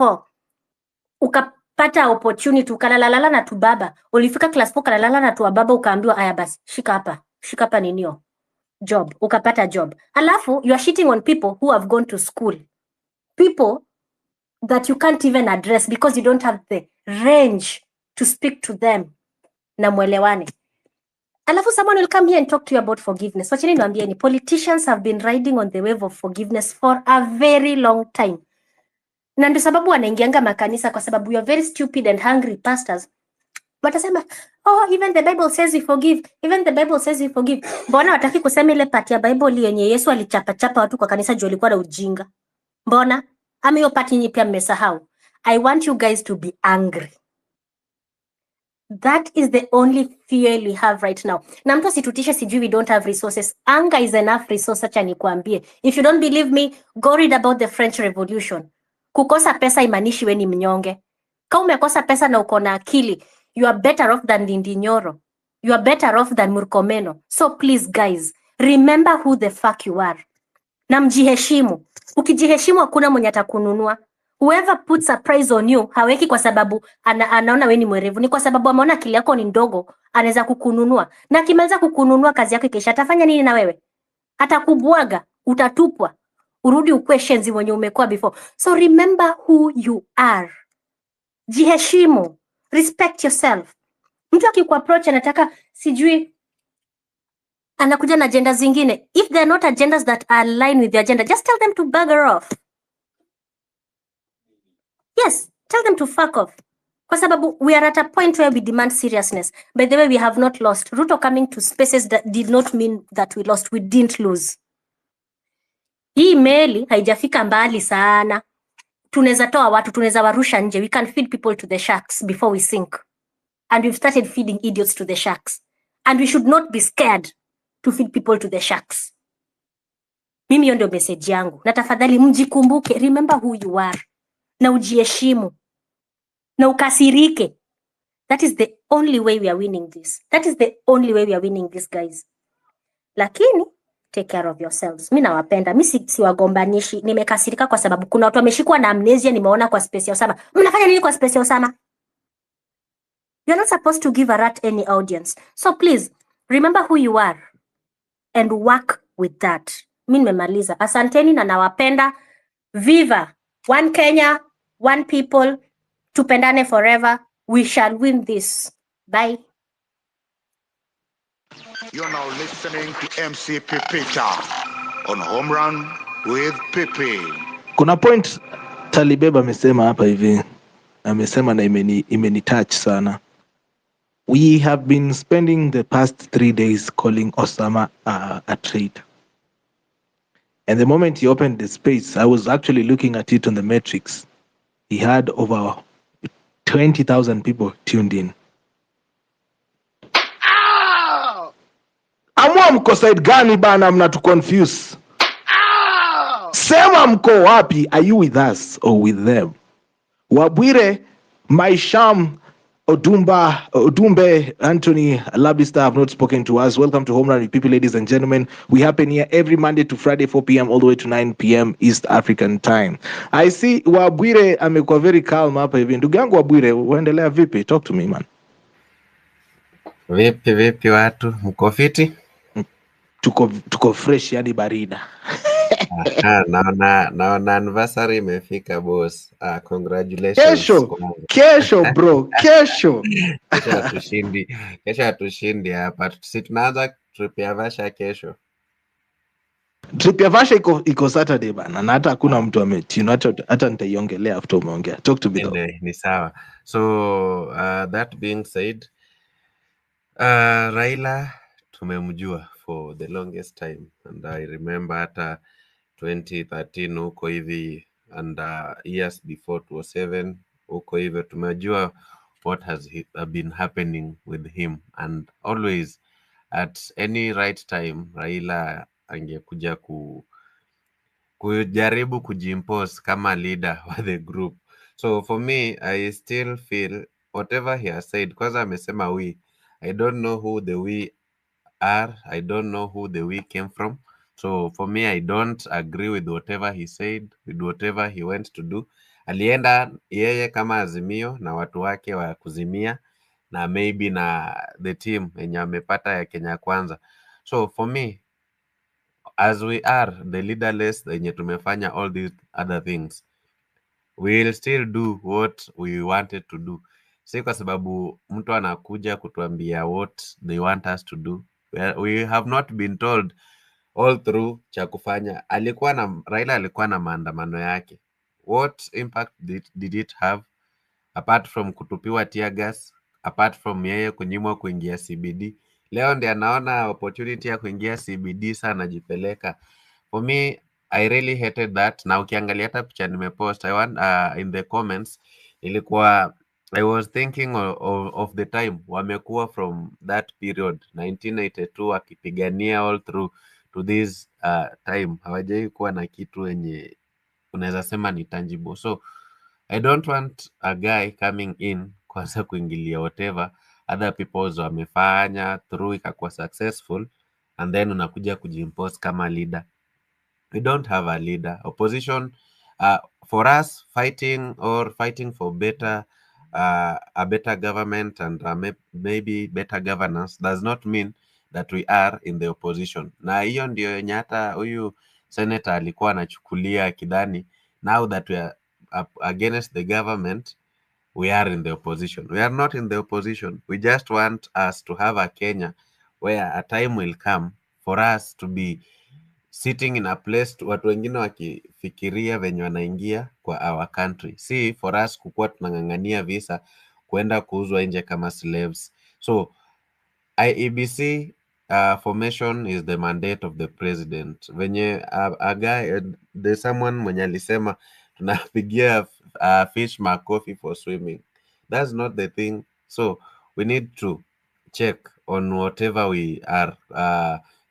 4 ukapata opportunity ukalalala na tu baba, ulifika class 4 ukalalala na tu baba, ukaambiwa aya basi shika hapa ninio job, ukapata job. Alafu you are shitting on people who have gone to school, people that you can't even address because you don't have the range to speak to them na mwelewane. Alafu someone will come here and talk to you about forgiveness. Wacheni niwaambieni, politicians have been riding on the wave of forgiveness for a very long time. Na ndio sababu wanaingianga makanisa, kwa sababu you are very stupid and hungry pastors. Watasema, oh, even the Bible says we forgive. Even the Bible says we forgive. Mbona wataki kusema ile part ya Bible yenye Yesu alichapa watu kwa kanisa juu alikuwa na ujinga? Mbona? Ama hiyo part nyinyi pia mmesahau. I want you guys to be angry. That is the only fuel we have right now. Na mtu asitutishe sijui we don't have resources. Anger is enough resource, acha nikuambie. If you don't believe me, go read about the French Revolution. Kukosa pesa imanishi we ni mnyonge. Kama umekosa pesa na uko na akili, you are better off than Ndindi Nyoro. You are better off than Murkomeno. So please guys, remember who the fuck you are. Na mjiheshimu. Ukijiheshimu hakuna mwenye atakununua. Whoever puts a price on you, haweki kwa sababu anaona we ni mwerevu. Ni kwa sababu ameona akili yako ni ndogo, anaweza kukununua. Na akimaliza kukununua, kazi yako ikisha, atafanya nini na wewe? Atakubwaga, utatupwa. Urudi ukue shenzi mwenye umekuwa before. So remember who you are. Jiheshimu. Respect yourself. Mtu akikuapproach anataka sijui anakuja na agenda zingine. If they are not agendas that are aligned with the agenda, just tell them to bugger off. Yes, tell them to fuck off. Kwa sababu we are at a point where we demand seriousness. By the way, we have not lost. Ruto coming to spaces that did not mean that we lost. We didn't lose. Hii meli haijafika mbali sana. Tunaweza toa watu, tunaweza warusha nje. We can feed people to the sharks before we sink. And we've started feeding idiots to the sharks. And we should not be scared to feed people to the sharks. Mimi hiyo ndio message yangu. Na tafadhali mjikumbuke, remember who you are. Na ujiheshimu. Na ukasirike. That is the only way we are winning this. That is the only way we are winning this, guys. Lakini take care of yourselves. Mimi nawapenda. Mimi siwagombanishi. Nimekasirika kwa sababu kuna watu wameshikwa na amnesia, nimeona kwa space ya Osama. Mnafanya nini kwa space ya Osama? You're not supposed to give a rat any audience. So please, remember who you are and work with that. Mimi nimemaliza. Asanteni na nawapenda. Viva! One Kenya, one people. Tupendane forever. We shall win this. Bye. You're now listening to MC Pipita on Home Run with Pipi. Kuna point Talibeba amesema hapa hivi. Amesema na imeni touch sana. We have been spending the past 3 days calling Osama a traitor. And the moment he opened the space, I was actually looking at it on the metrics. He had over 20,000 people tuned in. Amwa mko side gani bana, mnatu confuse? Sema mko wapi? Are you with us or with them? Wabwire, Maisham, Odumbe, Anthony, Labista have not spoken to us. Welcome to Home Run with People, ladies and gentlemen. We happen here every Monday to Friday, 4 p.m. all the way to 9 p.m. East African time. I see Wabwire amekuwa very calm hapa hivi. Ndugu yangu Wabwire, uendelea vipi? Talk to me, man. Vipi watu? Mko fiti? Tuko fresh yani barida. Naona anniversary imefika boss. Congratulations. Kesho bro, kesho. Kesho hatushindi hapa. Sisi tunaanza trip ya Vasha kesho. Trip ya Vasha iko Saturday bana, na hata hakuna mtu ametino, hata nitaiongelea after umeongea. Talk to me though. Ni sawa. So that being said, Raila tumemjua for the longest time, and I remember hata 2013 huko hivi and years before 2007 huko hivi tumejua what has been happening with him, and always at any right time Raila angekuja kujaribu kujimpose kama leader wa the group. So for me, I still feel whatever he has said, kwanza amesema we, I don't know who the we are, I don't know who the we came from. So for me, I don't agree with whatever he said, with whatever he went to do. alienda yeye kama Azimio na watu wake wa kuzimia na maybe na the team yenye amepata ya Kenya Kwanza. So for me, as we are the leaderless yenye tumefanya all these other things, we will still do what we wanted to do. Si kwa sababu mtu anakuja kutuambia what they want us to do. We have not been told all through cha kufanya. Raila alikuwa na maandamano yake. What impact did it have apart from kutupiwa tear gas, apart from yeye kunyimwa kuingia CBD? Leo ndiye anaona opportunity ya kuingia CBD sana anajipeleka. For me, I really hated that. Na ukiangalia hata picha nimepost, I want in the comments, ilikuwa I was thinking of the time wamekuwa from that period 1982 wakipigania all through to this time. Hawajai kuwa na kitu yenye unaweza sema ni tangible. So I don't want a guy coming in kwanza kuingilia whatever other people wamefanya through ikakuwa successful and then unakuja kujimpose kama leader. We don't have a leader. Opposition, for us, fighting for better, a better government and maybe better governance does not mean that we are in the opposition. Na hiyo ndio yenye hata huyu senator alikuwa anachukulia kidhani, now that we are against the government, we are in the opposition. We are not in the opposition. We just want us to have a Kenya where a time will come for us to be sitting in a place watu wengine wakifikiria venye wanaingia kwa our country. Si for us kukuwa tunang'ang'ania visa kuenda kuuzwa nje kama slaves. So IEBC formation is the mandate of the president. Venye a guy, there's someone mwenye alisema tunapigia fish makofi for swimming. That's not the thing. So we need to check on whatever we are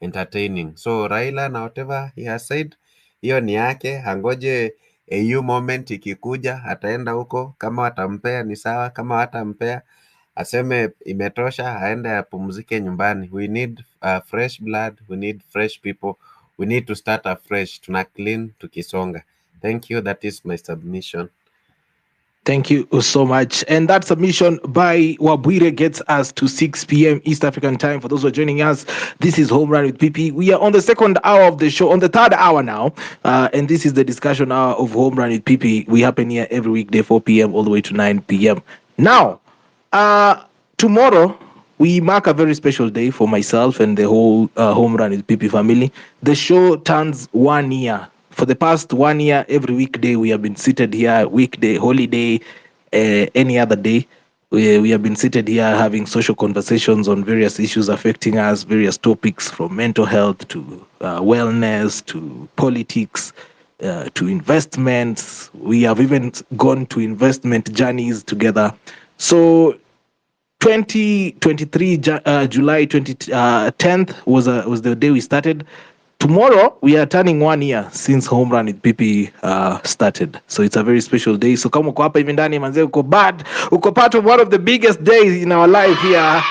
entertaining. So Raila na whatever he has said, hiyo ni yake, hangoje AU moment ikikuja, ataenda huko, kama watampea ni sawa, kama watampea aseme imetosha, aende apumzike nyumbani. We need fresh blood, we need fresh people, we need to start afresh, tuna clean tukisonga. Thank you, that is my submission. Thank you so much. And that submission by Wabwire gets us to 6 p.m. East African time. For those who are joining us, this is Home Run with PP. We are on the second hour of the show, on the third hour now. And this is the discussion hour of Home Run with PP. We happen here every weekday, 4 p.m. all the way to 9 p.m. Now, tomorrow, we mark a very special day for myself and the whole Home Run with PP family. The show turns 1 year. For the past 1 year, every weekday, we have been seated here, weekday, holiday, any other day. We have been seated here having social conversations on various issues affecting us, various topics from mental health to wellness to politics to investments. We have even gone to investment journeys together. So 2023, July 10th was the day we started. Tomorrow, we are turning 1 year since Home Run with PP started. So it's a very special day. So kama uko hapa hivi ndani manze, uko part of one of the biggest days in our life here.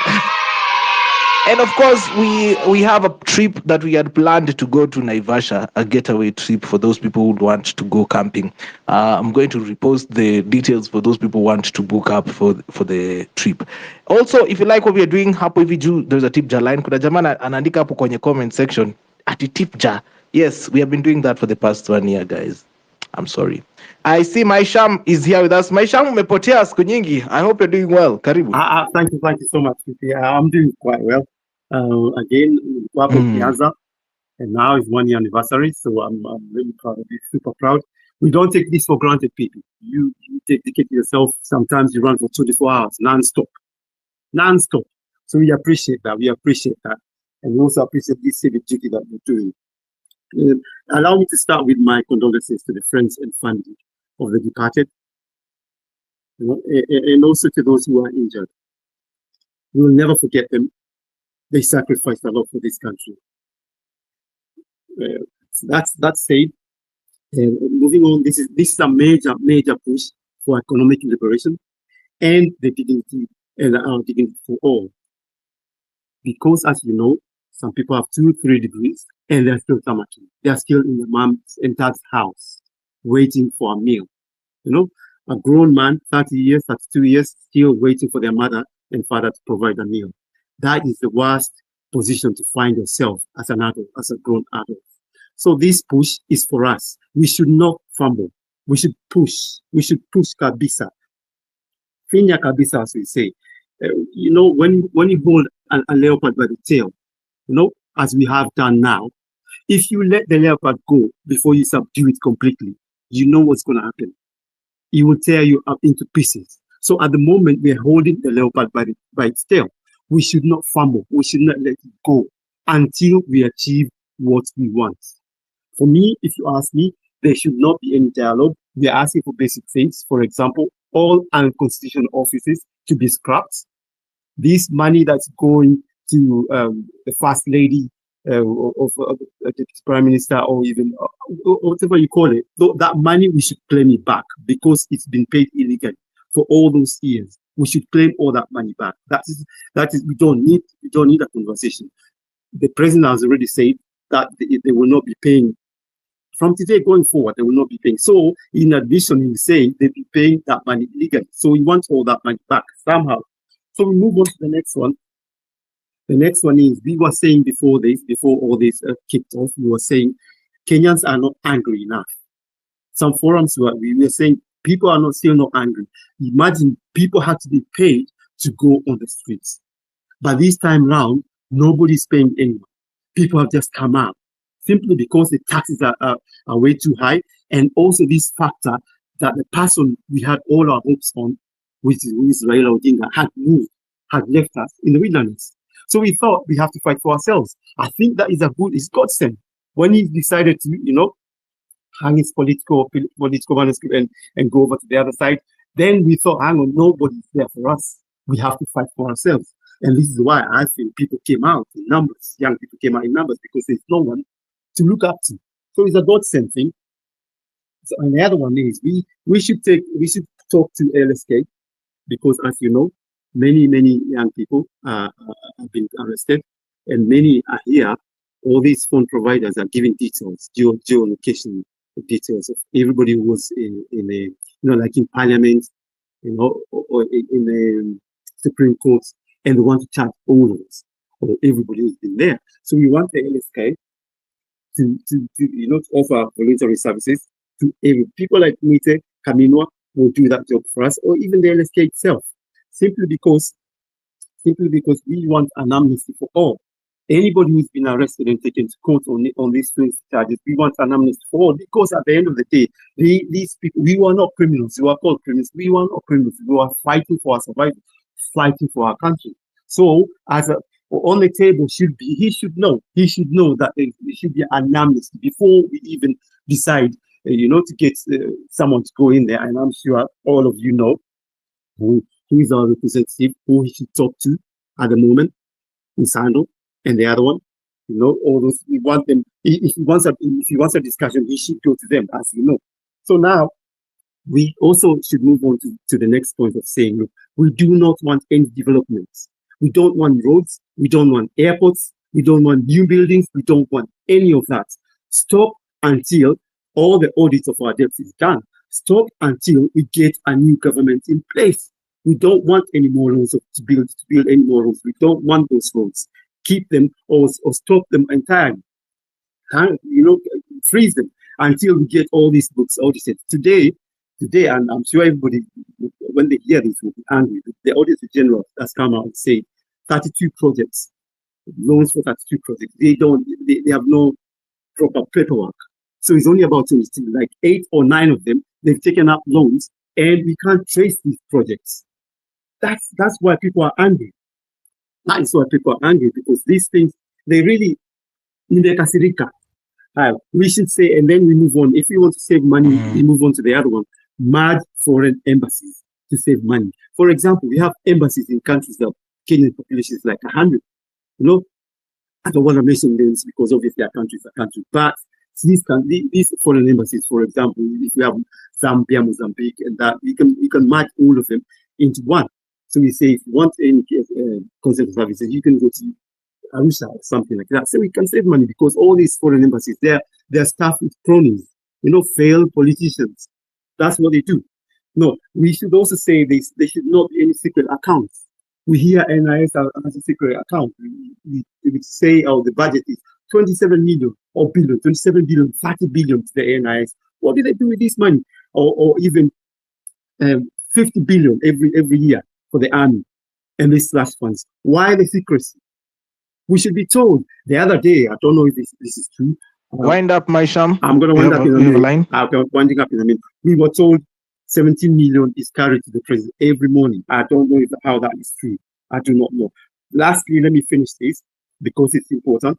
And of course, we have a trip that we had planned to go to Naivasha, a getaway trip for those people who want to go camping. I'm going to repost the details for those people who want to book up for the trip. Also, if you like what we are doing, hapo hivi juu, there's a tip jar line. Kuna jamaa anaandika hapo kwenye comment section. At the tip jar. Yes, we have been doing that for the past 1 year, guys. I'm sorry. I see Maisham is here with us. Maisham, umepotea siku nyingi. I hope you're doing well. Karibu. Thank you so much. I'm doing quite well. Again, Piazza, and now is 1 year anniversary, so I'm really proud of it, super proud. We don't take this for granted, people. You dedicate yourself. Sometimes you run for 24 hours, non-stop. So we appreciate that. And we also appreciate this civic duty that we're doing. Allow me to start with my condolences to the friends and family of the departed, and also to those who are injured. We will never forget them. They sacrificed a lot for this country. That's said. Moving on, this is a major push for economic liberation and the dignity and dignity for all. Because, as you know, some people have 2-3 degrees and they're still tamaki. They're still in the mom's and dad's house waiting for a meal. A grown man, 30 years, 32 years, still waiting for their mother and father to provide a meal. That is the worst position to find yourself as an adult, as a grown adult. So this push is for us. We should not fumble. We should push. We should push kabisa. Finya kabisa, as we say. You know, when you hold a leopard by the tail, you know, as we have done now, if you let the leopard go before you subdue it completely, you know what's going to happen. It will tear you up into pieces. So at the moment, we're holding the leopard by its tail. We should not fumble. We should not let it go until we achieve what we want. For me, if you ask me, there should not be any dialogue. We are asking for basic things. For example, all unconstitutional offices to be scrapped. This money that's going to the first lady of the prime minister, or even whatever you call it, that money we should claim it back because it's been paid illegally for all those years. We should claim all that money back. That is we don't need a conversation. The president has already said that they will not be paying from today going forward. They will not be paying. So in addition, he's saying they'll be paying that money illegally. So we want all that money back somehow. So we move on to the next one. The next one is, we were saying before all this kicked off, we were saying Kenyans are not angry enough. Some forums we were saying people are still not angry. Imagine people had to be paid to go on the streets. But this time round, nobody's paying anyone. People have just come out simply because the taxes are way too high. And also this factor that the person we had all our hopes on, which is Raila Odinga, had left us in the wilderness. So we thought we have to fight for ourselves. I think that is it's godsend. When he decided to, you know, hang his political manuscript and go over to the other side, then we thought, hang on, nobody's there for us. We have to fight for ourselves. And this is why I think people came out in numbers. Young people came out in numbers because there's no one to look up to. So it's a godsend thing. So, and the other one is we should talk to LSK, because as you know, many young people have been arrested, and many are here. All these phone providers are giving details, geolocation details of everybody who was in a, you know, like in Parliament, you know, or in the Supreme Court, and they want to charge all of us, or everybody who's been there. So we want the LSK to you know, to offer voluntary services to people like Nite Kaminwa will do that job for us, or even the LSK itself. Simply because we want an amnesty for all. Anybody who's been arrested and taken to court on these charges, we want an amnesty for all, because at the end of the day, these people, we were not criminals. We were called criminals. We were not criminals. We were fighting for our survival, fighting for our country. So on the table he should know that there should be an amnesty before we even decide, you know, to get someone to go in there. And I'm sure all of you know who is our representative, who he should talk to at the moment in Sando, and the other one, you know, all those. We want them. If he wants a discussion, he should go to them, as you know. So now we also should move on to the next point of saying, look, we do not want any developments. We don't want roads. We don't want airports. We don't want new buildings. We don't want any of that. Stop until all the audits of our debts is done. Stop until we get a new government in place. We don't want any more roads to build any more roads. We don't want those roads. Keep them or stop them entirely. You know, freeze them until we get all these books audited. Today, and I'm sure everybody, when they hear this, will be angry. The Auditor General has come out and said 32 projects, loans for 32 projects. They have no proper paperwork. So it's only about 22, like 8 or 9 of them. They've taken up loans, and we can't trace these projects. That's why people are angry. That is why people are angry, because these things, they really nimekasirika. We should say, and then we move on. If we want to save money, we move on to the other one. Merge foreign embassies to save money. For example, we have embassies in countries that Kenyan population is like 100. You know, I don't want to mention names because obviously our countries are countries, but these foreign embassies, for example, if we have Zambia, Mozambique, and that, we can merge all of them into one. So we say, if you want any consular services, you can go to Arusha or something like that. So we can save money, because all these foreign embassies, they're staffed with cronies, you know, failed politicians. That's what they do. No, we should also say this. There should not be any secret accounts. We hear NIS as a secret account. We would say, oh, the budget is 27 million or billion, 27 billion, 30 billion to the NIS. What do they do with this money? Or even 50 billion every year for the army and these slash funds. Why the secrecy? We should be told. The other day, I don't know if this is true. Wind up, Maisham. I'm going to wind up in a minute. Line. I'm winding up in a minute. We were told 17 million is carried to the president every morning. I don't know how that is true. I do not know. Lastly, let me finish this because it's important.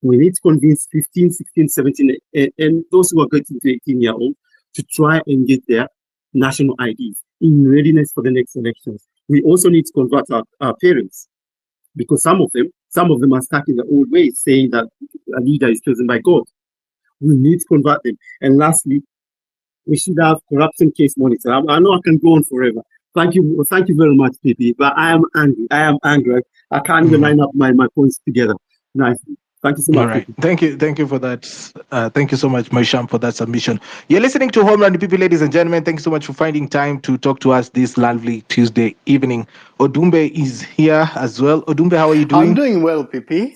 We need to convince 15, 16, 17, and those who are getting to 18-year-old to try and get their national IDs in readiness for the next elections. We also need to convert our parents because some of them are stuck in the old ways, saying that a leader is chosen by God. We need to convert them. And lastly, we should have corruption case monitor. I know I can go on forever. Thank you very much, PP. But I am angry. I can't even line up my points together nicely. Thank you so much. All right. PP. Thank you for that. Thank you so much, Maisham, for that submission. You're listening to Homeland PP, ladies and gentlemen. Thank you so much for finding time to talk to us this lovely Tuesday evening. Odumbe is here as well. Odumbe, how are you doing? I'm doing well, PP.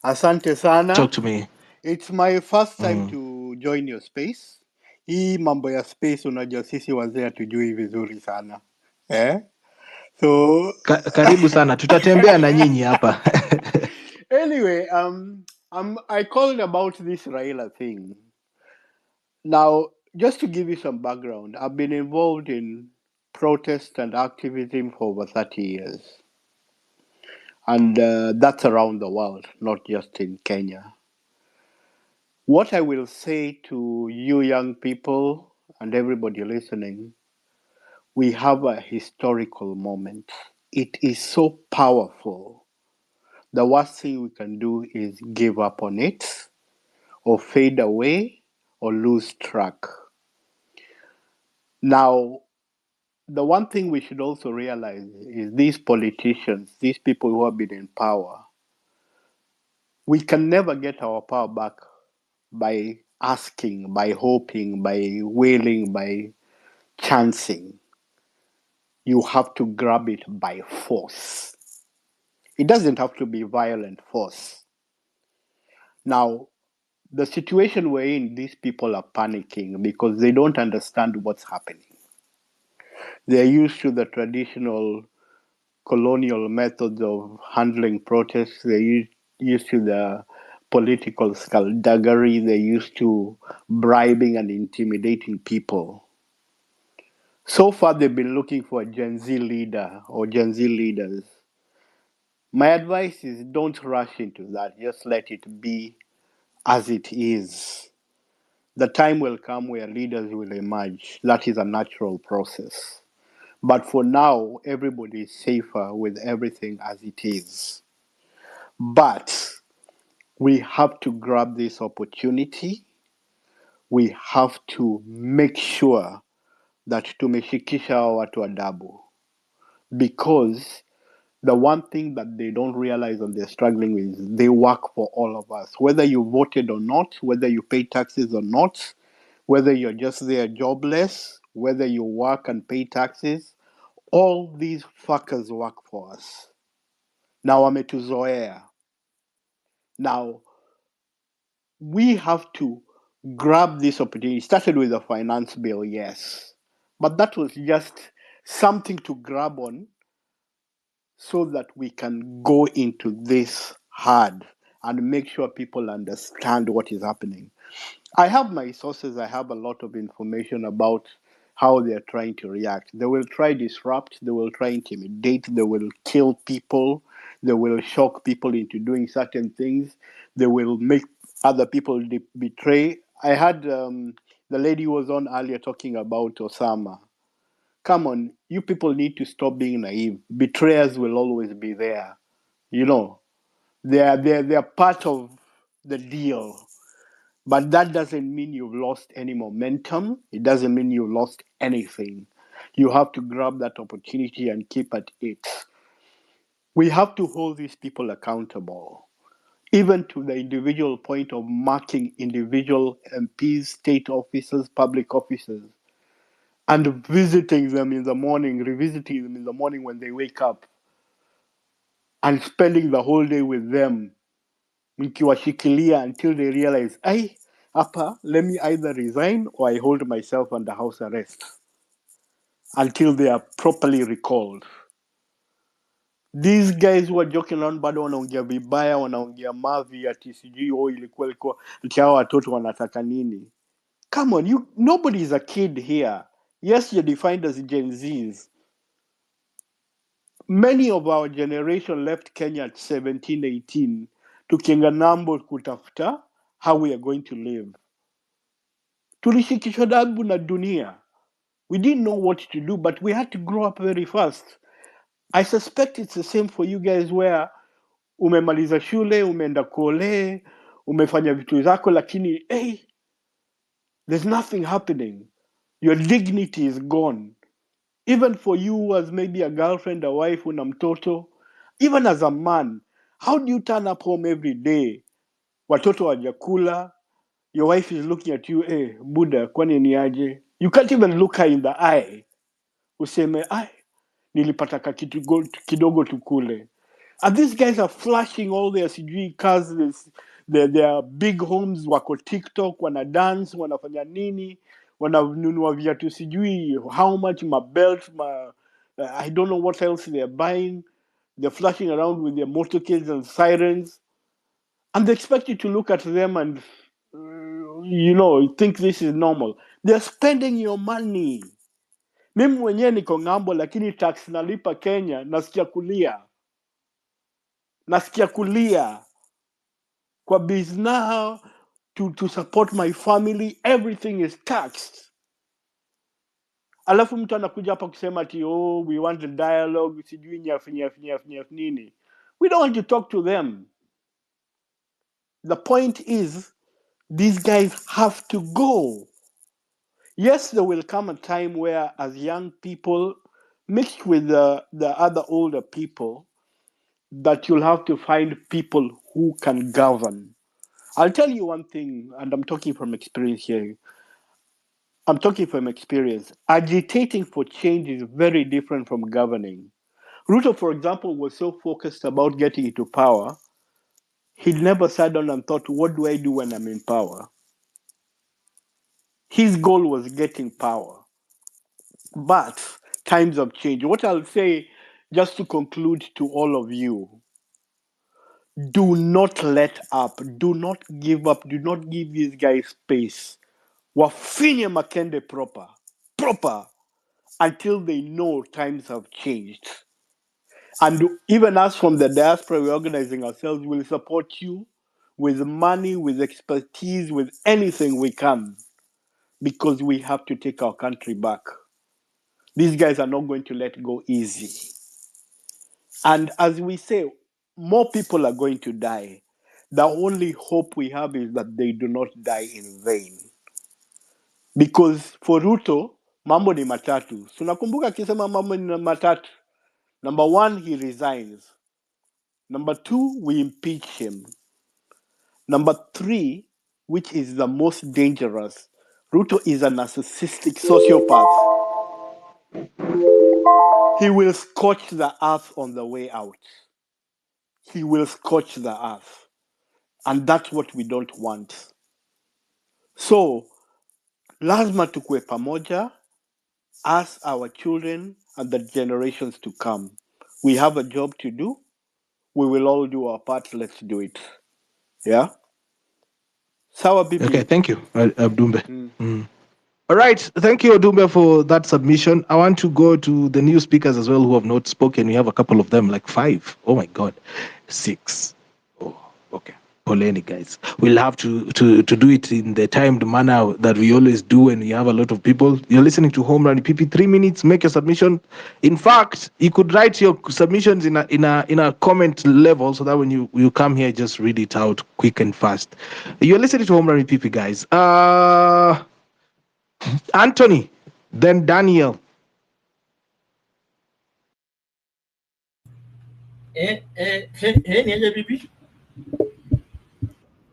Asante sana. Talk to me. It's my first time to join your space. Hii mambo ya space unajua sisi wazee hatujui vizuri sana. So karibu sana. Tutatembea na nyinyi hapa. Anyway, I called about this Raila thing. Now, just to give you some background, I've been involved in protest and activism for over 30 years. And that's around the world, not just in Kenya. What I will say to you young people and everybody listening, we have a historical moment. It is so powerful. The worst thing we can do is give up on it or fade away or lose track. Now, the one thing we should also realize is these politicians, these people who have been in power, we can never get our power back by asking, by hoping, by willing, by chancing. You have to grab it by force. It doesn't have to be violent force. Now, the situation we're in, these people are panicking because they don't understand what's happening. They're used to the traditional colonial methods of handling protests. They're used to the political skullduggery. They're used to bribing and intimidating people. So far, they've been looking for a Gen Z leader or Gen Z leaders. My advice is don't rush into that. Just let it be as it is. The time will come where leaders will emerge. That is a natural process. But for now, everybody is safer with everything as it is. But we have to grab this opportunity. We have to make sure that tumeshikisha watu adabu. Because the one thing that they don't realize and they're struggling with, they work for all of us. Whether you voted or not, whether you pay taxes or not, whether you're just there jobless, whether you work and pay taxes, all these fuckers work for us. Now wametuzoea. Now, we have to grab this opportunity. It started with the finance bill, yes. But that was just something to grab on so that we can go into this hard and make sure people understand what is happening. I have my sources. I have a lot of information about how they're trying to react. They will try disrupt. They will try intimidate. They will kill people. They will shock people into doing certain things. They will make other people betray. I had the lady who was on earlier talking about Osama. Come on, you people need to stop being naive. Betrayers will always be there. You know, they're part of the deal. But that doesn't mean you've lost any momentum. It doesn't mean you've lost anything. You have to grab that opportunity and keep at it. We have to hold these people accountable, even to the individual point of marking individual MPs, state officers, public officers. and visiting them in the morning, revisiting them in the morning when they wake up, and spending the whole day with them, mkiwashikilia until they realize, hapa, let me either resign or I hold myself under house arrest until they are properly recalled. These guys who are joking around bado wanaongea vibaya, wanaongea mavi ati sijui ilikuwa ati hao watoto wanataka nini. Come on, nobody is a kid here. Yes, you're defined as Gen Zs. Many of our generation left Kenya at 17, 18 tukienda nambo kutafuta how we are going to live. Tulishikishwa adabu na dunia. We didn't know what to do, but we had to grow up very fast. I suspect it's the same for you guys where umemaliza shule, umeenda kole, umefanya vitu zako, lakini there's nothing happening. Your dignity is gone. Even for you as maybe a girlfriend, a wife, una mtoto, even as a man, how do you turn up home every day? Watoto wajakula, your wife is looking at you, Buddha, kwani ni aje? You can't even look her in the eye. Useme, nilipata kidogo tukule. And these guys are flashing all their CG cars, their big homes, wako TikTok, wana dance, wanafanya nini, wananunua viatu sijui, how much, belt, I don't know what else they're buying. They're flashing around with their motorcades and sirens. And they expect you to look at them and, think this is normal. They're spending your money. Mimi mwenyewe niko ng'ambo, lakini tax nalipa Kenya, nasikia kulia. Kwa business to support my family, everything is taxed. Alafu mtu anakuja hapa kusema ati we want a dialogue, sijui nyaf nini. We don't want to talk to them. The point is, these guys have to go. Yes, there will come a time where as young people, mixed with the other older people, that you'll have to find people who can govern. I'll tell you one thing, and I'm talking from experience here. Agitating for change is very different from governing. Ruto, for example, was so focused about getting into power, he never sat down and thought, what do I do when I'm in power? His goal was getting power. But times have changed. What I'll say, just to conclude to all of you, do not let up. Do not give up. Do not give these guys space. Wafinye Makende proper, until they know times have changed. And even us from the diaspora, we're organizing ourselves. We'll support you with money, with expertise, with anything we can, because we have to take our country back. These guys are not going to let go easy. And as we say, more people are going to die. The only hope we have is that they do not die in vain. Because for Ruto, mambo ni matatu. Tunakumbuka akisema mambo ni matatu. Number one, he resigns. Number two, we impeach him. Number three, which is the most dangerous, Ruto is a narcissistic sociopath. He will scorch the earth on the way out. He will scorch the earth. And that's what we don't want. So, lazima tukue pamoja, us, our children, and the generations to come. We have a job to do. We will all do our part. Let's do it. Yeah? Sawa bibi. Okay, thank you, Abdumbe. All right, thank you, Odumbe, for that submission. I want to go to the new speakers as well who have not spoken. We have a couple of them, like 5. Oh my God, 6. Oh, okay. Poleni, guys. We'll have to do it in the timed manner that we always do when we have a lot of people. You're listening to Home Run PP. 3 minutes. Make your submission. In fact, you could write your submissions in a comment level so that when you come here, just read it out quick and fast. You're listening to Home Run PP, guys. Anthony, then Daniel. Niaje bibi?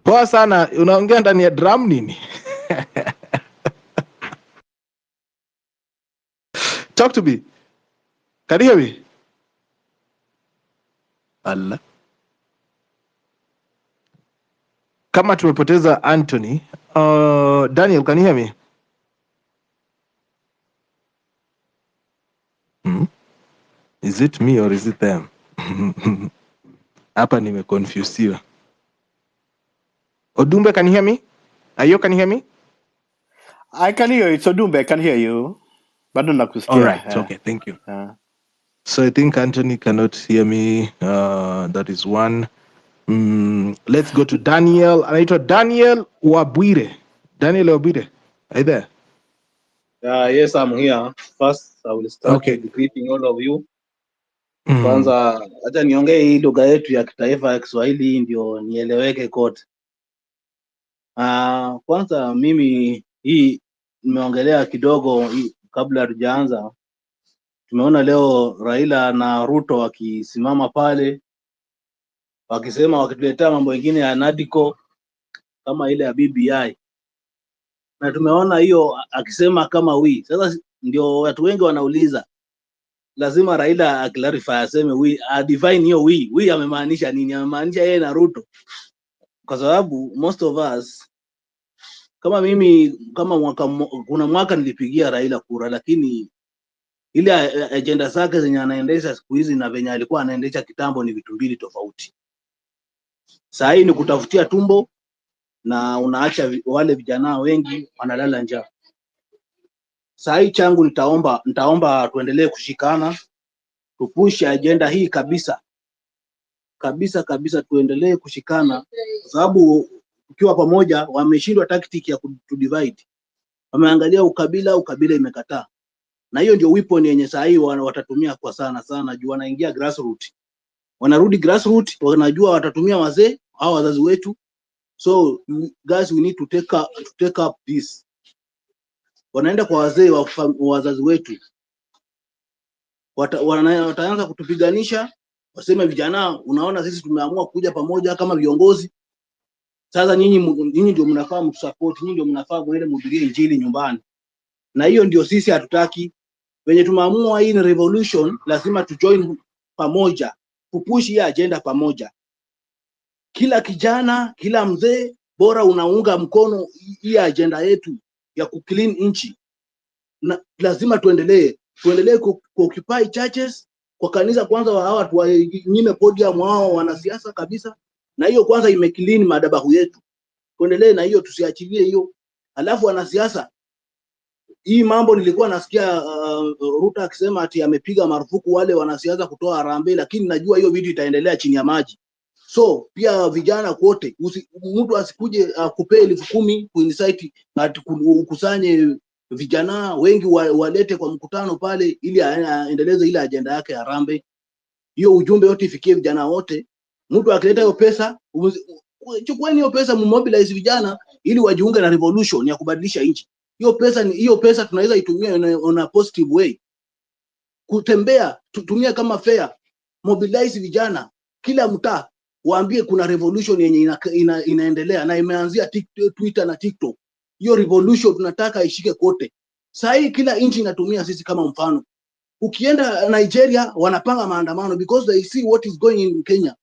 Poa sana, unaongea ndani ya drum nini? talk to me. Can you hear me? Allah. Kama tumepoteza Anthony. Daniel, can you hear me? Is it me or is it them? Hapa nimeconfused. Odumbe, can you hear me? Ayo, can you hear me? I can hear you. So Dumbe, I can hear you. But don't nakusikia. All right. Okay. Thank you. So I think Anthony cannot hear me. That is one. Let's go to Daniel. Anaitwa Daniel Wabwire. Daniel Wabwire. Are you there? Yes, I'm here. First, I will start with greeting all of you. Kwanza, acha niongee hii lugha yetu ya kitaifa ya Kiswahili ndio nieleweke kote. Kwanza mimi hii nimeongelea kidogo kabla hatujaanza. Tumeona leo Raila na Ruto wakisimama pale wakisema wakituletea mambo mengine ya NADCO kama ile ya BBI. Na tumeona hiyo akisema kama sasa ndio watu wengi wanauliza, lazima Raila clarify, aseme define hiyo amemaanisha nini? Amemaanisha yeye na Ruto? Kwa sababu most of us, kama mimi, kama kuna mwaka nilipigia Raila kura, lakini ile agenda zake zenye anaendesha siku hizi na venye alikuwa anaendesha kitambo ni vitu mbili tofauti. Sasa hii ni kutafutia tumbo na unaacha wale vijana wengi wanalala njaa. Sasa hii changu nitaomba tuendelee kushikana, tupush agenda hii kabisa, tuendelee kushikana, sababu ukiwa pamoja wameshindwa tactic ya kudivide. Wameangalia ukabila imekataa. Na hiyo ndio weapon yenye saa hii watatumia kwa sana juu wanaingia grassroots. Wanarudi grassroots, wanajua watatumia wazee au wazazi wetu. So guys, we need to take up this. Wanaenda kwa wazee wa wazazi wetu. Wataanza kutupiganisha, waseme vijana, unaona sisi tumeamua kuja pamoja kama viongozi. Sasa nyinyi ndio mnafaa mtusupport, nyinyi ndio mnafaa muende mhubirie injili nyumbani. Na hiyo ndio sisi hatutaki. Wenye tumeamua hii ni revolution, lazima tujoin pamoja, kupush hii agenda pamoja. Kila kijana, kila mzee, bora unaunga mkono hii agenda yetu ya kuclean nchi. Na lazima tuendelee occupy churches, kwa kanisa kwanza hawa tuwanyime podium wao wanasiasa kabisa. Na hiyo kwanza imeclean madhabahu yetu. Tuendelee na hiyo, tusiachilie hiyo. Alafu wanasiasa, hii mambo nilikuwa nasikia Ruto akisema ati amepiga marufuku wale wanasiasa kutoa harambee, lakini najua hiyo vitu itaendelea chini ya maji. So pia vijana kote, mtu asikuje kupea 10,000 kuincite ati ukusanye vijana wengi walete kwa mkutano pale ili aendeleze ile agenda yake ya harambee. Hiyo ujumbe yote ifikie vijana wote. Mtu akileta hiyo pesa, chukueni hiyo pesa, mmobilize vijana ili wajiunge na revolution ya kubadilisha nchi. Hiyo pesa tunaweza itumia on a positive way. Kutembea, tutumia kama fair, mobilize vijana kila mtaa, waambie kuna revolution yenye inaendelea na imeanzia Twitter na TikTok. Hiyo revolution tunataka ishike kote. Sasa hii kila nchi inatumia sisi kama mfano. Ukienda Nigeria wanapanga maandamano because they see what is going in Kenya.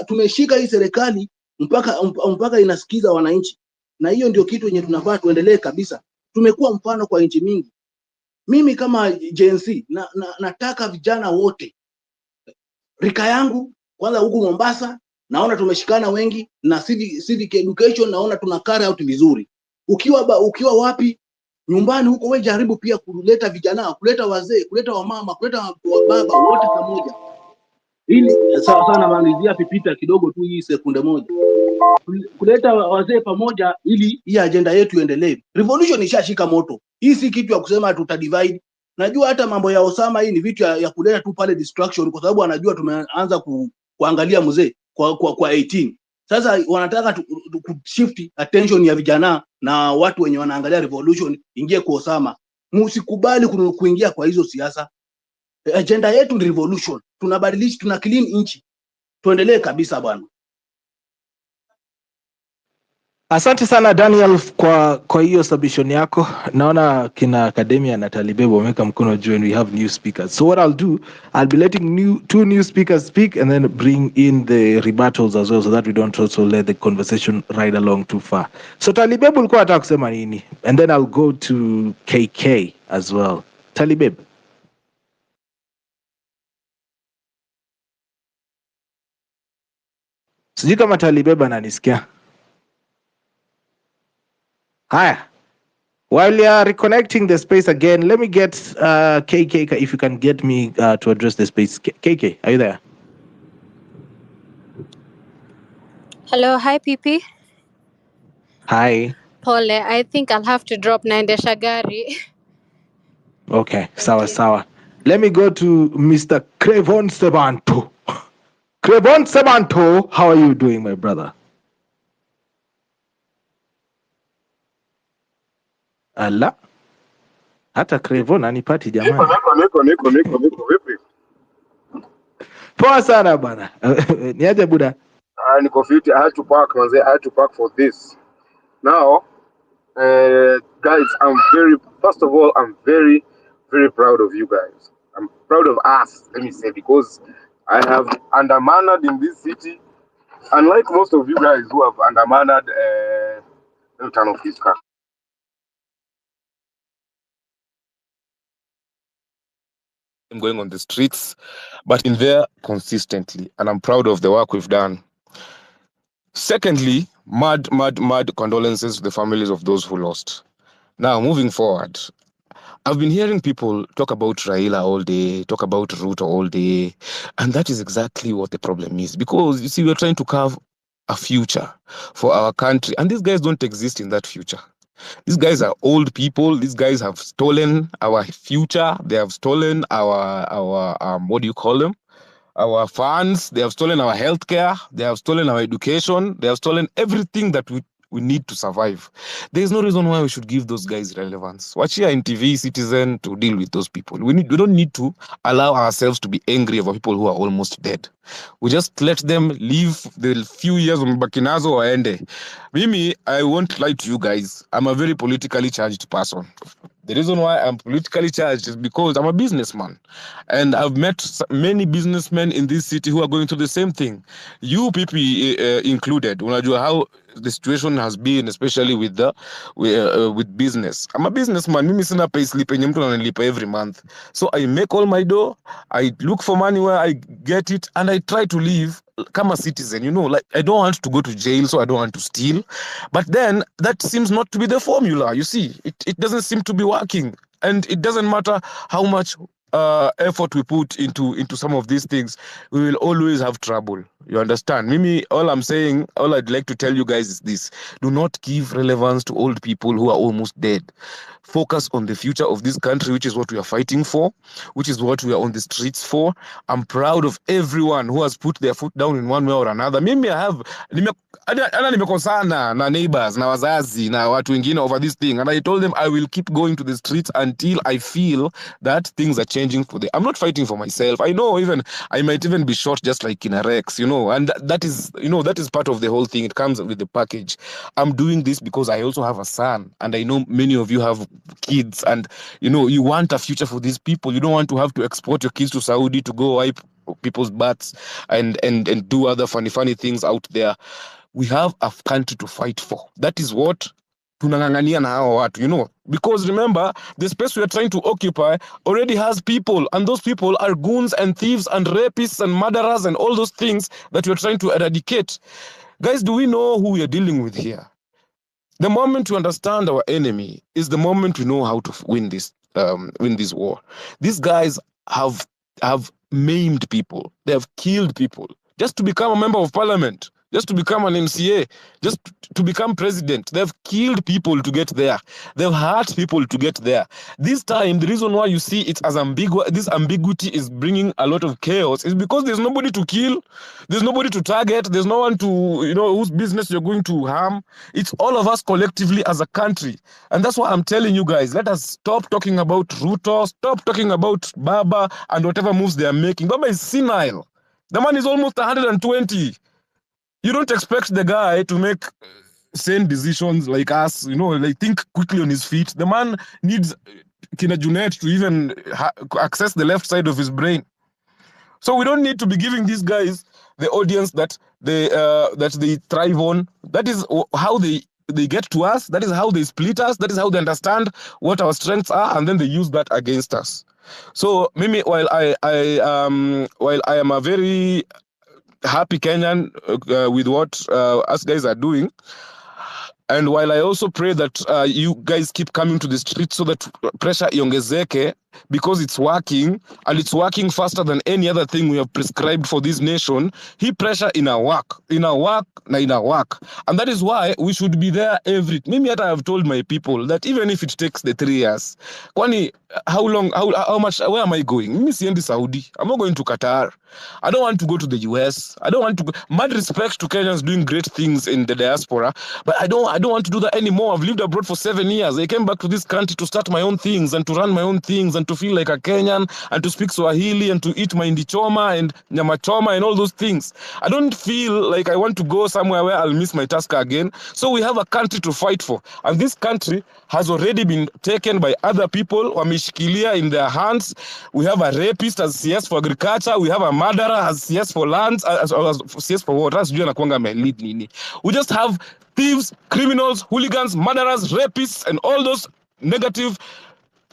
Tumeshika hii serikali mpaka inasikiza wananchi. Na hiyo ndio kitu yenye tunafaa tuendelee kabisa. Tumekuwa mfano kwa nchi mingi. Mimi kama Gen Z nataka vijana wote rika yangu kwanza huku Mombasa, naona tumeshikana wengi, na civic education naona tuna carry out vizuri. Ukiwa wapi nyumbani huko, wewe jaribu pia kuleta vijana, kuleta wazee, kuleta wamama, kuleta wababa wote pamoja. Ili sawa sana malizia pipita kidogo tu hii sekunde moja. Kuleta wazee pamoja ili hii agenda yetu iendelee. Revolution ishashika moto. Hii si kitu ya kusema tutadivide. Najua hata mambo ya Osama hii ni vitu ya kuleta tu pale distraction, kwa sababu anajua tumeanza kuangalia mzee kwa 18. Sasa wanataka shift attention ya vijana na watu wenye wanaangalia revolution ingie kwa Osama. Msikubali kuingia kwa hizo siasa. Agenda yetu ni revolution. Tunabadilisha, tuna clean nchi. Tuendelee kabisa bwana. Asante sana Daniel kwa hiyo submission yako. Naona kina Academia na Talibebo wameka mkono juu and we have new speakers. So what I'll do, I'll be letting two new speakers speak and then bring in the rebuttals as well so that we don't also let the conversation ride along too far. So Talibebo ulikuwa unataka kusema nini? And then I'll go to KK as well. Talibebo. Sijui kama Talibebo ananisikia. Haya. While you are reconnecting the space again, let me get KK, if you can get me to address the space. KK, are you there? Hello, hi PP. Hi. Pole, I think I'll have to drop naendesha gari. Okay, sawa. Let me go to Mr. Crevon Sebanto. Crevon Sebanto, how are you doing, my brother? Ala. Hata Crevon anipati jamani. Niko vipi? Poa sana bana. Niaje buda? Niko fiti. I had to park, manze. I had to park for this. Now, guys, first of all, I'm very, very proud of you guys. I'm proud of us, let me say, because I have undermannered in this city, unlike most of you guys who have undermannered. Let me turn off this car. I'm going on the streets, but in there consistently, and I'm proud of the work we've done. Secondly, mad condolences to the families of those who lost. Now, moving forward, I've been hearing people talk about Raila all day, talk about Ruto all day, and that is exactly what the problem is. Because, you see, we're trying to carve a future for our country, and these guys don't exist in that future. These guys are old people. These guys have stolen our future. They have stolen our what do you call them? Our funds. They have stolen our healthcare. They have stolen our education. They have stolen everything that we need to survive. There is no reason why we should give those guys relevance. Watch here in TV, Citizen, to deal with those people. We don't need to allow ourselves to be angry over people who are almost dead. We just let them live the few years wamebaki nazo waende. Mimi, I won't lie to you guys. I'm a very politically charged person. The reason why I'm politically charged is because I'm a businessman. And I've met many businessmen in this city who are going through the same thing. You people included. Unajua how the situation has been, especially with business. I'm a businessman. Mimi sina payslip yenye mtu ananilipa every month. So I make all my dough. I look for money where I get it, and I try to live come a citizen, like I don't want to go to jail, so I don't want to steal. But then that seems not to be the formula. You see, it doesn't seem to be working, and it doesn't matter how much effort we put into some of these things, we will always have trouble. You understand? Mimi, all I'd like to tell you guys is this: do not give relevance to old people who are almost dead. Focus on the future of this country, which is what we are fighting for, which is what we are on the streets for. I'm proud of everyone who has put their foot down in one way or another. Mimi, nimekosana na neighbors, na wazazi, na watu wengine over this thing, and I told them I will keep going to the streets until I feel that things are changing for them. I'm not fighting for myself. I know I might even be shot just like in a Rex, and that is part of the whole thing. It comes with the package. I'm doing this because I also have a son, and I know many of you have kids, and you want a future for these people. You don't want to have to export your kids to Saudi to go wipe people's butts and do other funny things out there. We have a country to fight for. That is what tunang'ang'ania na hao watu, because remember, the space we are trying to occupy already has people, and those people are goons and thieves and rapists and murderers and all those things that we are trying to eradicate. Guys, do we know who we are dealing with here? The moment we understand our enemy is the moment we know how to win this war. These guys have maimed people. They have killed people just to become a member of parliament, just to become an MCA, just to become president. They've killed people to get there. They've hurt people to get there. This time, the reason why you see it as ambiguous, this ambiguity is bringing a lot of chaos, is because there's nobody to kill, there's nobody to target, there's no one to, whose business you're going to harm. It's all of us collectively as a country. And that's why I'm telling you guys, let us stop talking about Ruto, stop talking about Baba and whatever moves they are making. Baba is senile. The man is almost 120. You don't expect the guy to make sane decisions like us, like think quickly on his feet. The man needs Kina Junet to even access the left side of his brain. So we don't need to be giving these guys the audience that they thrive on. That is how they get to us. That is how they split us. That is how they understand what our strengths are, and then they use that against us. So Mimi, while I am a very happy Kenyan with what us guys are doing, and while I also pray that you guys keep coming to the streets so that pressure iongezeke, because it's working, and it's working faster than any other thing we have prescribed for this nation. He pressure in our work, na in our work. And that is why we should be there Mimi hata I have told my people that even if it takes the 3 years, kwani how long, how much, where am I going? Mimi siendi Saudi. I'm not going to Qatar. I don't want to go to the US. I don't want to go. Mad respect to Kenyans doing great things in the diaspora, but I don't want to do that anymore. I've lived abroad for 7 years. I came back to this country to start my own things and to run my own things and to feel like a Kenyan and to speak Swahili and to eat my indi choma and nyama choma and all those things. I don't feel like I want to go somewhere where I'll miss my task again. So we have a country to fight for, and this country has already been taken by other people. Wameshikilia in their hands. We have a rapist as CS for agriculture. We have a murderer as CS for lands, as CS for what? We just have thieves, criminals, hooligans, murderers, rapists, and all those negative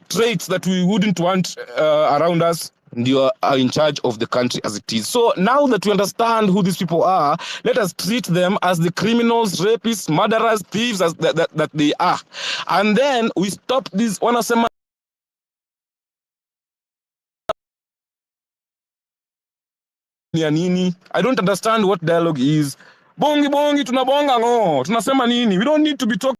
traits that we wouldn't want around us. You are in charge of the country as it is. So now that we understand who these people are, let us treat them as the criminals, rapists, murderers, thieves as that they are. And then we stop this wanasema nini. I don't understand what dialogue is. Bongi tunabonga ngo. Tunasema nini? We don't need to be talking.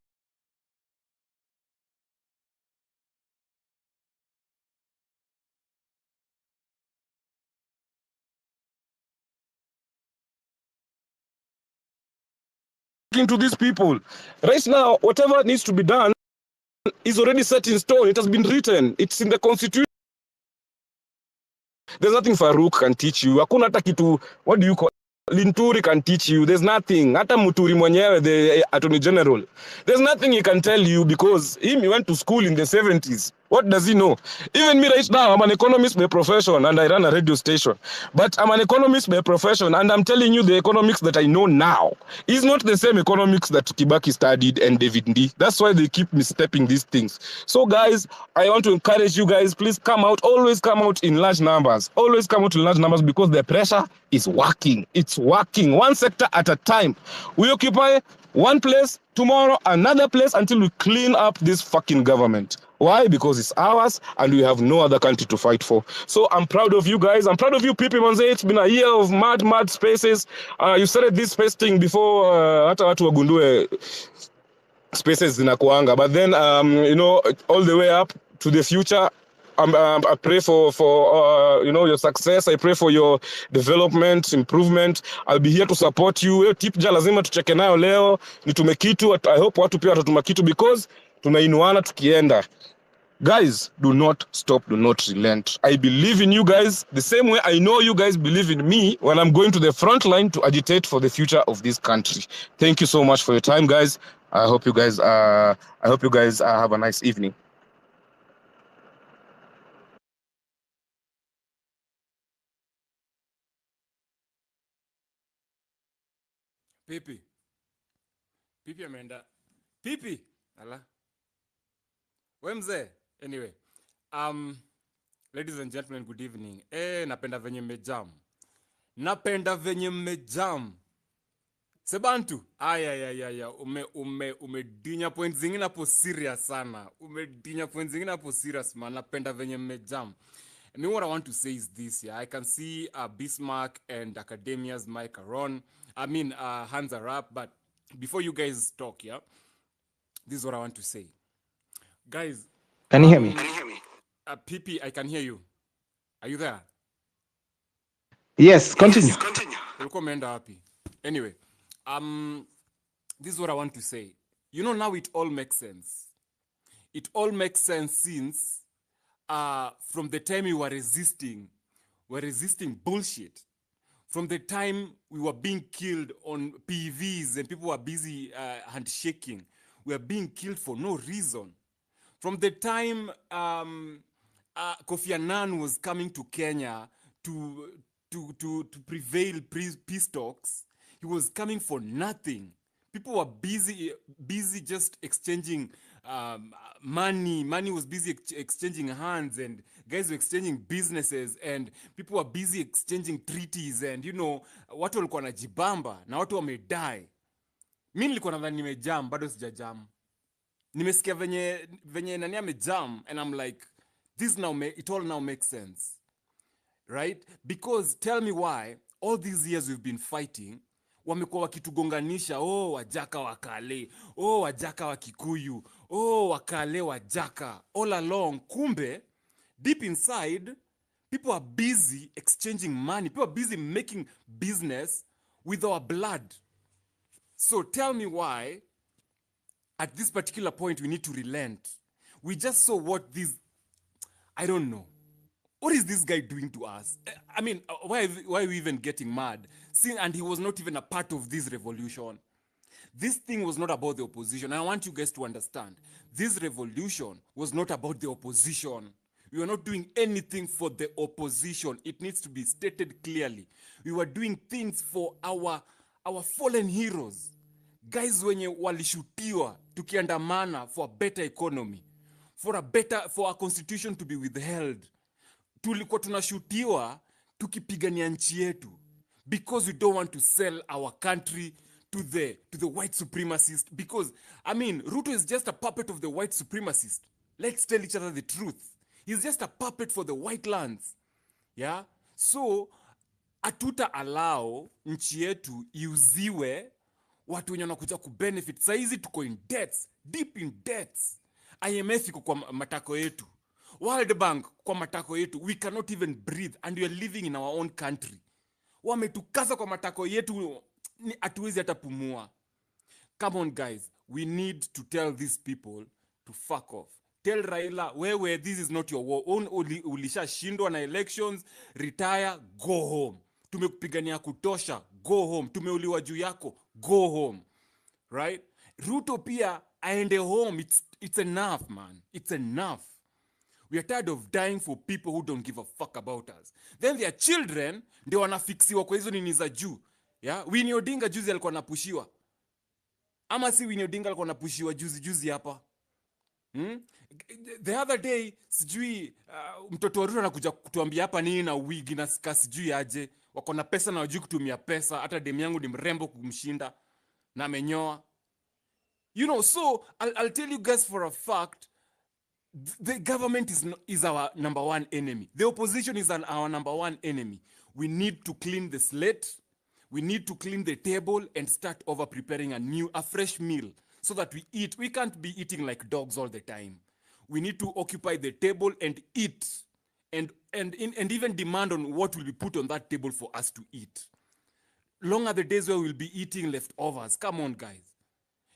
To these people right now, whatever needs to be done is already set in stone. It has been written. It's in the constitution. There's nothing Farouk can teach you. Hakuna hata kitu, what do you call, Linturi can teach you. There's nothing. Hata Muturi mwenyewe, the Attorney General, there's nothing he can tell you, because he went to school in the 70s. What does he know? Even me right now, I'm an economist by profession and I run a radio station. But I'm an economist by profession, and I'm telling you the economics that I know now is not the same economics that Kibaki studied and David Ndii. That's why they keep misstepping these things. So guys, I want to encourage you guys, please come out. Always come out in large numbers. Always come out in large numbers, because the pressure is working. It's working. One sector at a time. We occupy one place, tomorrow another place, until we clean up this fucking government. Why? Because it's ours and we have no other country to fight for. So I'm proud of you guys. I'm proud of you people, Manze. It's been a year of mad spaces. You started this space thing before hata watu wagundue spaces zinakuanga. But then, all the way up to the future, I pray for your success. I pray for your development, improvement. I'll be here to support you. Tip ja lazima tucheke nayo leo. Nitume kitu. I hope watu pia watatuma kitu, because tunainuana tukienda. Guys, do not stop, do not relent. I believe in you guys the same way I know you guys believe in me when I'm going to the front line to agitate for the future of this country. Thank you so much for your time, guys. I hope you guys have a nice evening. Pipi ameenda. Pipi ala we mzee. Anyway, ladies and gentlemen, good evening. Napenda venye mmejam. Sebantu aya umedinya point zingine hapo serious sana. Man, napenda venye mmejam. I mean, what I want to say is this, yeah. I can see Bismarck and Academia's mic are on. I mean, hands are up. But before you guys talk, yeah, this is what I want to say. Guys, can you hear me? PP, I can hear you. Are you there? Yes, continue. Anyway, this is what I want to say. Now it all makes sense. It all makes sense since from the time you were resisting bullshit. From the time we were being killed on PVs and people were busy handshaking, we are being killed for no reason. From the time Kofi Annan was coming to Kenya to prevail peace talks, he was coming for nothing. People were busy just exchanging money. Money was busy exchanging hands, and guys were exchanging businesses, and people were busy exchanging treaties, and watu walikuwa wanajibamba na watu wamedai. Mimi nilikuwa nadhani nimejam, bado sijajam. Nimesikia venye nani amejam, and I'm like, it all now makes sense. Right? Because tell me why all these years we've been fighting, wamekuwa wakitugonganisha, wajaka wakale, wajaka wa Kikuyu, wakale wajaka, all along. Kumbe, deep inside, people are busy exchanging money. People are busy making business with our blood. So tell me why, at this particular point, we need to relent. We just saw what I don't know. What is this guy doing to us? I mean, why are we even getting mad? And he was not even a part of this revolution. This thing was not about the opposition. I want you guys to understand. This revolution was not about the opposition. We were not doing anything for the opposition. It needs to be stated clearly. We were doing things for our fallen heroes. Guys wenye walishutiwa tukiandamana for a better economy, for a constitution to be withheld. Tulikuwa tunashutiwa tukipigania nchi yetu because we don't want to sell our country to the white supremacist. Because Ruto is just a puppet of the white supremacist. Let's tell each other the truth. He's just a puppet for the white lands. Yeah? So atuta allow nchi yetu iuziwe watu wenye wanakuja kubenefit. Saizi tuko in debts, deep in debts. IMF iko kwa matako yetu. World Bank kwa matako yetu. We cannot even breathe, and we are living in our own country. Wametukasa kwa matako yetu, hatuwezi hata pumua. Come on guys, we need to tell these people to fuck off. Tell Raila, wewe, this is not your war. Ulishashindwa na elections, retire, go home. Tumekupigania kutosha, go home. Tumeuliwa juu yako, go home. Right? Ruto pia aende home. It's enough, man. It's enough. We are tired of dying for people who don't give a fuck about us. Then their children, ndio wanafiksiwa kwa hizo nini za juu. Yeah? Winnie Odinga juzi alikuwa anapushiwa. Ama si Winnie Odinga alikuwa anapushiwa juzi hapa. The other day, sijui mtoto wa Ruto anakuja kutuambia hapa nini na wigi na sijui aje. Wako na pesa na wajui kutumia pesa. Hata demu yangu ni mrembo kumshinda na amenyoa. So I'll tell you guys for a fact, the government is our number one enemy. The opposition is our number one enemy. We need to clean the slate. We need to clean the table and start over preparing a fresh meal so that we eat. We can't be eating like dogs all the time. We need to occupy the table and eat and even demand on what will be put on that table for us to eat. Long are the days where we'll be eating leftovers. Come on, guys.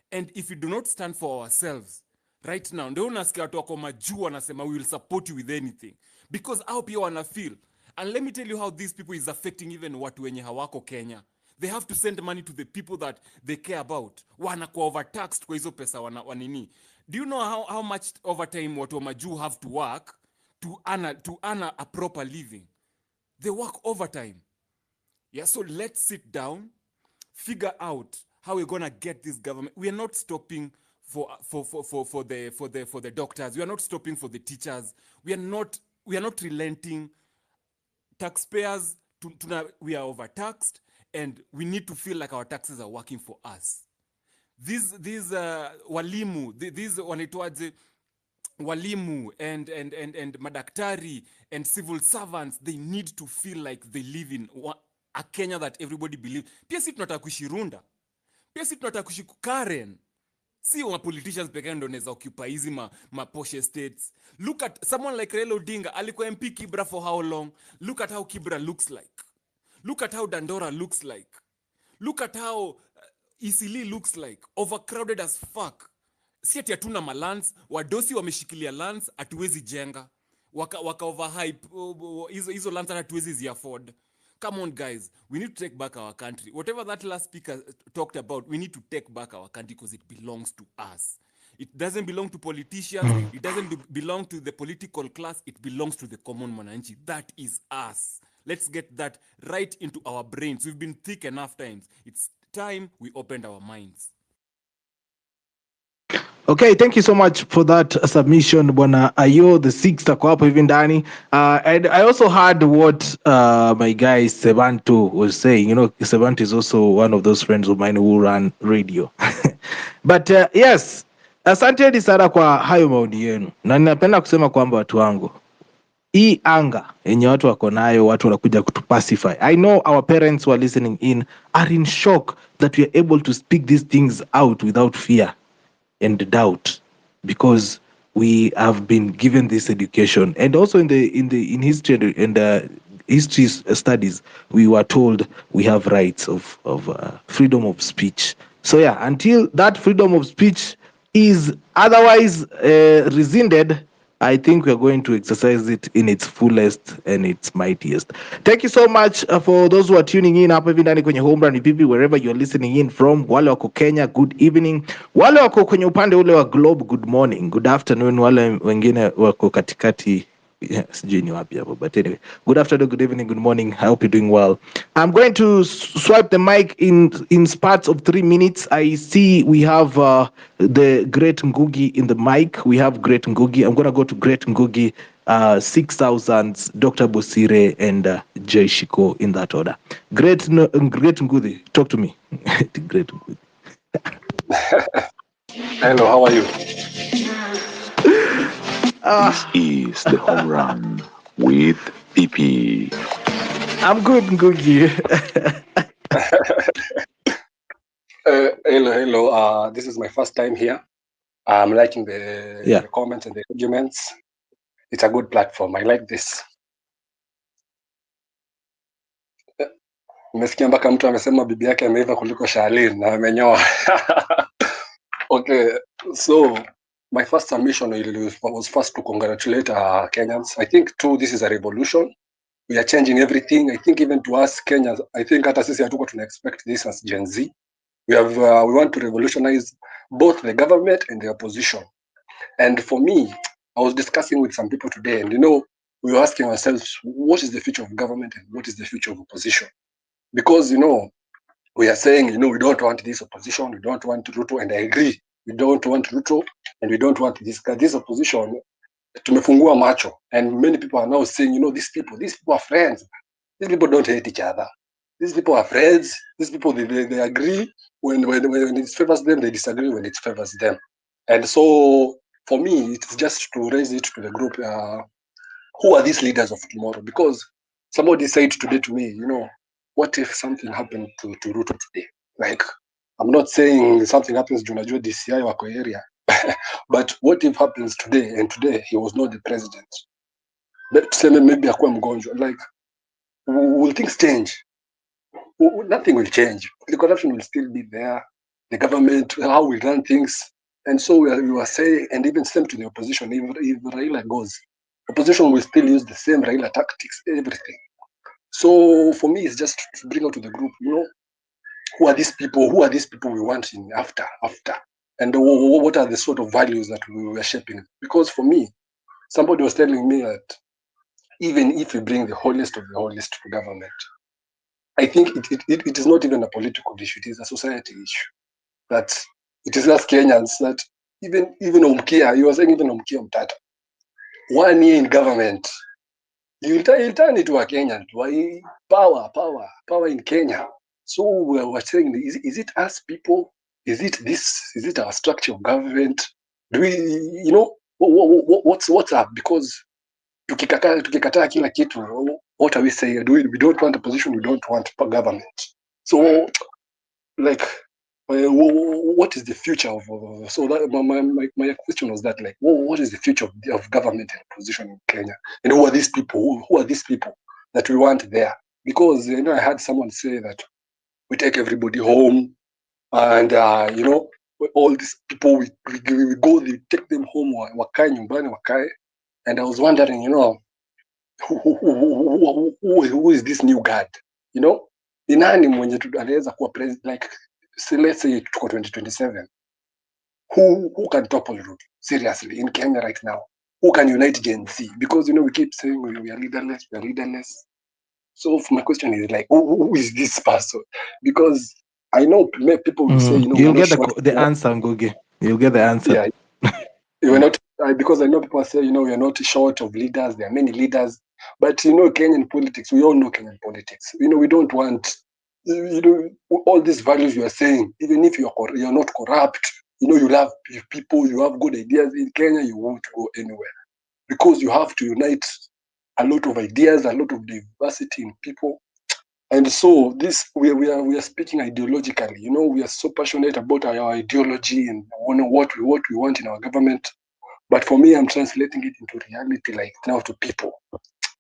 And if we do not stand for ourselves, right now, ndio unasikia watu wako majuu wanasema we will support you with anything. Because how pia wana feel. And let me tell you how these people is affecting even watu wenye hawako Kenya. They have to send money to the people that they care about. Wanakuwa overtaxed kwa hizo pesa wanini. Do you know how much overtime watu wa majuu have to work to earn a proper living? They work overtime. Yeah, so let's sit down, figure out how we're gonna get this government. We are not stopping for the doctors. We are not stopping for the teachers. We are not relenting. Taxpayers, we are overtaxed, and we need to feel like our taxes are working for us. These walimu, these wanaitwaje, walimu and madaktari and civil servants, they need to feel like they live in a Kenya that everybody believes. Pia si tunataka kuishi Runda. Pia si tunataka kuishi Karen. Si wa politicians pekee ndio wanaweza occupy hizi ma posh estates. Look at someone like Raila Odinga, alikuwa MP Kibra for how long? Look at how Kibra looks like. Look at how Dandora looks like. Look at how Isili looks like. Overcrowded as fuck. Si ati hatuna malands, wadosi wameshikilia lands, hatuwezi jenga. Waka overhype, hizo lands hatuwezi zi afford. Come on, guys. We need to take back our country. Whatever that last speaker talked about, we need to take back our country because it belongs to us. It doesn't belong to politicians. It doesn't belong to the political class. It belongs to the common mwananchi. That is us. Let's get that right into our brains. We've been thick enough times. It's time we opened our minds. Okay, thank you so much for that submission, Bwana Ayo, the sixth ako hapo hivi ndani. And I also heard what my guy Sebanto was saying. You know, Sebanto is also one of those friends of mine who run radio. But yes, asante sana kwa hayo maoni yenu, na ninapenda kusema kwamba watu wangu, hii anga yenye watu wako nayo, watu wanakuja kutupacify. I know our parents who are listening in are in shock that we are able to speak these things out without fear and doubt, because we have been given this education. And also in history and history studies, we were told we have rights of freedom of speech. So yeah, until that freedom of speech is otherwise rescinded, I think we are going to exercise it in its fullest and its mightiest. Thank you so much for those who are tuning in hapa hivi ndani kwenye Home Run Pipi, wherever you're listening in from. Wale wako Kenya, good evening. Wale wako kwenye upande ule wa globe, good morning, good afternoon. Wale wengine wako katikati, sijui ni wapi hapo, but anyway, good afternoon, good evening, good morning. I hope you're doing well. I'm going to swipe the mic in spurts of 3 minutes. I see we have the great Ngugi in the mic. We have great Ngugi. I'm going to go to great Ngugi, 6,000, Dr. Bosire, and Jay Shiko in that order. Great Ngugi, talk to me. Great Ngugi. Hello, how are you? This is the Home Run with PP. I'm good, Ngugi. Hello. This is my first time here. I'm liking the comments and the arguments. It's a good platform. I like this. Umesikia mpaka mtu amesema bibi yake ameiva kuliko Charlene na amenyoa. Okay, so my first submission was first to congratulate Kenyans. I think too, this is a revolution. We are changing everything. I think even to us Kenyans, I think hata sisi hatuko tuna expect this as Gen Z. We want to revolutionize both the government and the opposition. And for me, I was discussing with some people today, and we were asking ourselves, what is the future of government and what is the future of opposition? Because we are saying, we don't want this opposition, we don't want Ruto, and I agree, we don't want Ruto, and we don't want this opposition. Tumefungua macho, and many people are now saying, these people are friends. These people don't hate each other. These people are friends. These people, they agree when it favors them, they disagree when it favors them. And so, for me, it's just to raise it to the group, who are these leaders of tomorrow? Because somebody said today to me, what if something happened to Ruto today? Like, I'm not saying something happens to Najua DCI wako area, but what if happens today, and today he was not the president? Maybe akuwa mgonjwa. Like, will things change? Nothing will change. The corruption will still be there. The government, how we run things. And so we were saying, and even same to the opposition, if Raila goes, opposition will still use the same Raila tactics, everything. So for me, it's just to bring out to the group, who are these people? Who are these people we want in after? And what are the sort of values that we were shaping? Because for me, somebody was telling me that even if we bring the holiest of the holiest to government, I think it is not even a political issue, it is a society issue. That it is us Kenyans that even Umkia, you were saying even Umkia Mtata, 1 year in government, you'll turn into a Kenyan. Power in Kenya. So we're saying, is it us people? Is it our structure of government? Do we, what's up? Because tukikataa kila kitu, what are we saying? We don't want opposition, we don't want government. So, like, what is the future of? So that my question was that, like, what is the future of government and opposition in Kenya? And who are these people? Who are these people that we want there? Because I had someone say that we take everybody home, and all these people we go, we take them home, wakae nyumbani, wakae. And I was wondering, who is this new guard? You know, ni nani mwenye anaweza kuwa president, like let's say tuko 2027, who can topple Ruto seriously in Kenya right now? Who can unite Gen Z? Because you know we keep saying we are leaderless, we are leaderless. So my question is like, who is this person? Because I know people will say, you know, You'll we're not get short. the answer, Ngugi. You'll get the answer. Yeah, we're not, because I know people say, you know, we are not short of leaders. There are many leaders, but you know, Kenyan politics. We all know Kenyan politics. You know, we don't want, you know, all these values you are saying. Even if you're not corrupt, you know, you love people, you have good ideas in Kenya, you won't go anywhere because you have to unite a lot of ideas, a lot of diversity in people. And so this we are speaking ideologically. You know, we are so passionate about our ideology and what we want in our government. But for me, I'm translating it into reality, like now to people.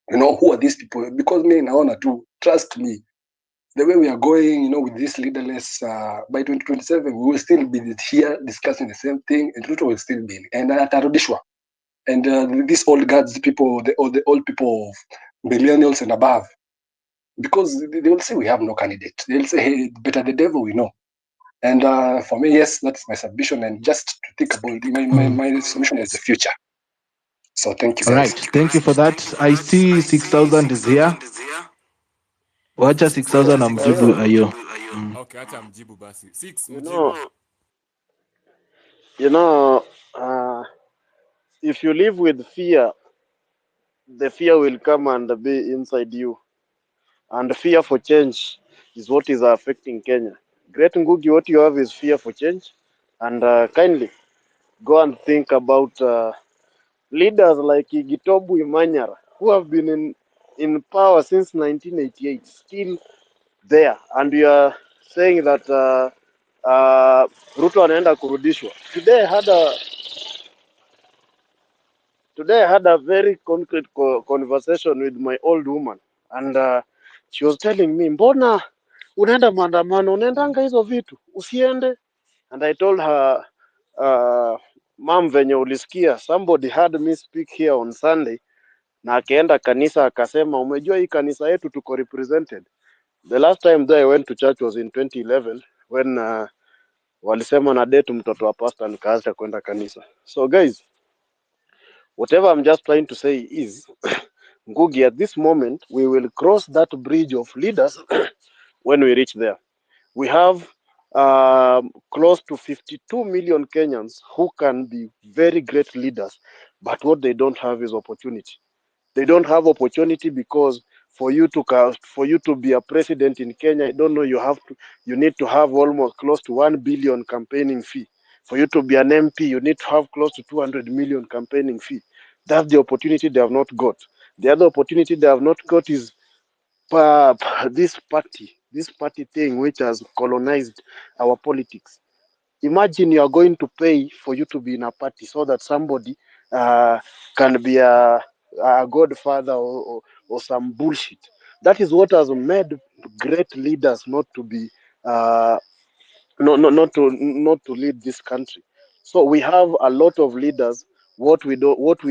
You know, who are these people? Because me, I wanna do. Trust me, the way we are going, you know, with this leaderless, by 2027, we will still be here discussing the same thing, and Ruto will still be. And Tarudishwa, and these old guards, people, the old people of millennials and above, because they will say we have no candidate. They'll say, hey, better the devil we know. And for me, yes, that's my submission. And just to think about my submission is the future. So thank you, All guys. right. Thank you for that. I see 6,000 is here. Wacha 6,000 amjibu ayo. Okay, acha mjibu basi. 6 You mjibu. know, if you live with fear, the fear will come and be inside you. And fear for change is what is affecting Kenya. Great Ngugi, what you have is fear for change. And kindly go and think about leaders like Igitobu Imanyara, who have been in power since 1988, still there. And you are saying that Ruto anaenda kurudishwa. Today I had a very concrete conversation with my old woman, and she was telling me, mbona unaenda maandamano, unaendanga hizo vitu, usiende. And I told her, mom, venye ulisikia, somebody had me speak here on Sunday, na akaenda kanisa akasema, umejua hii kanisa yetu tuko represented. The last time that I went to church was in 2011 when walisema na date mtoto wa pastor nikaacha kwenda kanisa. So guys, whatever I'm just trying to say is, Ngugi, at this moment, we will cross that bridge of leaders when we reach there. We have close to 52 million Kenyans who can be very great leaders, but what they don't have is opportunity. They don't have opportunity because for you to be a president in Kenya, I don't know, you need to have almost close to 1 billion campaigning fee. For you to be an MP, you need to have close to 200 million campaigning fee. That's the opportunity they have not got. The other opportunity they have not got is this party thing which has colonized our politics. Imagine you are going to pay for you to be in a party so that somebody can be a godfather or some bullshit. That is what has made great leaders not to be not to lead this country. So we have a lot of leaders. What we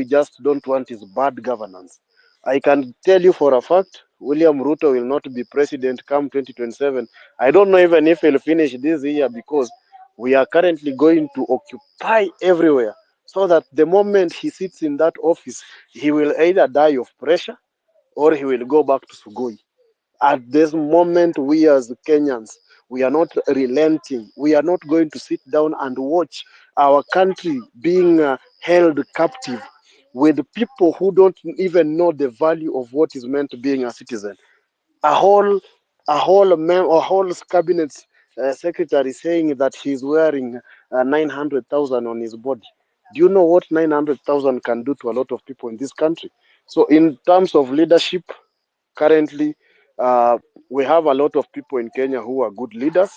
just don't want is bad governance. I can tell you for a fact, William Ruto will not be president come 2027. I don't know even if he'll finish this year because we are currently going to occupy everywhere. So that the moment he sits in that office, he will either die of pressure or he will go back to Sugoi. At this moment, we as Kenyans, we are not relenting. We are not going to sit down and watch our country being held captive with people who don't even know the value of what is meant to being a citizen. A whole cabinet secretary saying that he's wearing 900,000 on his body. Do you know what 900,000 can do to a lot of people in this country? So in terms of leadership, currently, we have a lot of people in Kenya who are good leaders.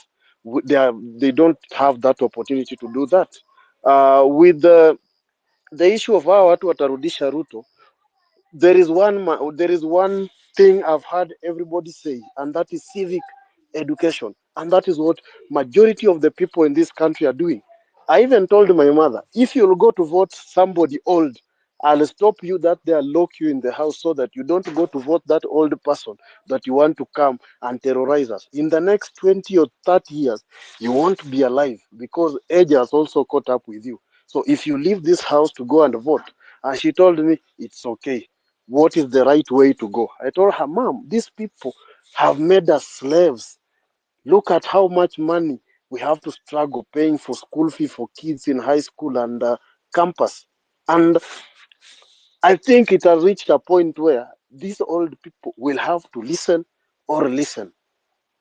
They don't have that opportunity to do that. With the issue of how watu watarudisha Ruto, there is one thing I've heard everybody say, and that is civic education, and that is what majority of the people in this country are doing. I even told my mother, if you'll go to vote somebody old I'll stop you that they lock you in the house so that you don't go to vote that old person that you want to come and terrorize us. In the next 20 or 30 years, you won't be alive because age has also caught up with you. So if you leave this house to go and vote, and she told me, it's okay. What is the right way to go? I told her, Mom, these people have made us slaves. Look at how much money we have to struggle paying for school fee for kids in high school and campus. And I think it has reached a point where these old people will have to listen or listen.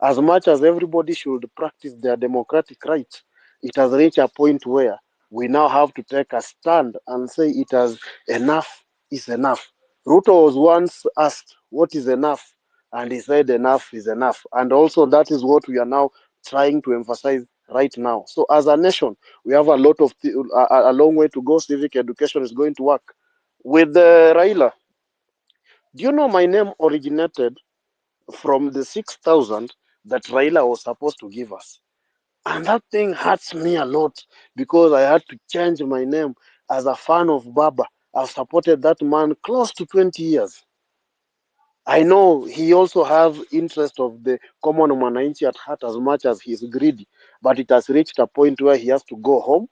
As much as everybody should practice their democratic rights, it has reached a point where we now have to take a stand and say it has enough is enough. Ruto was once asked what is enough, and he said enough is enough. And also that is what we are now trying to emphasize right now. So as a nation, we have a lot of a long way to go. Civic education is going to work. With Raila, do you know my name originated from the 6,000 that Raila was supposed to give us? And that thing hurts me a lot because I had to change my name. As a fan of Baba, I've supported that man close to 20 years. I know he also has interest of the common mwananchi at heart as much as he's greedy, but it has reached a point where he has to go home,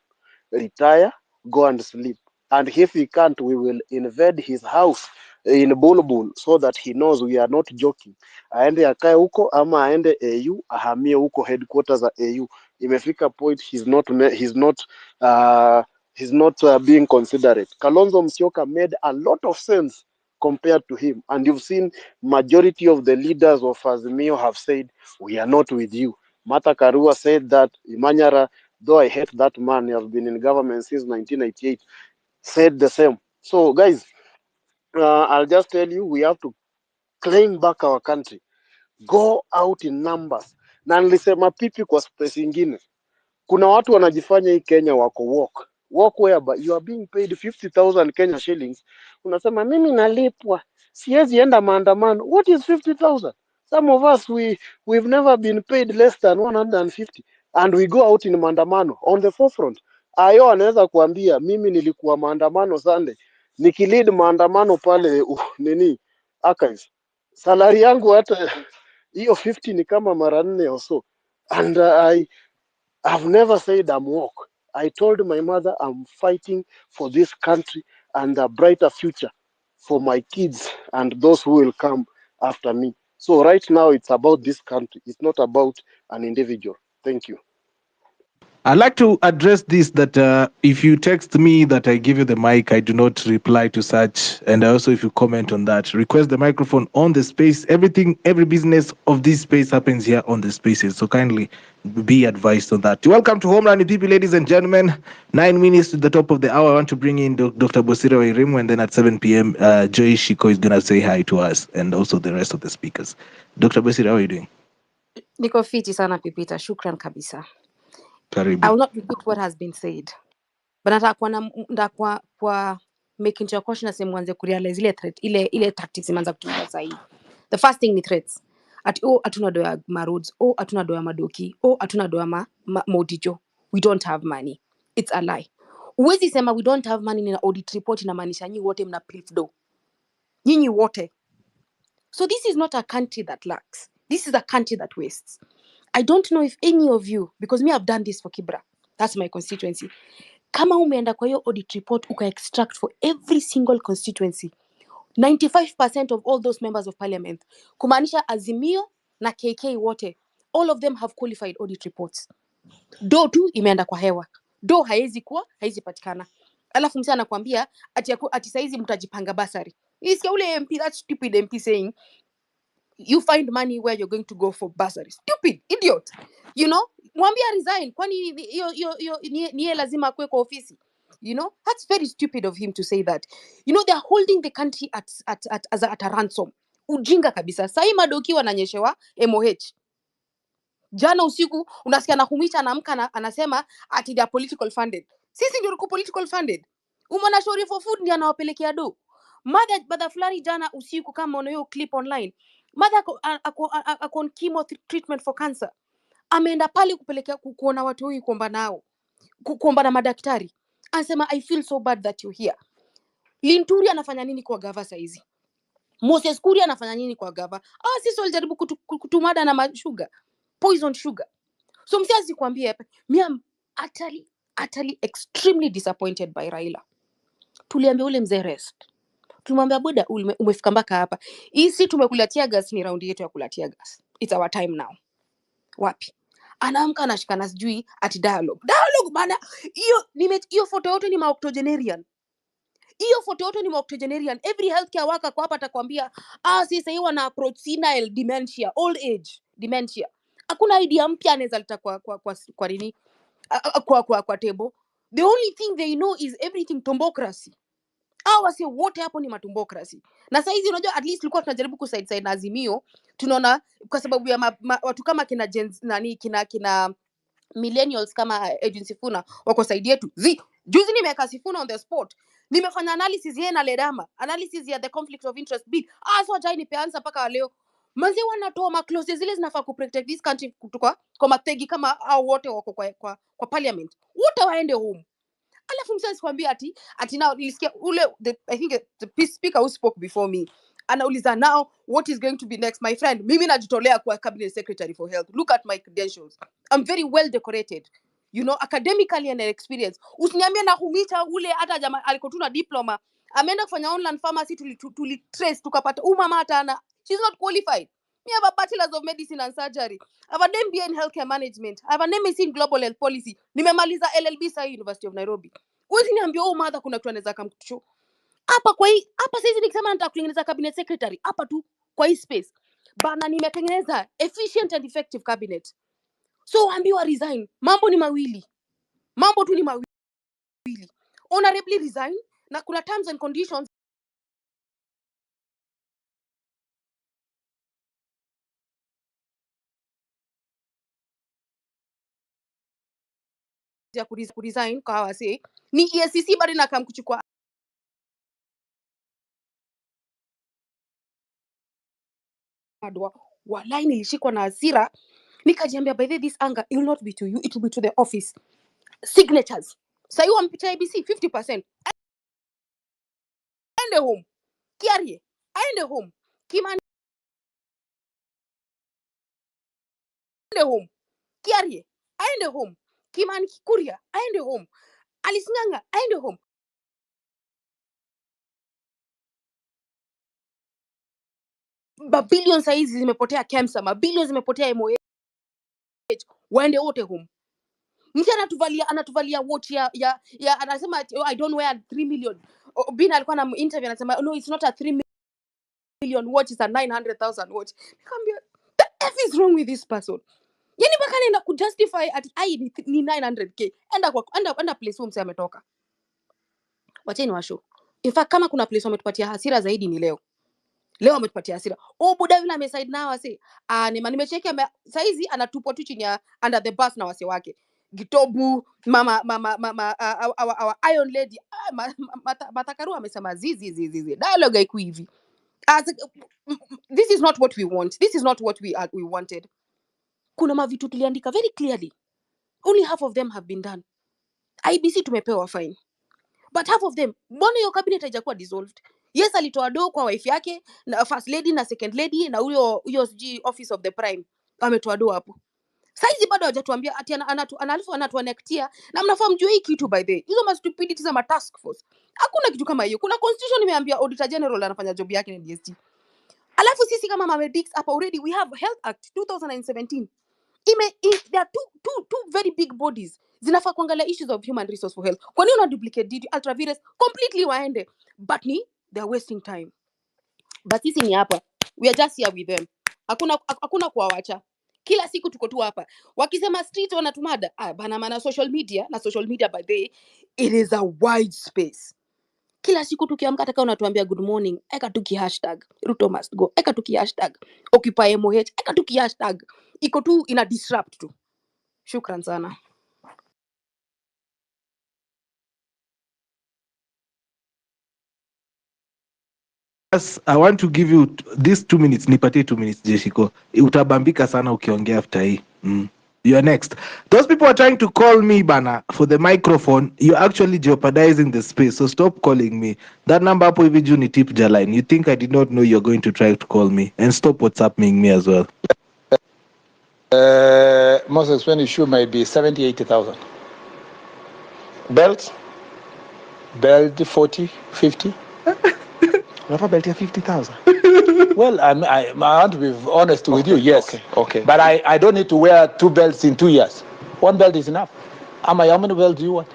retire, go and sleep. And if he can't, we will invade his house in Bulbul so that he knows we are not joking. Aende akae huko ama aende AU, ahamie huko headquarters za AU. Imefika point he's not being considerate. Kalonzo Musyoka made a lot of sense compared to him, and you've seen majority of the leaders of Azimio have said we are not with you. Martha Karua said that. Imanyara, though I hate that man, he has been in government since 1998, said the same. So guys, I'll just tell you, we have to claim back our country, go out in numbers. Na nilisema pipi kwa space ingine, kuna watu wanajifanya hii Kenya wako walk whereby you are being paid 50,000 Kenya shillings. Unasema mimi nalipwa, siwezi enda maandamano. What is 50,000? Some of us we've never been paid less than 150 and we go out in maandamano on the forefront. Ayo anaweza kuambia mimi nilikuwa maandamano Sunday, nikilead maandamano pale nini archives. Salary yangu hata hiyo 50 ni kama mara 4 or so. And I've never said I'm woke. I told my mother I'm fighting for this country and a brighter future for my kids and those who will come after me. So right now it's about this country. It's not about an individual. Thank you. I'd like to address this that if you text me that I give you the mic, I do not reply to such. And also, if you comment on that, request the microphone on the space. Every business of this space happens here on the spaces. So kindly be advised on that. Welcome to Homeland people, ladies and gentlemen. 9 minutes to the top of the hour. I want to bring in Dr. Bosira Wairimu, and then at 7 p.m., Joy Shiko is going to say hi to us and also the rest of the speakers. Dr. Bosira, how are you doing? Niko fiti sana Pipita, shukran kabisa. Karibu. I will not repeat what has been said. But nataka kwa making your question na sehemu anze kurealize ile threat, ile tactics imeanza kutumika sasa hivi. The first thing ni threats. Atuna do ya maroads, atuna do ya madoki, atuna do ya modijo. We don't have money. It's a lie. Uwezi sema we don't have money in an audit report inamaanisha nyinyi wote mna pilf do. Nyinyi wote. So this is not a country that lacks. This is a country that wastes. I don't know if any of you, because me I've done this for Kibra. That's my constituency. Kama umeenda kwa hiyo audit report uka extract for every single constituency 95% of all those members of parliament, kumaanisha Azimio na KK wote, all of them have qualified audit reports. Do tu imeenda kwa hewa. Do haizi patikana. Alafu msana anakuambia ati saizi mtajipanga basari. Isikia ule MP, that stupid MP saying you find money where you're going to go for bursary. Stupid idiot. You know, mwambia resign kwani niye lazima kwe kwa ofisi. You know, that's very stupid of him to say that. You know, they're holding the country at a ransom. Ujinga kabisa. Sai madoki wananyeshewa MOH. Jana usiku unasikia nakumicha anaamka anasema ati they are political funded. Sisi ndio political funded. Umana shauri for food ndio anawapelekea do. Mother fulani jana usiku kama una hiyo clip online. Mother ako chemo treatment for cancer. Ameenda pale kupelekea kuona watu huyu kuomba nao. Kuomba na madaktari. Anasema I feel so bad that you're here. Linturi anafanya nini kwa gava saizi? Moses Kuria anafanya nini kwa gava? Sisi walijaribu kutumada na sugar, poison sugar. So msiazi kuambia hapa, me am utterly extremely disappointed by Raila. Tuliambia ule mzee rest. Tumwambia buda umefika mpaka hapa. Hii tumekulatia gas, ni round yetu ya kulatia gas. It's our time now. Wapi? Anaamka anashikana sijui ati dialogue. Dialogue bana, hiyo photo yote ni octogenarian. Hiyo photo yote ni octogenarian. Every healthcare worker kwa hapa atakwambia sasa hiyo wana approach senile dementia, old age dementia. Hakuna idea mpya anaweza leta kwa nini? Kwa table. The only thing they know is everything tombocracy. Wase wote hapo ni matumbocracy. Na sasa hizi unajua at least tulikuwa tunajaribu kuside na Azimio. Tunaona kwa sababu ya watu kama kina kina millennials kama agency Sifuna wako side yetu. Juzi nimeweka Sifuna on the spot. Nimefanya analysis yeye na Ledama, analysis ya the conflict of interest bill. So jai nipeanza mpaka leo. Manzi wanatoa ma clauses zile zinafaa ku protect this country kutoka kwa mategi kama hao wote wako kwa parliament. Wote waende home. Alafu msasi kwambia ati now nilisikia ule I think the speaker who spoke before me anauliza now what is going to be next. My friend, mimi najitolea kwa cabinet secretary for health. Look at my credentials. I'm very well decorated, you know, academically and experience. Usiniambie na humita ule hata jamaa alikotuna diploma ameenda kufanya online pharmacy, tuli trace tukapata mama hata ana, she's not qualified. Me have a bachelor's of medicine and surgery. I have an MBA in healthcare management. I have an MSc in global health policy. Nimemaliza LLB sa University of Nairobi. Wewe niambia mother kuna kitu anaweza kumtusho. Hapa sasa nikisema nataka kutengeneza cabinet secretary, hapa tu kwa hii space. Bana nimetengeneza efficient and effective cabinet. So ambiwa resign. Mambo ni mawili. Mambo tu ni mawili. Honorably resign na kuna terms and conditions ya kuresign kwa wase ni EACC bado nakam kuchukua adwa. Wallahi nilishikwa na hasira nikajiambia by this anger it will not be to you, it will be to the office. Signatures sasa hiyo ampicha IEBC 50%. Aende home. Kiarie aende home. Kimani aende home. Kiarie aende home. Kimani Kuria aende home. Alisinganga aende home. Mabilioni saizi zimepotea KEMSA, mabilioni zimepotea MOH. Waende wote home. Mtu anatuvalia watch ya anasema I don't wear 3 million. Bina alikuwa na interview anasema no, it's not a 3 million watch, it's a 900,000 watch. Nikamwambia the F is wrong with this person. Yani mpaka anaenda kujustify ati ni 900k. Enda place home mse ametoka. Wacheni washo. In fact kama kuna place wametupatia hasira zaidi ni leo. Leo ametupatia hasira. Buda yule ameside na wase. Nimecheka saizi anatupwa tu chini ya under the bus na wase wake. Gitobu, mama our iron lady. Matakaru amesema zizi. Dialogue haiku hivi. This is not what we want. This is not what we wanted. Kuna mavitu tuliandika very clearly. Only half of them have been done. IEBC tumepewa fine. But half of them, mbona hiyo cabinet haijakuwa dissolved? Yes, alitoa do kwa wife yake na first lady na second lady na huyo office of the prime ametoa do hapo. Saizi bado hajatuambia ati anatuanektia na mnafahamu juu hii kitu by the way. Hizo stupidity za task force. Hakuna kitu kama hiyo. Kuna constitution imeambia auditor general anafanya job yake na DST. Alafu sisi kama Mamedix hapa already we have Health Act 2017. There are two very big bodies zinafaa kuangalia issues of human resource for health. Kwa nini una duplicate duty ultravirus completely waende? But they are wasting time. But sisi ni hapa. We are just here with them. Hakuna kuawacha. Kila siku tuko tu hapa. Wakisema street wanatumada. Bana maana social media by the way, it is a wide space. Kila siku tukiamka hata kama unatuambia good morning, eka tuki hashtag Ruto must go, eka tuki hashtag Occupy MOH, eka tuki hashtag iko tu ina disrupt tu. Shukran sana. Yes, I want to give you these 2 minutes, nipatie 2 minutes Jeshiko. Utabambika sana ukiongea after hii. You're next. Those people are trying to call me, Bana, for the microphone. You're actually jeopardizing the space. So stop calling me. That number up with you tip Jaline. You think I did not know you're going to try to call me? And stop WhatsApping me as well. Most expensive shoe might be 70, 80,000. Belt? Belt 40, 50. What about belt 50,000? Well, I want to be honest with you, yes. Okay. But I don't need to wear 2 belts in 2 years. 1 belt is enough. How many belts do you want?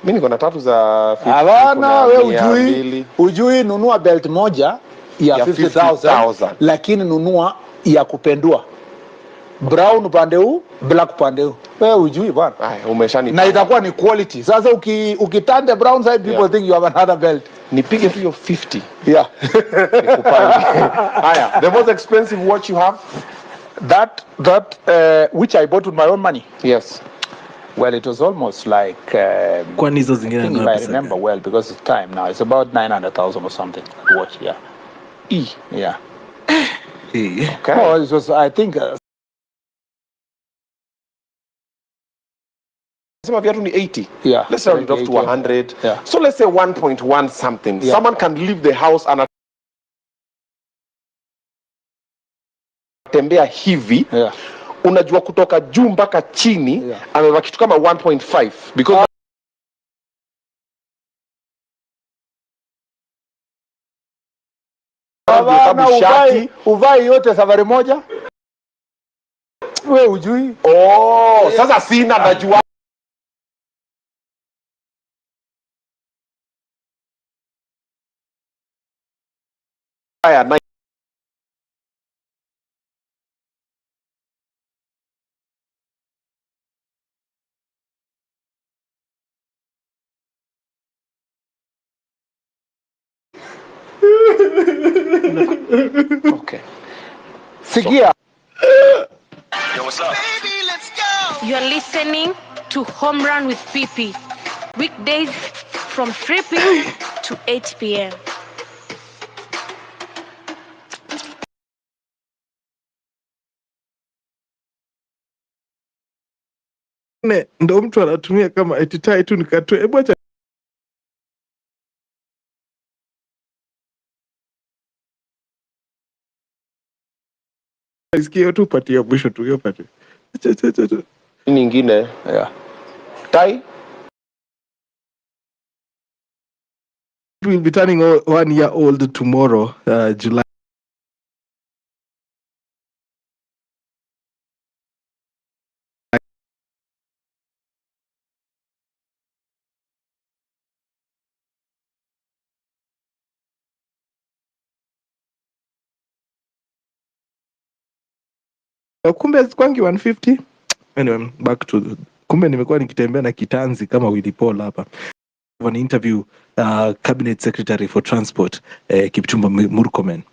Mimi niko na tatu za 50. Hapana, wewe ujui nunua belt moja ya 50,000 lakini nunua ya kupendua. Brown upande huu, black upande huu. Wewe ujui bwana. Na itakuwa ni quality. Sasa ukiturn the brown side, people think you have another belt. Nipige tu hiyo 50. Yeah. Haya, the most expensive watch you have? That which I bought with my own money. Yes. Well, it was almost like I think if I remember well, because it's time now, it's about 900,000 or something. Watch, yeah. Yeah. Okay. No, it was, I think. Viatu ni 80. Yeah. Let's say it off to 100. Yeah. So let's say 1.1 something. Yeah. Someone can leave the house and tembea hivi. Yeah. Unajua kutoka juu mpaka chini, amevaa kitu kama 1.5 because uvai yote safari moja. Wewe ujui? Sasa sina najua. Okay. Sikia. Yo, what's up? Baby, let's go. You're listening to Home Run with PP. Weekdays from 3 p.m. to 8 p.m. Ndo mtu anatumia kama etitai tu nikatoe. Hebu acha isikie tu patia mwisho tu hiyo pati. Nyingine, yeah. Tai will be turning 1 year old tomorrow, July. Kumbe kwangi 150. Anyway, back to kumbe nimekuwa nikitembea na kitanzi kama Willy Paul hapa. An interview cabinet secretary for transport Kipchumba Murkomen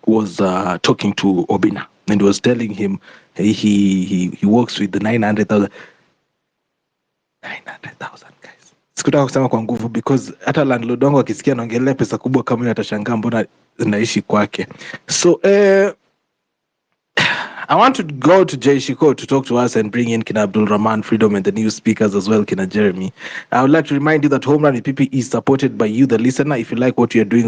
was talking to Obina and was telling him he works with the 900,000 guys. Sikutaka kusema kwa nguvu because hata landlord wangu akisikia naongelea pesa kubwa kama hiyo atashangaa mbona naishi kwake. So I want to go to Jay Shiko to talk to us and bring in Kina Abdul Rahman Freedom and the new speakers as well, Kina Jeremy. I would like to remind you that Home Run with PP is supported by you, the listener. If you like what you're doing,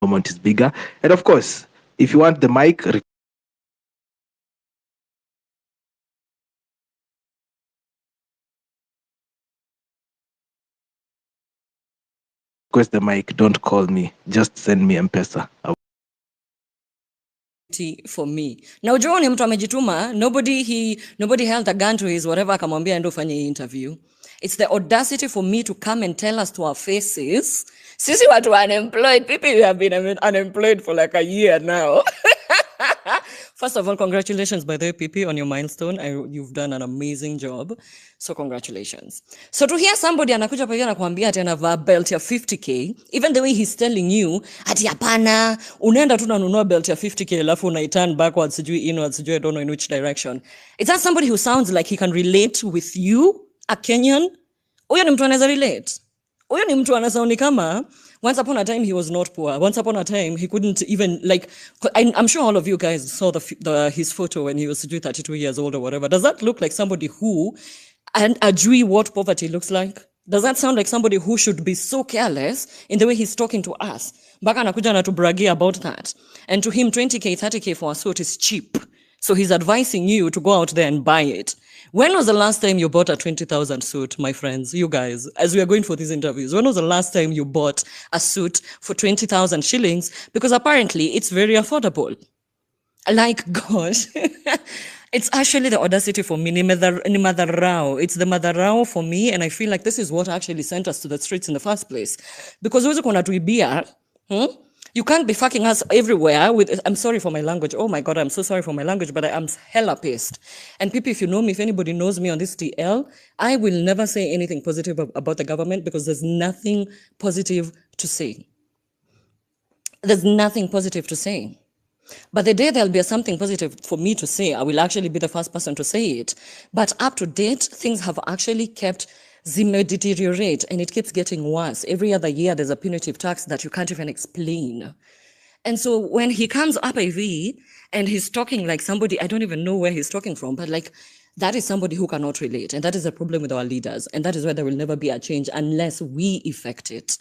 moment is bigger. And of course, if you want the mic, request the mic. Don't call me. Just send me M-Pesa. For me. Na ujua ni mtu amejituma, nobody held a gun to his whatever akamwambia endo fanye interview. It's the audacity for me to come and tell us to our faces. Sisi watu unemployed. People who have been unemployed for like a year now. First of all, congratulations by the way, PP, on your milestone. You've done an amazing job. So congratulations. So to hear somebody anakuja pale anakuambia ati anavaa belt ya 50k, even the way he's telling you, ati hapana, unaenda tu unanunua belt ya 50k alafu unaiturn backwards, sijui inwards, sijui I don't know in which direction. Is that somebody who sounds like he can relate with you, a Kenyan? Huyo ni mtu anaweza relate? Huyo ni mtu anasound kama once upon a time he was not poor. Once upon a time he couldn't even like. I'm sure all of you guys saw his photo when he was 32 years old or whatever. Does that look like somebody who and agree what poverty looks like? Does that sound like somebody who should be so careless in the way he's talking to us? Baka anakuja na to bragging about that. And to him, 20K, 30K for a suit is cheap. So he's advising you to go out there and buy it. When was the last time you bought a 20,000 suit, my friends, you guys, as we are going for these interviews? When was the last time you bought a suit for 20,000 shillings? Because apparently it's very affordable. Like, gosh, it's actually the audacity for me. Ni madharau. It's the madharau for me. And I feel like this is what actually sent us to the streets in the first place. Because you can't be fucking us everywhere with, I'm sorry for my language. Oh my God, I'm so sorry for my language, but I am hella pissed. And people, if you know me, if anybody knows me on this TL, I will never say anything positive about the government because there's nothing positive to say. There's nothing positive to say. But the day there'll be something positive for me to say, I will actually be the first person to say it. But up to date, things have actually kept deteriorate, and it keeps getting worse. Every other year, there's a punitive tax that you can't even explain. And so when he comes up AV and he's talking like somebody, I don't even know where he's talking from, but like that is somebody who cannot relate. And that is a problem with our leaders. And that is why there will never be a change unless we effect it.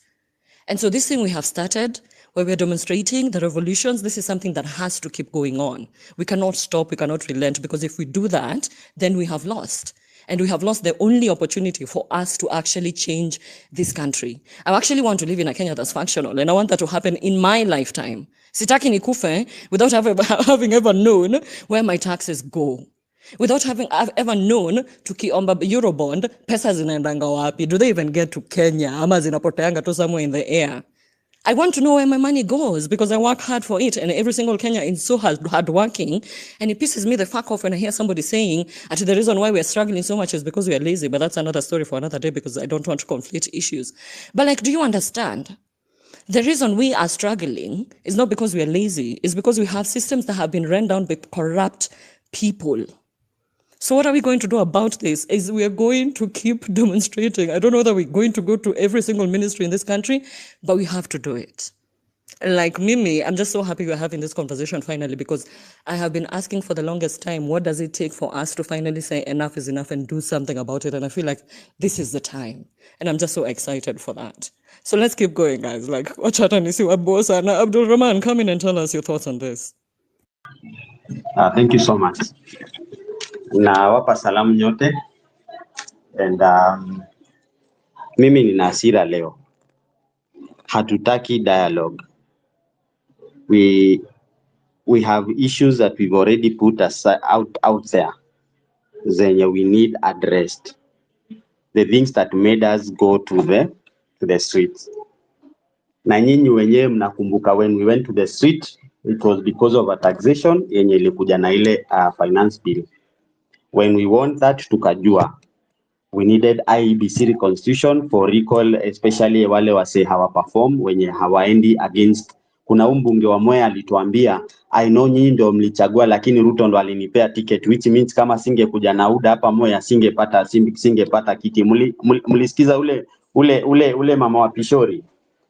And so this thing we have started, where we're demonstrating the revolutions, this is something that has to keep going on. We cannot stop, we cannot relent, because if we do that, then we have lost. And we have lost the only opportunity for us to actually change this country. I actually want to live in a Kenya that's functional, and I want that to happen in my lifetime. Sitaki nikufe without having ever known where my taxes go. Without having ever known tukiomba Eurobond, pesa zinaendanga wapi? Do they even get to Kenya? Ama zinapoteanga tu somewhere in the air? I want to know where my money goes because I work hard for it, and every single Kenyan is so hard working. And it pisses me the fuck off when I hear somebody saying that the reason why we're struggling so much is because we are lazy. But that's another story for another day because I don't want to conflate issues. But like, do you understand? The reason we are struggling is not because we are lazy. It's because we have systems that have been run down by corrupt people. So what are we going to do about this? Is we are going to keep demonstrating. I don't know whether we're going to go to every single ministry in this country, but we have to do it. Like Mimi, I'm just so happy we're having this conversation finally, because I have been asking for the longest time, what does it take for us to finally say enough is enough and do something about it? And I feel like this is the time. And I'm just so excited for that. So let's keep going, guys. Like, wachata nisi wa boss and Abdul Rahman, come in and tell us your thoughts on this. Thank you so much. Nawapa salamu nyote, and mimi nina hasira leo. Hatutaki dialogue. We have issues that we've already put aside, out there. Zenye we need addressed. The things that made us go to the streets. Na nyinyi wenyewe mnakumbuka when we went to the street, it was because of a taxation yenye ilikuja na ile finance bill. When we want that tukajua, we needed IEBC reconstitution for recall, especially wale wase hawa perform wenye hawaendi against. Kuna mbunge wa Mwea alituambia, I know nyinyi ndio mlichagua lakini Ruto ndo alinipea ticket, which means kama singekuja na UDA hapa Mwea singepata kiti. Mlisikiza ule mama wa Pishori.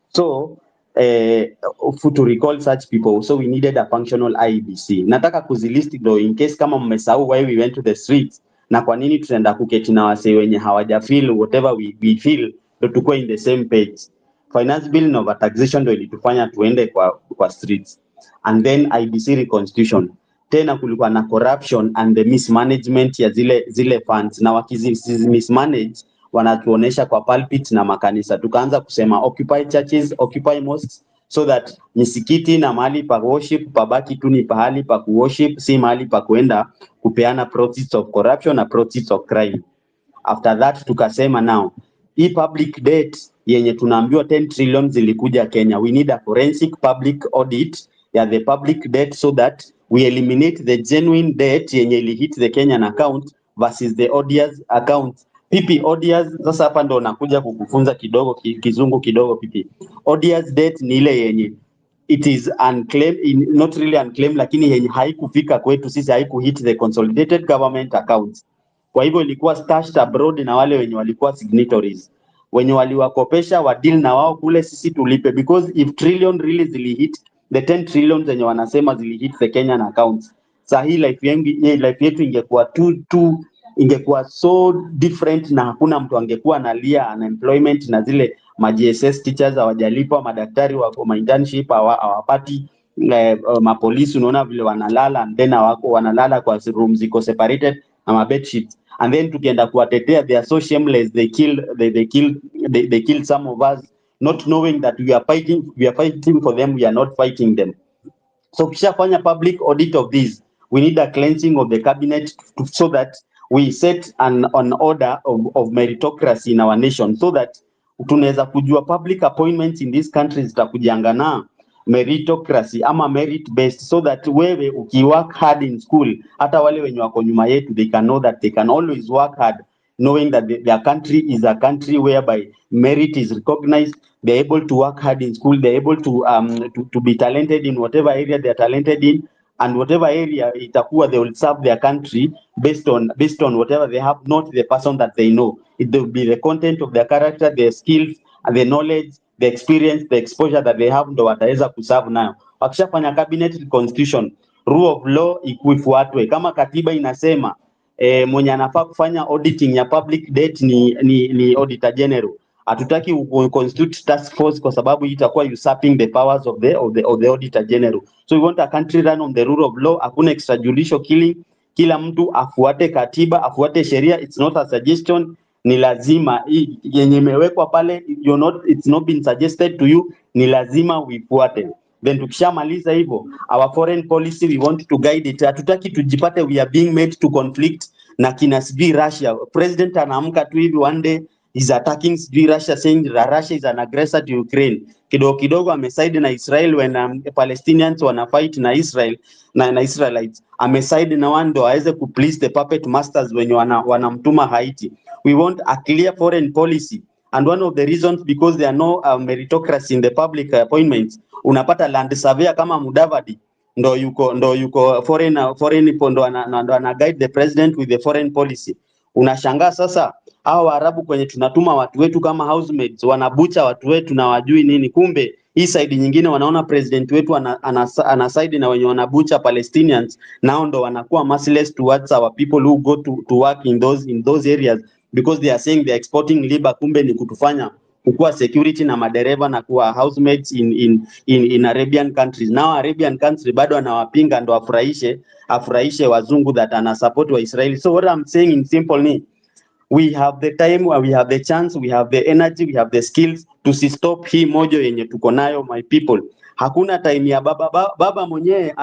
So to recall such people, so we needed a functional IEBC. Nataka kuzilist though in case kama mmesahau why we went to the streets na kwa nini tutaenda kuketi na wase wenye hawaja feel whatever we feel, ndo tukue in the same page. Finance bill na taxation ndo ilitufanya tuende kwa streets. And then IEBC reconstitution. Tena kulikuwa na corruption and the mismanagement ya zile funds, na wakizi mismanage wanatuonesha kwa pulpit na makanisa. Tukaanza kusema occupy churches, occupy mosques, so that misikiti na mahali pa worship pabaki tu ni pahali pa worship, si mahali pa kuenda kupeana proceeds of corruption na proceeds of crime. After that tukasema now, hii public debt yenye tunaambiwa 10 trillion zilikuja Kenya, we need a forensic public audit ya the public debt so that we eliminate the genuine debt yenye ili hit the Kenyan account versus the odious account. Pipi, odious, sasa hapa ndo nakuja kukufunza kidogo kizungu kidogo pipi. Odious debt ni ile yenye it is unclaimed, not really unclaimed, lakini yenye haikufika kwetu sisi, haikuhit the consolidated government accounts. Kwa hivyo ilikuwa stashed abroad na wale wenye walikuwa signatories. wenye waliwakopesha wa deal na wao kule, sisi tulipe, because if trillion really zilihit the 10 trillion zenye wanasema zilihit the Kenyan accounts, saa hii life yetu ingekuwa ingekuwa so different, na hakuna mtu angekuwa analia unemployment, na zile ma GSS teachers hawajalipwa, madaktari wako internship hawapati, mapolisi unaona vile wanalala, and then wanalala kwa room ziko separated na bed sheets, and then tukienda kuwatetea, they are so shameless, they kill some of us, not knowing that we are fighting for them, we are not fighting them. So kishafanya public audit of this, we need a cleansing of the cabinet so that we set an order of meritocracy in our nation, so that tunaweza kujua public appointments in these countries zitakujanga na meritocracy ama merit based, so that wewe ukiwork hard in school, hata wale wenye wako nyuma yetu, they can know that they can always work hard, knowing that their country is a country whereby merit is recognized. They're able to work hard in school, they're able to be talented in whatever area they're talented in, and whatever area itakuwa, they will serve their country based on whatever they have, not the person that they know. It will be the content of their character, their skills, and the knowledge, the experience, the exposure that they have, ndo wataweza kuserve nayo. Wakishafanya cabinet constitution, rule of law ifuatwe. Kama katiba inasema mwenye anafaa kufanya auditing ya public debt ni auditor general, hatutaki constitute task force kwa sababu itakuwa usurping the powers of the auditor general. So we want a country run on the rule of law, hakuna extrajudicial killing, kila mtu afuate katiba, afuate sheria. It's not a suggestion, ni lazima yenye imewekwa pale, it's not been suggested to you, ni lazima uifuate. Then tukishamaliza hivyo, our foreign policy we want to guide it. Hatutaki tujipate we are being made to conflict na kina sijui Russia. President anaamka tu hivi one day is attacking sijui Russia, saying that Russia is an aggressor to Ukraine. Kidogo ameside na Israel when Palestinians wana fight na Israel na Israelites. Ameside na wando aweze ku please the puppet masters wenye wanamtuma Haiti. We want a clear foreign policy, and one of the reasons because there are no meritocracy in the public appointments. Unapata land surveyor kama Mudavadi ndo yuko foreign ndo ana guide the president with the foreign policy. Unashangaa sasa hao Waarabu kwenye tunatuma watu wetu kama housemaids wanabucha watu wetu na wajui nini, kumbe hii side nyingine wanaona president wetu ana side na wenye wanabucha Palestinians, nao ndo wanakuwa merciless towards our people who go to work in those areas, because they are saying they are exporting labor, kumbe ni kutufanya kukuwa security na madereva na kuwa housemates in Arabian countries. Now Arabian country bado anawapinga ndo afurahishe wazungu that ana support wa Israeli. So what I'm saying in simple ni, we have the time, we have the chance, we have the energy, we have the skills to stop hii mojo yenye tuko nayo, my people. Hakuna time ya baba mwenyewe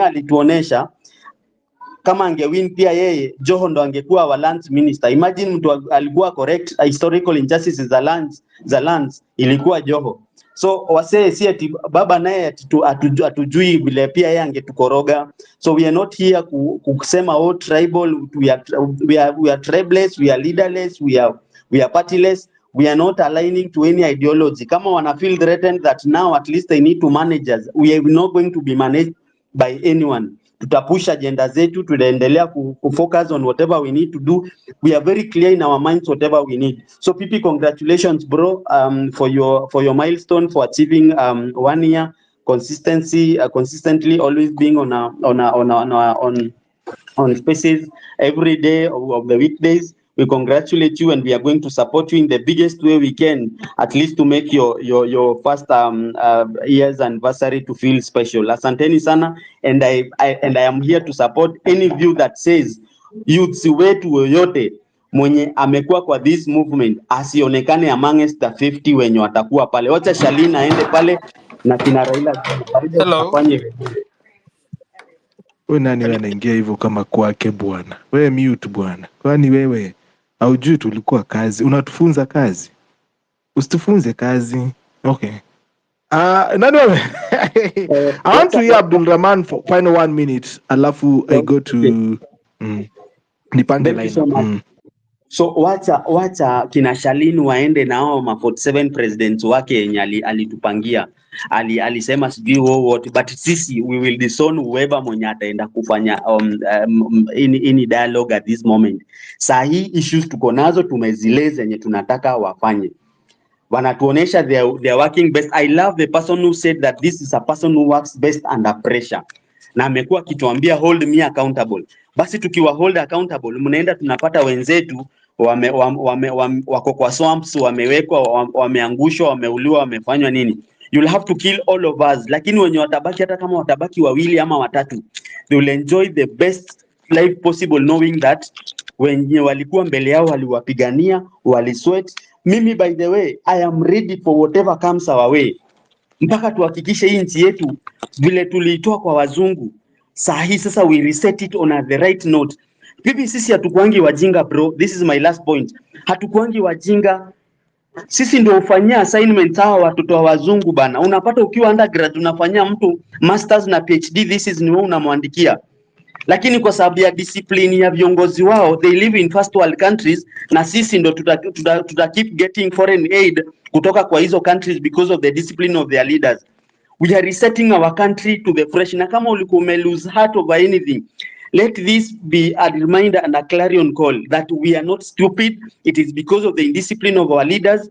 alituonesha kama angewin pia yeye Joho ndo angekuwa wa lands minister. Imagine mtu alikuwa correct historical injustices za lands ilikuwa Joho. So wasee si ati baba naye atujui vile pia yeye angetukoroga. So we are not here kusema tribal, we are tribeless, we are leaderless, we are partyless. We are not aligning to any ideology. Kama wana feel threatened that now at least they need to manage us, we are not going to be managed by anyone. Tutapush agenda zetu, tutaendelea kufocus on whatever we need to do. We are very clear in our minds whatever we need. So PP, congratulations bro, for your milestone, for achieving 1 year consistency, consistently always being on spaces every day of the weekdays. We congratulate you, and we are going to support you in the biggest way we can, at least to make your first year's anniversary to feel special. Asanteni sana, and I am here to support any view that says youth wetu yoyote mwenye amekuwa kwa this movement asionekane amongst the 50 wenye watakuwa pale. Wacha Shalina aende pale na kina Raila afanye vizuri. Wewe nani wewe anaingia hivyo kama kwake bwana? Wewe mute bwana. Kwani wewe haujui tulikuwa kazi? Unatufunza kazi? Usitufunze kazi. Okay. Nani wewe? I want to hear Abdul Rahman for final 1 minute. Alafu I go to nipange line. So wacha kina Shalini waende nao ma 47 presidents wake yenye alitupangia. Alisema sijui what, but sisi we will disown whoever mwenye ataenda kufanya in dialogue at this moment. Sahi issues tuko nazo tumezile zenye tunataka wafanye. Wanatuonesha they are working best. I love the person who said that this is a person who works best under pressure. Na amekuwa akituambia hold me accountable. Basi tukiwa hold accountable, mnaenda tunapata wenzetu wako kwa swamps, wamewekwa, wameangushwa, wameuliwa, wamefanywa nini. You'll have to kill all of us. Lakini wenye watabaki, hata kama watabaki wawili ama watatu, they will enjoy the best life possible knowing that wenye walikuwa mbele yao waliwapigania, walisweat. Mimi by the way, I am ready for whatever comes our way. Mpaka tuhakikishe hii nchi yetu vile tuliitoa kwa wazungu. Sahi sasa we reset it on the right note. Bibi sisi hatukuangi wajinga bro. This is my last point. Hatukuangi wajinga. Sisi ndio ufanyia assignment hawa watoto wa wazungu bana. Unapata ukiwa undergrad unafanyia mtu masters na PhD thesis ni wewe unamwandikia. Lakini kwa sababu ya discipline ya viongozi wao, they live in first world countries, na sisi ndo tuta keep getting foreign aid kutoka kwa hizo countries because of the discipline of their leaders. We are resetting our country to the fresh. Na kama ulikuwa lose heart over anything, let this be a reminder and a clarion call that we are not stupid. It is because of the indiscipline of our leaders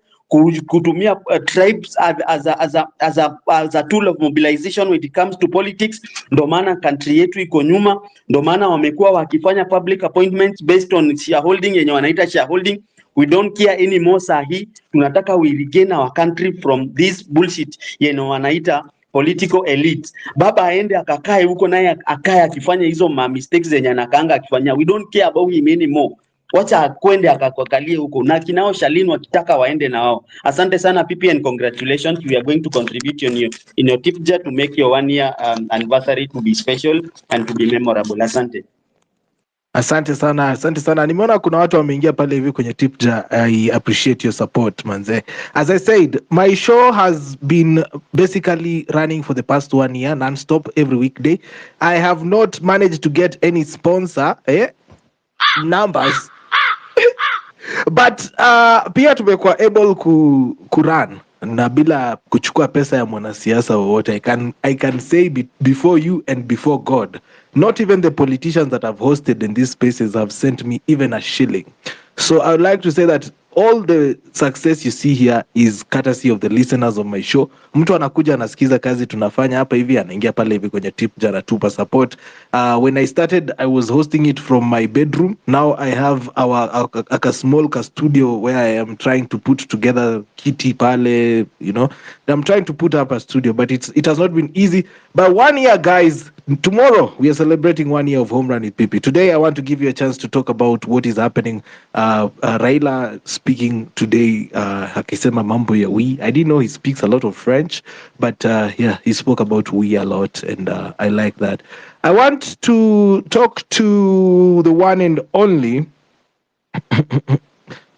kutumia tribes as a tool of mobilization when it comes to politics. Ndo maana country yetu iko nyuma, ndo maana wamekuwa wakifanya public appointments based on shareholding yenye wanaita shareholding. We don't care anymore sahi, tunataka we regain our country from this bullshit yenye wanaita political elite. Baba aende akakae huko naye akae akifanya hizo mistakes zenye anakaanga akifanya. We don't care about him anymore. Wacha kwende akakwakalie huko na kinao Shalini wakitaka waende na wao. Asante sana PP and congratulations. We are going to contribute in your tip jar to make your 1 year anniversary to be special and to be memorable. Asante. Asante sana. Nimeona kuna watu wameingia pale hivi kwenye tip jar. I appreciate your support manze. As I said, my show has been basically running for the past 1 year non-stop every weekday. I have not managed to get any sponsor numbers but pia tumekuwa able kurun na bila kuchukua pesa ya mwanasiasa wowote. I can say before you and before God, not even the politicians that I've hosted in these spaces have sent me even a shilling. So I would like to say that all the success you see here is courtesy of the listeners of my show. Mtu anakuja anasikiza kazi tunafanya hapa hivi, anaingia pale hivi kwenye tip jar atupa support. When I started, I was hosting it from my bedroom. Now I have a small studio where I am trying to put together kitty pale, you know. I'm trying to put up a studio, but it has not been easy. But 1 year, guys, tomorrow we are celebrating 1 year of Home Run with PP. Today I want to give you a chance to talk about what is happening. Raila speaking today, akisema mambo ya we. I didn't know he speaks a lot of French, but yeah, he spoke about we a lot, and I like that. I want to talk to the one and only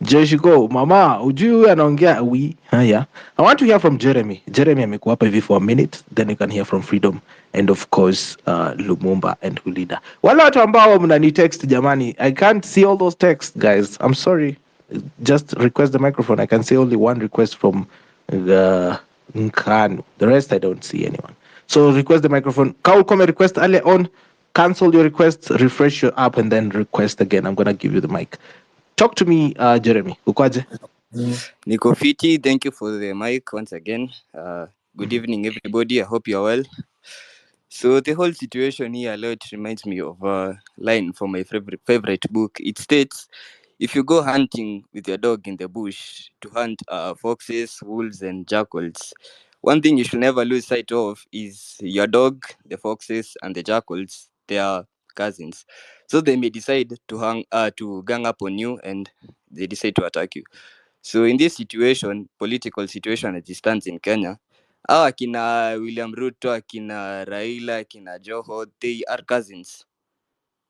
Jeshiko, mama, ujui anaongea we. Haya. I want to hear from Jeremy. Jeremy amekuwa hapa hivi for a minute, then you can hear from Freedom and of course Lumumba and Hulida. Wale watu ambao mnani text jamani, I can't see all those texts guys. I'm sorry. Just request the microphone. I can see only one request from the Nkanu. The rest I don't see anyone. So request the microphone. Kaul come request early on. Cancel your request, refresh your app, and then request again. I'm gonna give you the mic. Talk to me, Jeremy. Ukwaje? Niko fiti, thank you for the mic once again. Good evening, everybody. I hope you're well. So the whole situation here, it reminds me of a line from my favorite book. It states, if you go hunting with your dog in the bush to hunt foxes, wolves, and jackals, one thing you should never lose sight of is your dog, the foxes, and the jackals. They are cousins. So they may decide to gang up on you, and they decide to attack you. So in this situation, political situation as it stands in Kenya, akina William Ruto, akina Raila, akina Joho, they are cousins.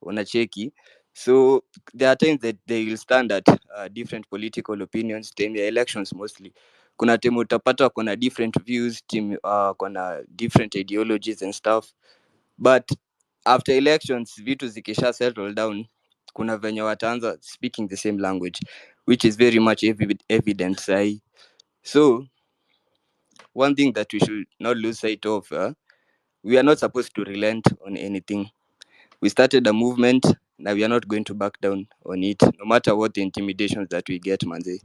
Wanacheki. So there are times that they will stand at different political opinions, time ya elections mostly. Kuna time utapata kuna different views, team kuna different ideologies and stuff. But after elections, vitu zikisha settle down, kuna venye wataanza speaking the same language, which is very much evident sahi. So one thing that we should not lose sight of, we are not supposed to relent on anything. We started a movement, now we are not going to back down on it, no matter what the intimidations that we get, manze.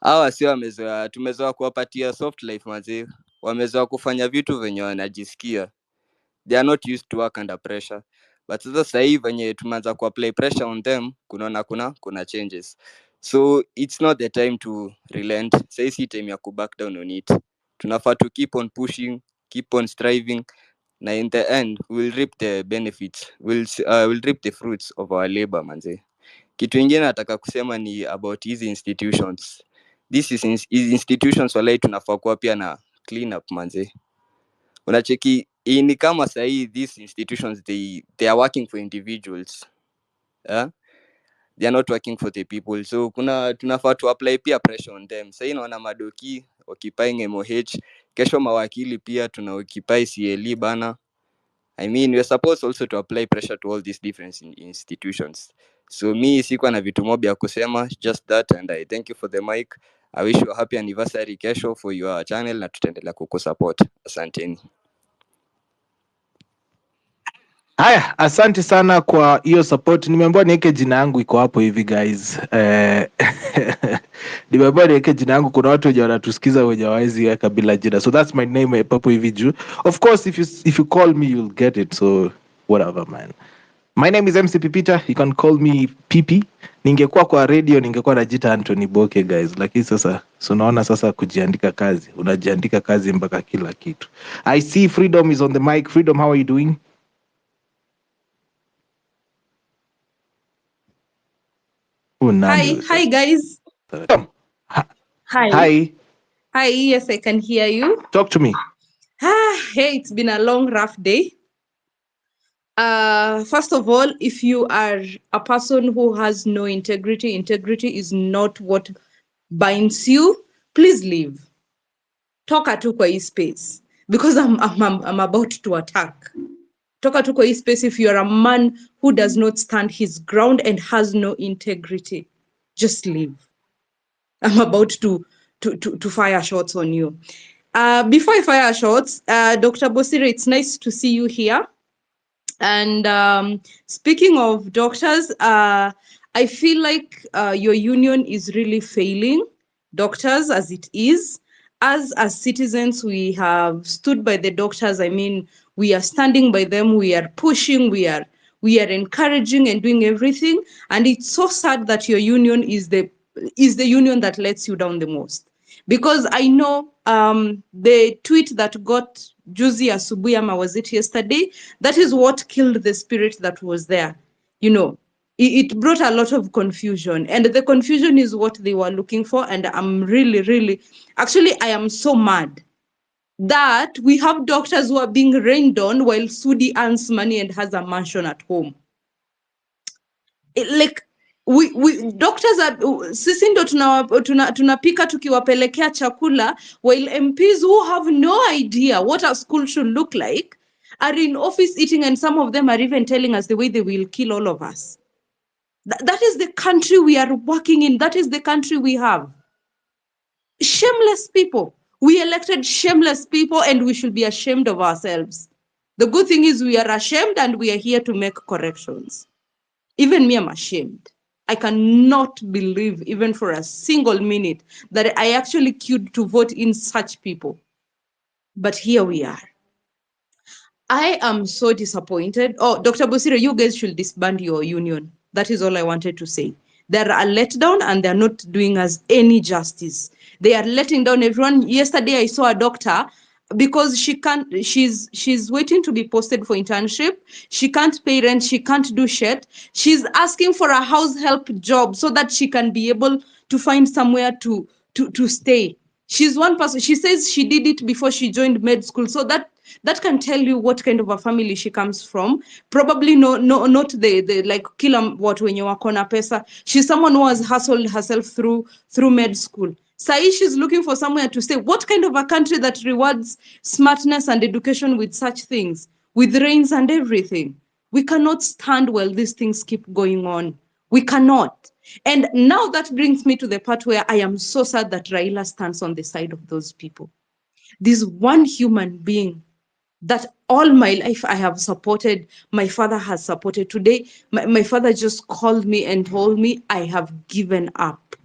Hawa si wamezoea, tumezoea kuwapatia soft life manze, wamezoea kufanya vitu venye wanajisikia. They are not used to work under pressure. But sasa sahi venye tumeanza kuapply pressure on them, kuna changes. So it's not the time to relent. Sahi si time ya back down on it. Tunafaa to keep on pushing, keep on striving, na in the end we'll reap the benefits, we'll reap the fruits of our labor manze. Kitu ingine nataka kusema ni about hizi institutions. These institutions walai tunafaa kuwa pia na clean up manze. Unacheki ni kama sahi these institutions they are working for individuals. They are not working for the people. So tunafaa to apply pia pressure on them. Sahi naona madoki occupying MOH, kesho mawakili pia tuna occupy CLE bana. I mean, we're supposed also to apply pressure to all these different institutions. So me sikuwa na vitu mob ya kusema, just that, and I thank you for the mic. I wish you a happy anniversary kesho for your channel na tutaendelea kukusupport. Asanteni. Haya, asante sana kwa hiyo support. Nimeambiwa niweke jina yangu iko hapo hivi guys. Nimeambiwa niweke jina yangu, kuna watu wenye wanatusikiza wenye hawawezi weka bila jina. So that's my name hapo hivi juu. Of course if you call me you'll get it. So whatever man. My name is MC Pipita. You can call me Pipi. Ningekuwa kwa radio ningekuwa najiita Anthony Boke guys. Lakini sasa unaona sasa kujiandika kazi. Unajiandika kazi mpaka kila kitu. I see Freedom is on the mic. Freedom, how are you doing? Hi guys. Hi. Hi, yes, I can hear you. Talk to me. Hey, it's been a long, rough day. First of all, if you are a person who has no integrity is not what binds you, please leave. Toka tu kwa hii space because I'm about to attack. Toka tu kwa hii space if you are a man who does not stand his ground and has no integrity. Just leave. I'm about to fire shots on you. Before I fire shots, Dr. Bosire, it's nice to see you here. And speaking of doctors, I feel like your union is really failing doctors as it is. As citizens, we have stood by the doctors. I mean, we are standing by them. We are pushing. We are encouraging and doing everything. And it's so sad that your union is the union that lets you down the most. Because I know the tweet that got juzi asubuhi ama was it yesterday, that is what killed the spirit that was there. You know, it brought a lot of confusion, and the confusion is what they were looking for. And I'm really, actually, I am so mad that we have doctors who are being rained on while Sudi earns money and has a mansion at home. We doctors are sisi ndo tunapika tukiwapelekea chakula, while MPs who have no idea what a school should look like are in office eating, and some of them are even telling us the way they will kill all of us. That is the country we are working in. That is the country we have. Shameless people. We elected shameless people, and we should be ashamed of ourselves. The good thing is we are ashamed and we are here to make corrections. Even me, I'm ashamed. I cannot believe, even for a single minute, that I actually queued to vote in such people. But here we are. I am so disappointed. Oh, Dr. Bosiro, you guys should disband your union. That is all I wanted to say. They're a letdown and they're not doing us any justice. They are letting down everyone. Yesterday, I saw a doctor because she's waiting to be posted for internship. She can't pay rent. She can't do shit. She's asking for a house help job so that she can be able to find somewhere to stay. She's one person. She says she did it before she joined med school. So that can tell you what kind of a family she comes from. Probably not the like kila watu wenye wako na pesa. She's someone who has hustled herself through med school. Sai she's looking for somewhere to stay. What kind of a country that rewards smartness and education with such things, with rains and everything? We cannot stand while these things keep going on. We cannot. And now that brings me to the part where I am so sad that Raila stands on the side of those people. This one human being that all my life I have supported, my father has supported. Today, my father just called me and told me I have given up.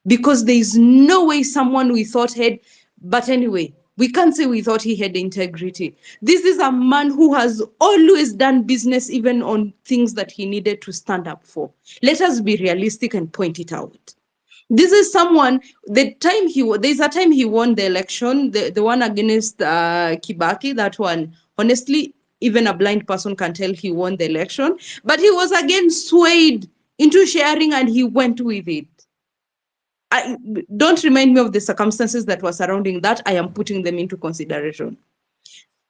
Because there is no way someone we thought had, but anyway, we can't say we thought he had integrity. This is a man who has always done business even on things that he needed to stand up for. Let us be realistic and point it out. This is someone, there's a time he won the election, the one against Kibaki, that one, honestly, even a blind person can tell he won the election, but he was again swayed into sharing and he went with it. Don't remind me of the circumstances that were surrounding that. I am putting them into consideration.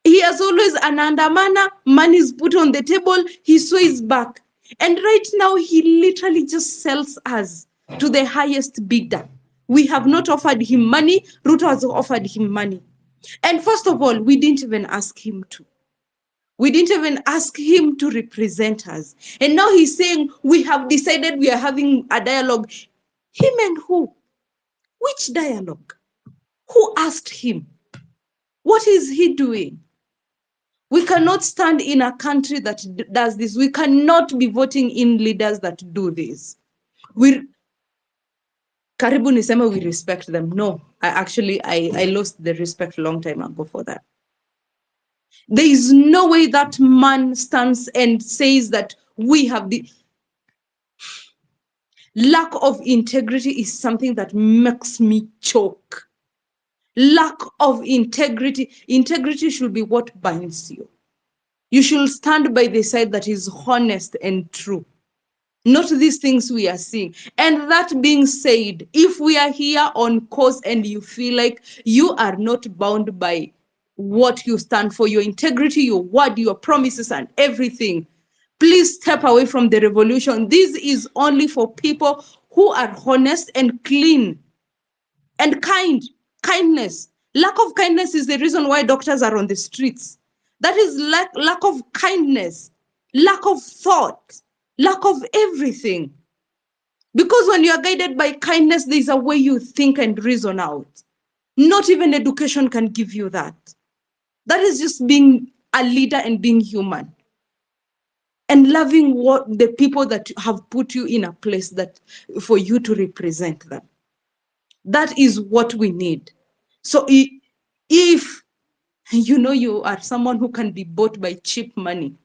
He has always an andamana, money is put on the table, he sways back. And right now, he literally just sells us to the highest bidder. We have not offered him money, Ruto has offered him money. And first of all, we didn't even ask him to. We didn't even ask him to represent us. And now he's saying, we have decided we are having a dialogue. Him and who? Which dialogue? Who asked him? What is he doing? We cannot stand in a country that does this. We cannot be voting in leaders that do this. Karibu nisema we respect them. No, I lost the respect a long time ago for that. There is no way that man stands and says that we have the lack of integrity is something that makes me choke. Lack of integrity. Integrity should be what binds you. You should stand by the side that is honest and true. Not these things we are seeing. And that being said, if we are here on course and you feel like you are not bound by what you stand for, your integrity, your word, your promises, and everything, please step away from the revolution. This is only for people who are honest and clean and kind. Kindness. Lack of kindness is the reason why doctors are on the streets. That is lack of kindness, lack of thought, lack of everything. Because when you are guided by kindness, there's a way you think and reason out. Not even education can give you that. That is just being a leader and being human. And loving what the people that have put you in a place that for you to represent them. That is what we need. So if you know you are someone who can be bought by cheap money,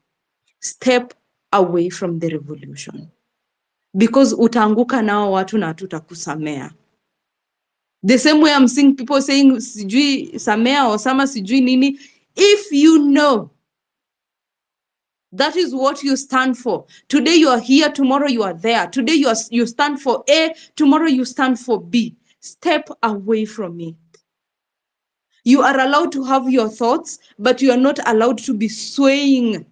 step away from the revolution. Because utaanguka nao watu na tutakusamea. The same way I'm seeing people saying sijui samea or sama sijui nini. If you know that is what you stand for. Today you are here, tomorrow you are there. Today you stand for A, tomorrow you stand for B. Step away from it. You are allowed to have your thoughts, but you are not allowed to be swaying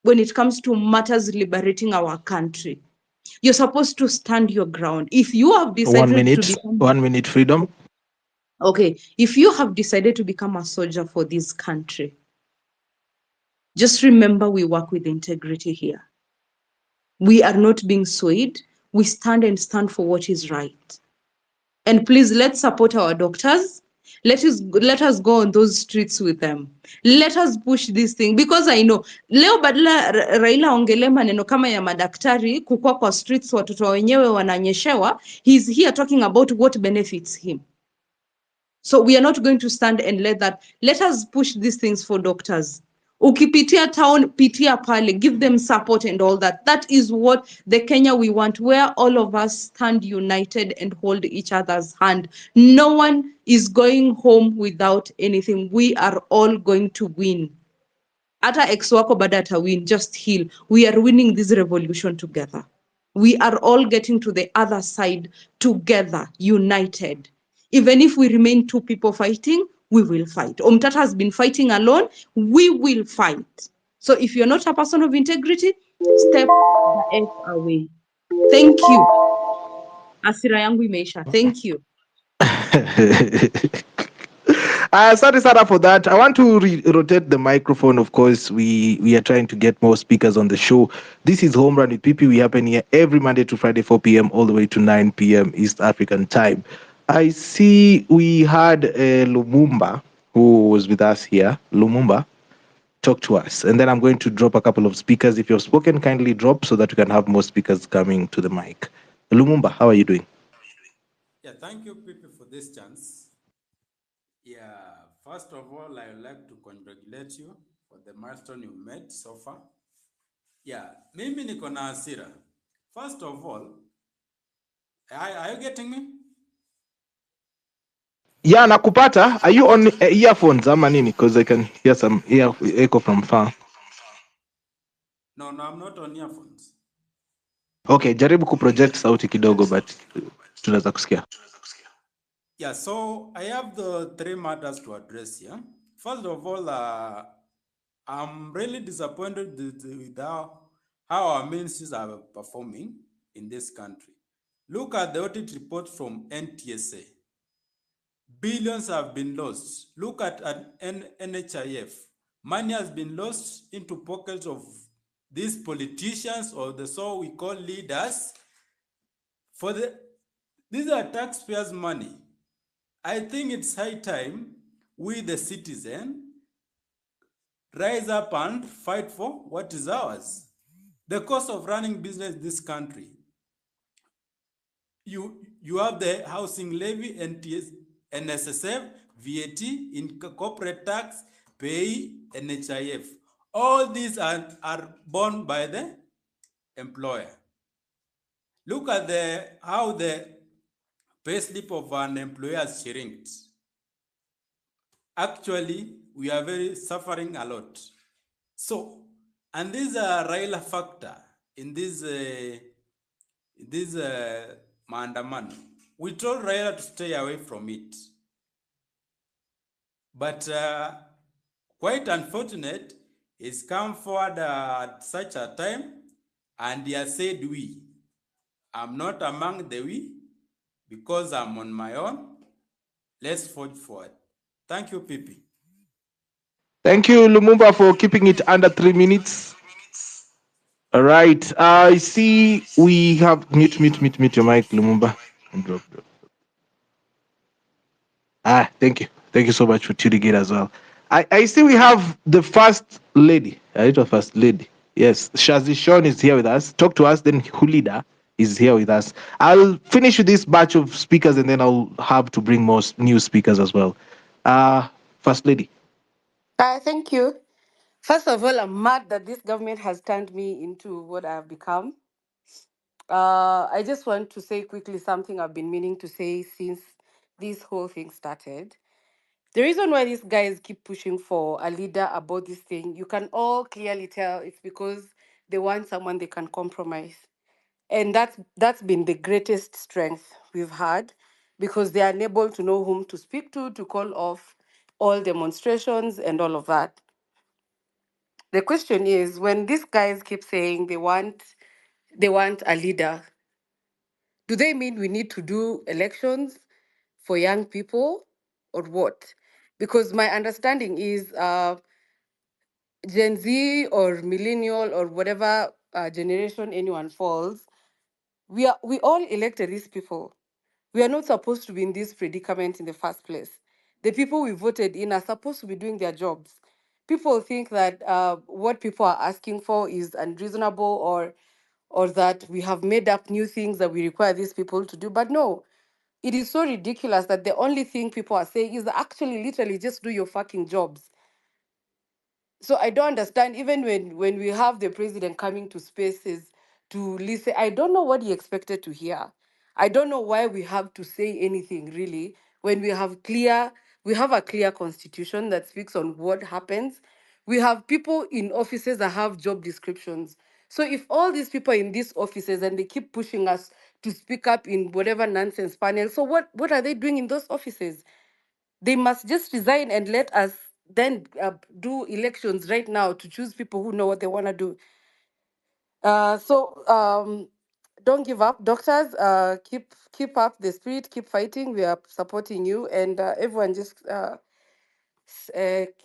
when it comes to matters liberating our country. You're supposed to stand your ground. If you have decided to become 1 minute freedom. Okay, if you have decided to become a soldier for this country, just remember we work with integrity here. We are not being swayed. We stand for what is right. And please, let's support our doctors. Let us go on those streets with them. Let us push this thing, because I know leo badala Raila ongele maneno kama ya madaktari kukua kwa streets watoto wenyewe wananyeshewa, he's here talking about what benefits him. So we are not going to stand and let that. Let us push these things for doctors. Ukipitia town, pitia pale, give them support and all that. That is what the Kenya we want, where all of us stand united and hold each other's hand. No one is going home without anything. We are all going to win. Ata ex wako badata win, just heal. We are winning this revolution together. We are all getting to the other side together, united. Even if we remain two people fighting, we will fight. Omtata has been fighting alone, we will fight. So if you're not a person of integrity, step the F away. Thank you. Asira yangu imeisha. Thank you. Sorry, Sarah, for that. I want to rotate the microphone. Of course, we are trying to get more speakers on the show. This is Home Run with PP. We happen here every Monday to Friday, 4 p.m. all the way to 9 p.m. East African time. I see we had Lumumba who was with us here. Lumumba, talk to us. And then I'm going to drop a couple of speakers. If you've spoken, kindly drop so that we can have more speakers coming to the mic. Lumumba, how are you doing? Yeah, thank you, people, for this chance. Yeah, first of all, I would like to congratulate you for the milestone you made so far. Yeah, mimi niko na hasira. First of all, are you getting me? Yeah, nakupata. Are you on earphones ama nini? Because I can hear some echo from far. No, I'm not on earphones. Okay, jaribu kuproject sauti kidogo but tunaweza kusikia. Yeah, so I have the three matters to address here. First of all, I'm really disappointed with how our ministries are performing in this country. Look at the audit report from NTSA. Billions have been lost. Look at an NHIF. Money has been lost into pockets of these politicians or the so we call leaders. These are taxpayers' money. I think it's high time we, the citizen, rise up and fight for what is ours. The cost of running business in this country. You have the housing levy, NSSF, VAT, in corporate tax, pay, NHIF. All these are borne by the employer. Look at how the payslip of an employer has shrinked. Actually, we are very suffering a lot. So, and this is a Raila factor in this maandamano. We told Raila to stay away from it. But quite unfortunate, he's come forward at such a time and he has said we. I'm not among the we because I'm on my own. Let's forge forward. Thank you, Pipi. Thank you, Lumumba, for keeping it under 3 minutes. All right. I see we have mute your mic, Lumumba. And drop. Thank you. Thank you so much for tuning in as well. I see we have the first lady. A little first lady. Yes, Shazi Sean is here with us. Talk to us. Then Hulida is here with us. I'll finish with this batch of speakers and then I'll have to bring more new speakers as well. First lady. Thank you. First of all, I'm mad that this government has turned me into what I have become. I just want to say quickly something I've been meaning to say since this whole thing started. The reason why these guys keep pushing for a leader about this thing, you can all clearly tell it's because they want someone they can compromise. And that's been the greatest strength we've had because they are unable to know whom to speak to call off all demonstrations and all of that. The question is, when these guys keep saying they want a leader, do they mean we need to do elections for young people or what? Because my understanding is Gen Z or millennial or whatever generation anyone falls, we all elected these people. We are not supposed to be in this predicament in the first place. The people we voted in are supposed to be doing their jobs. People think that what people are asking for is unreasonable or that we have made up new things that we require these people to do. But no, it is so ridiculous that the only thing people are saying is actually literally just do your fucking jobs. So I don't understand, even when we have the president coming to spaces to listen, I don't know what he expected to hear. I don't know why we have to say anything really when we have a clear constitution that speaks on what happens. We have people in offices that have job descriptions. So if all these people in these offices and they keep pushing us to speak up in whatever nonsense panel, so what are they doing in those offices? They must just resign and let us then do elections right now to choose people who know what they want to do. Don't give up, doctors. Keep up the spirit. Keep fighting. We are supporting you, and everyone just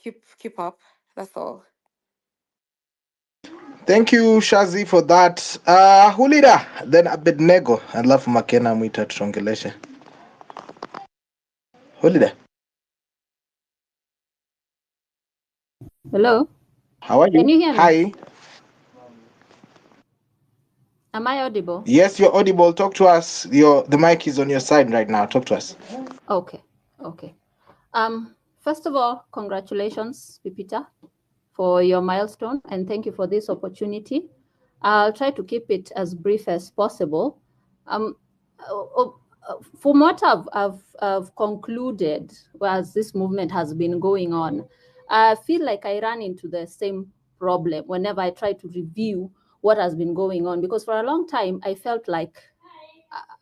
keep up. That's all. Thank you Shazi for that. Hulida, then Abednego, alafu Makena mwita tuongeleshe. Hulida. Hello. How are you? Can you hear me? Hi. Am I audible? Yes, you're audible. Talk to us. The mic is on your side right now. Talk to us. Okay. Okay. First of all, congratulations, Pipita, for your milestone, and thank you for this opportunity. I'll try to keep it as brief as possible. From what I've concluded as this movement has been going on, I feel like I ran into the same problem whenever I try to review what has been going on, because for a long time I felt like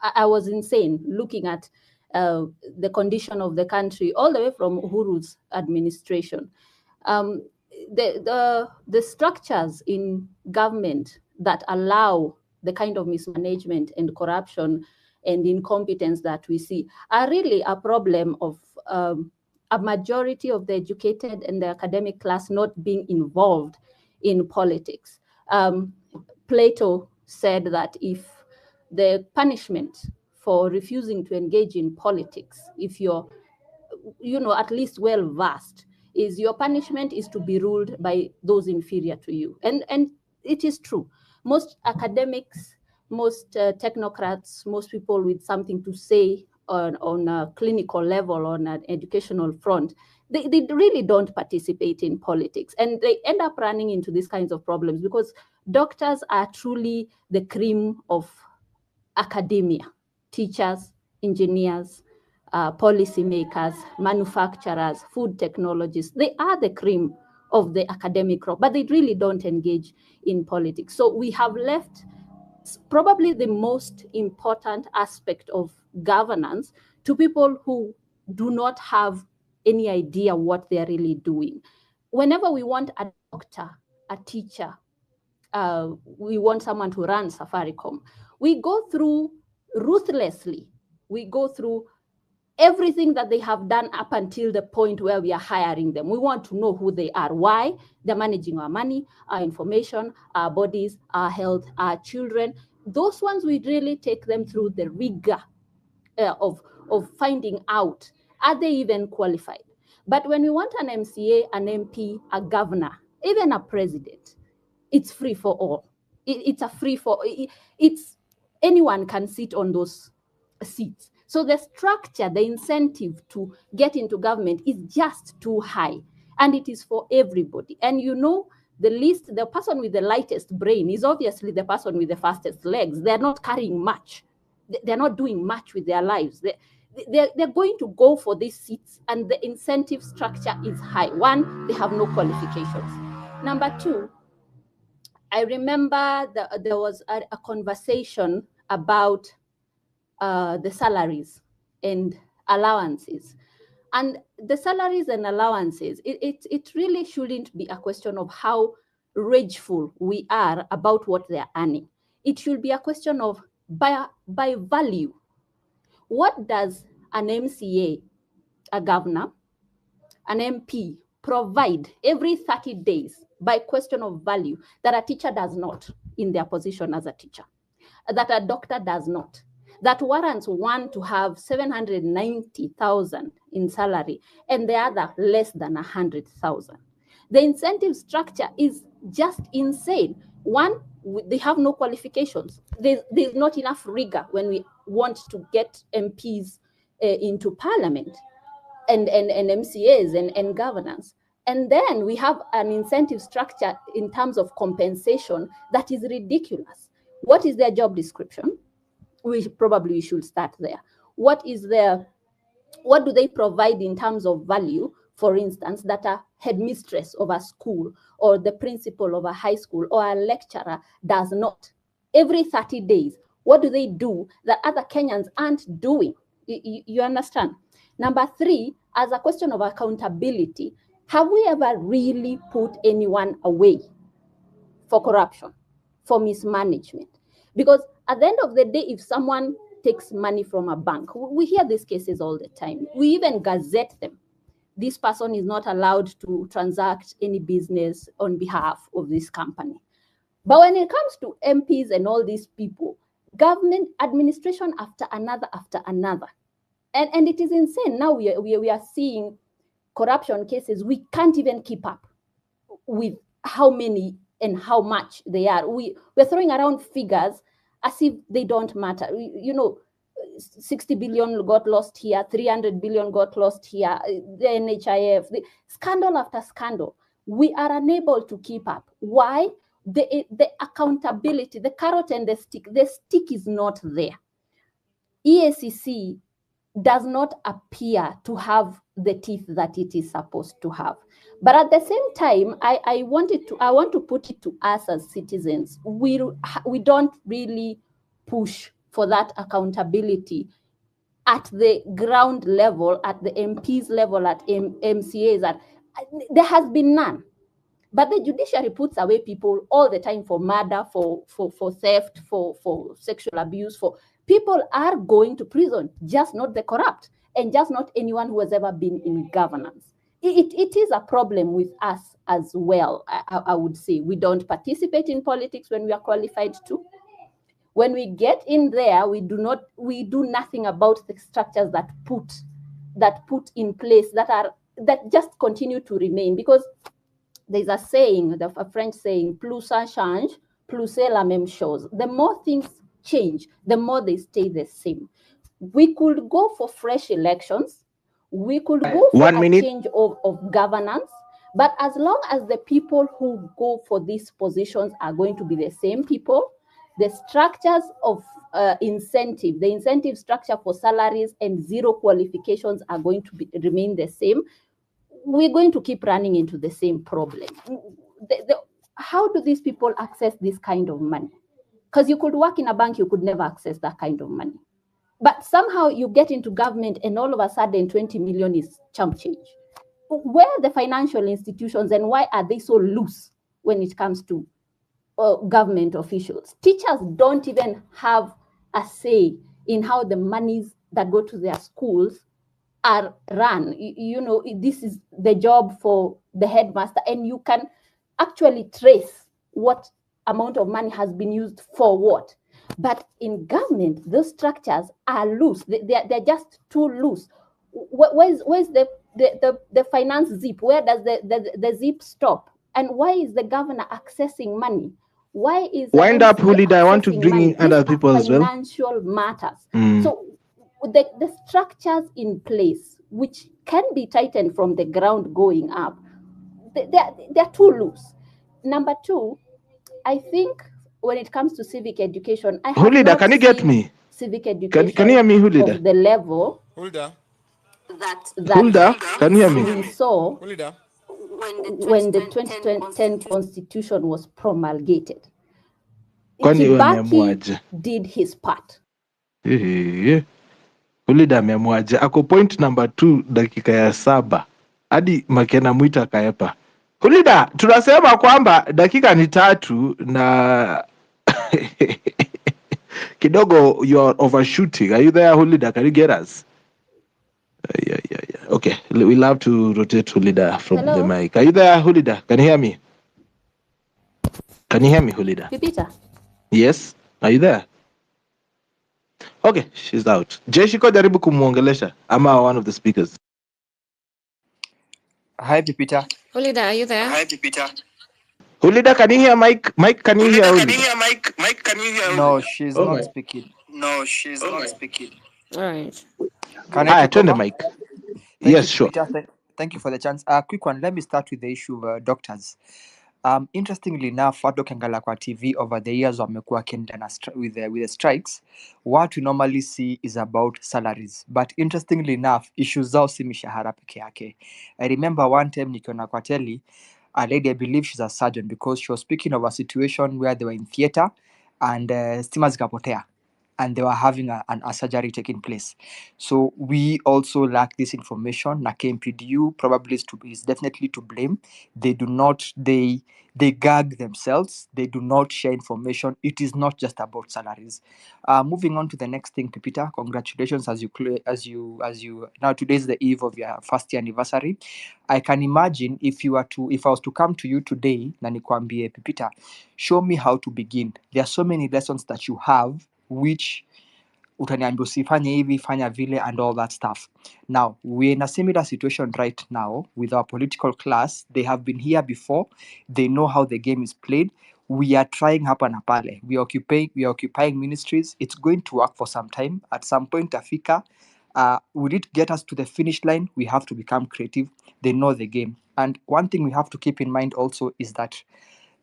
I was insane looking at the condition of the country all the way from Uhuru's administration. The structures in government that allow the kind of mismanagement and corruption and incompetence that we see are really a problem of a majority of the educated and the academic class not being involved in politics. Plato said that if the punishment for refusing to engage in politics, if you're at least well versed, is your punishment is to be ruled by those inferior to you. And it is true. Most academics, most technocrats, most people with something to say on a clinical level, on an educational front, they really don't participate in politics. And they end up running into these kinds of problems because doctors are truly the cream of academia. Teachers, engineers, policymakers, manufacturers, food technologists, they are the cream of the academic crop, but they really don't engage in politics. So we have left probably the most important aspect of governance to people who do not have any idea what they're really doing. Whenever we want a doctor, a teacher, we want someone to run Safaricom, we go through ruthlessly. We go through everything that they have done up until the point where we are hiring them. We want to know who they are, why they're managing our money, our information, our bodies, our health, our children. Those ones, we really take them through the rigor of finding out, are they even qualified? But when we want an MCA, an MP, a governor, even a president, it's free for all. It's a free for, it's anyone can sit on those seats. So the structure, the incentive to get into government is just too high, and it is for everybody. And the person with the lightest brain is obviously the person with the fastest legs. They're not carrying much. They're not doing much with their lives. They're going to go for these seats, and the incentive structure is high. One, they have no qualifications. Number two, I remember there was a conversation about the salaries and allowances. And the salaries and allowances, it really shouldn't be a question of how rageful we are about what they're earning. It should be a question of by value. What does an MCA, a governor, an MP provide every 30 days by question of value that a teacher does not in their position as a teacher, that a doctor does not, that warrants one to have 790,000 in salary and the other less than 100,000? The incentive structure is just insane. One, they have no qualifications. There's not enough rigor when we want to get MPs into parliament and MCAs and governance. And then we have an incentive structure in terms of compensation that is ridiculous. What is their job description? We should start there. What do they provide in terms of value, for instance, that a headmistress of a school or the principal of a high school or a lecturer does not? Every 30 days, what do they do that other Kenyans aren't doing? You understand? Number three, as a question of accountability, have we ever really put anyone away for corruption, for mismanagement? Because at the end of the day, if someone takes money from a bank, we hear these cases all the time. We even gazette them. this person is not allowed to transact any business on behalf of this company. But when it comes to MPs and all these people, government administration after another, and it is insane. Now we are seeing corruption cases. We can't even keep up with how many and how much they are. We're throwing around figures as if they don't matter. 60 billion got lost here, 300 billion got lost here, the NHIF, the scandal after scandal. We are unable to keep up. Why? The accountability, the carrot and the stick is not there. EACC does not appear to have the teeth that it is supposed to have. But at the same time, I want to put it to us as citizens. We don't really push for that accountability at the ground level, at the MPs level, at MCAs. There has been none. But the judiciary puts away people all the time for murder, for theft, for sexual abuse. People are going to prison, just not the corrupt, and just not anyone who has ever been in governance. It is a problem with us as well, I would say. We don't participate in politics when we are qualified to. When we get in there, we do nothing about the structures that put in place that just continue to remain. Because there's a saying, a French saying, plus ça change, plus c'est la même chose. The more things change, the more they stay the same. We could go for fresh elections. We could go for a change of governance. But as long as the people who go for these positions are going to be the same people, the structures of the incentive structure for salaries and zero qualifications are going to remain the same. We're going to keep running into the same problem. How do these people access this kind of money? Because you could work in a bank, you could never access that kind of money. But somehow you get into government and all of a sudden 20 million is chump change. Where are the financial institutions and why are they so loose when it comes to government officials? Teachers don't even have a say in how the monies that go to their schools are run. This is the job for the headmaster, and you can actually trace what amount of money has been used for what. But in government, those structures are loose. They're just too loose. Where's the finance zip? Where does the zip stop? And why is the governor accessing money? Why is wind up, Hulida? I want to bring in other people as well. Financial matters. So the structures in place, which can be tightened from the ground going up, they're too loose. Number two, I think when it comes to civic education, I have Hulida, not can you get me? Civic education can you hear me, Hulida? of the level Hulda, Hulda, can you hear me? we saw Hulda, when the 2010 constitution was promulgated. Kwani Kibaki did his part. Hulida ameamwaje? Ako point number 2 dakika ya 7 hadi Makena Mwita akaepa. Hulida, tunasema kwamba dakika ni 3 na kidogo you are overshooting. Are you there, Hulida? Can you get us? Yeah. Okay, we'll have to rotate Hulida from Hello? the mic. Are you there, Hulida? Can you hear me? Can you hear me, Hulida? Pipita? Yes? Are you there? Okay, she's out. Jeshiko jaribu kumuongelesha ama one of the speakers. Hi, Pipita. Hulida, are you there? Hi, Pipita. Hulida, can you hear Mike? Mike, can you hear Hulida? Mike, can you hear? No, she's not speaking. No, she's not speaking. All right. Can I turn the over? mic. Thank Yes, you, sure. Pipita. Thank you for the chance. Quick one. Let me start with the issue of doctors. Interestingly enough, watu wakiangalia kwa TV over the years wamekuwa wakienda with the strikes. What we normally see is about salaries. But interestingly enough, issues zao si mishahara peke yake. I remember one time nikiona kwa teli, a lady, I believe she's a surgeon, because she was speaking of a situation where they were in theater and stima zikapotea. and they were having a surgery taking place. So we also lack this information. Na KMPDU probably is definitely to blame. They gag themselves. They do not share information. It is not just about salaries. Moving on to the next thing, Pipita. Congratulations as you now today's the eve of your first year anniversary. I can imagine if I was to come to you today, na nikwambie Pipita, show me how to begin. There are so many lessons that you have which utaniambia usifanye hivi, fanya vile and all that stuff. Now, we're in a similar situation right now with our political class. They have been here before. They know how the game is played. We are trying hapa na pale. We are occupying ministries. It's going to work for some time. At some point, Africa, will it get us to the finish line? We have to become creative. They know the game. And one thing we have to keep in mind also is that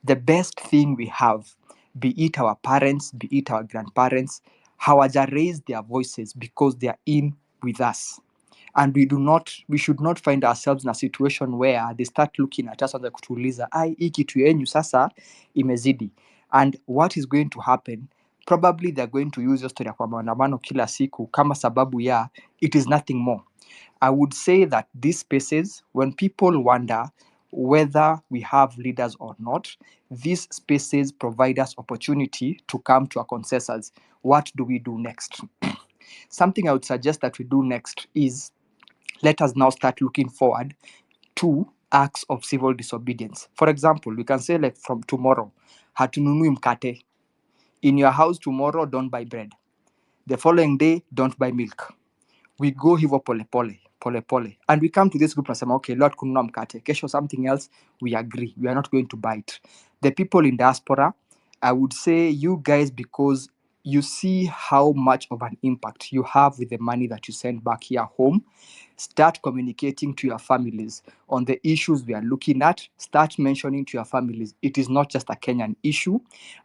the best thing we have, be it our parents, be it our grandparents, hawaja raise their voices because they are in with us. And we should not find ourselves in a situation where they start looking at us and kutuuliza, ai, hii kitu yenyu sasa imezidi. And what is going to happen? Probably they're going to use your story kwa maandamano kila siku kama sababu ya it is nothing more. I would say that these spaces, when people wonder whether we have leaders or not, these spaces provide us opportunity to come to a consensus. What do we do next? Something I would suggest that we do next is let us now start looking forward to acts of civil disobedience. For example, we can say like from tomorrow, hatununui mkate. In your house tomorrow, don't buy bread. The following day, don't buy milk. We go hivyo pole, and we come to this group and say, okay, Lord kununua mkate, kesho something else, we agree, we are not going to buy it. The people in diaspora, I would say you guys, because you see how much of an impact you have with the money that you send back here home, start communicating to your families on the issues we are looking at. Start mentioning to your families it is not just a Kenyan issue,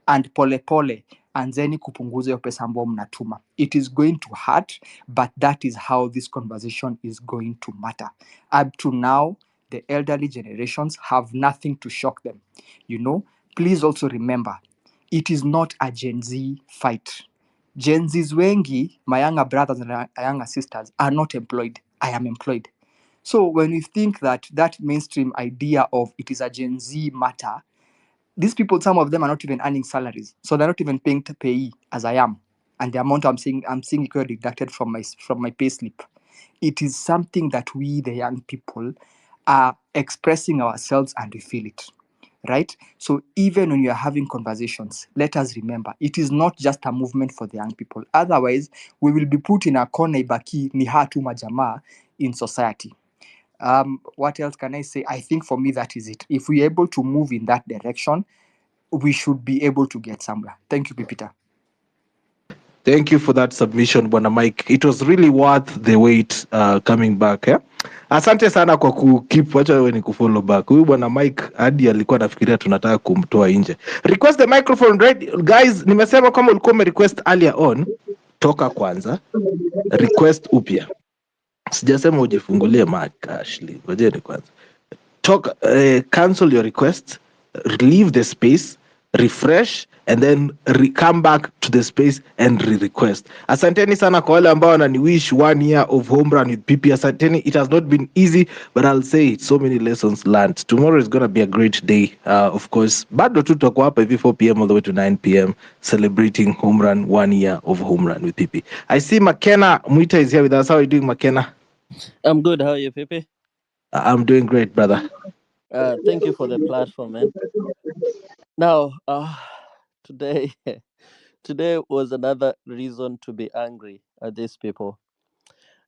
and pole anzeni kupunguza hiyo pesa ambayo mnatuma. It is going to hurt, but that is how this conversation is going to matter. Up to now, the elderly generations have nothing to shock them. Please also remember, it is not a Gen Z fight. Gen Zs wengi, my younger brothers and my younger sisters, are not employed. I am employed. So when we think that mainstream idea of it is a Gen Z matter, these people, some of them are not even earning salaries. So they're not even paying to pay as I am. And the amount I'm seeing equally deducted from my pay slip. It is something that we, the young people, are expressing ourselves and we feel it. Right? So even when you are having conversations, let us remember, it is not just a movement for the young people. Otherwise, we will be put in a corner ibaki ni hatu majamaa in society. What else can I say? I think for me, that is it. If we're able to move in that direction, we should be able to get somewhere. Thank you, Pipita. Thank you for that submission, Bwana Mike. It was really worth the wait coming back. Asante sana kwa keep wacha wewe ni kufollow back. Huyu Bwana Mike hadi alikuwa nafikiria tunataka kumtoa nje. Request the microphone right guys, nimesema kama ulikuwa request earlier on, toka kwanza, request upya. Sijasema ujifungulie mic Ashley. Ngojeni kwanza. Cancel your request, leave the space, refresh, and then come back to the space and request. Asanteni sana kwa wale ambao wananiwish 1 year of home run with PP. Asanteni, it has not been easy, but I'll say it, so many lessons learned. Tomorrow is going to be a great day, of course. Bado tu tutakuwa hapa hivi 4 p.m. all the way to 9 p.m. celebrating home run, 1 year of home run with PP. I see McKenna Mwita is here with us. How are you doing, McKenna? I'm good. How are you, Pepe? I'm doing great, brother. Thank you for the platform, man. Now, today, today was another reason to be angry at these people.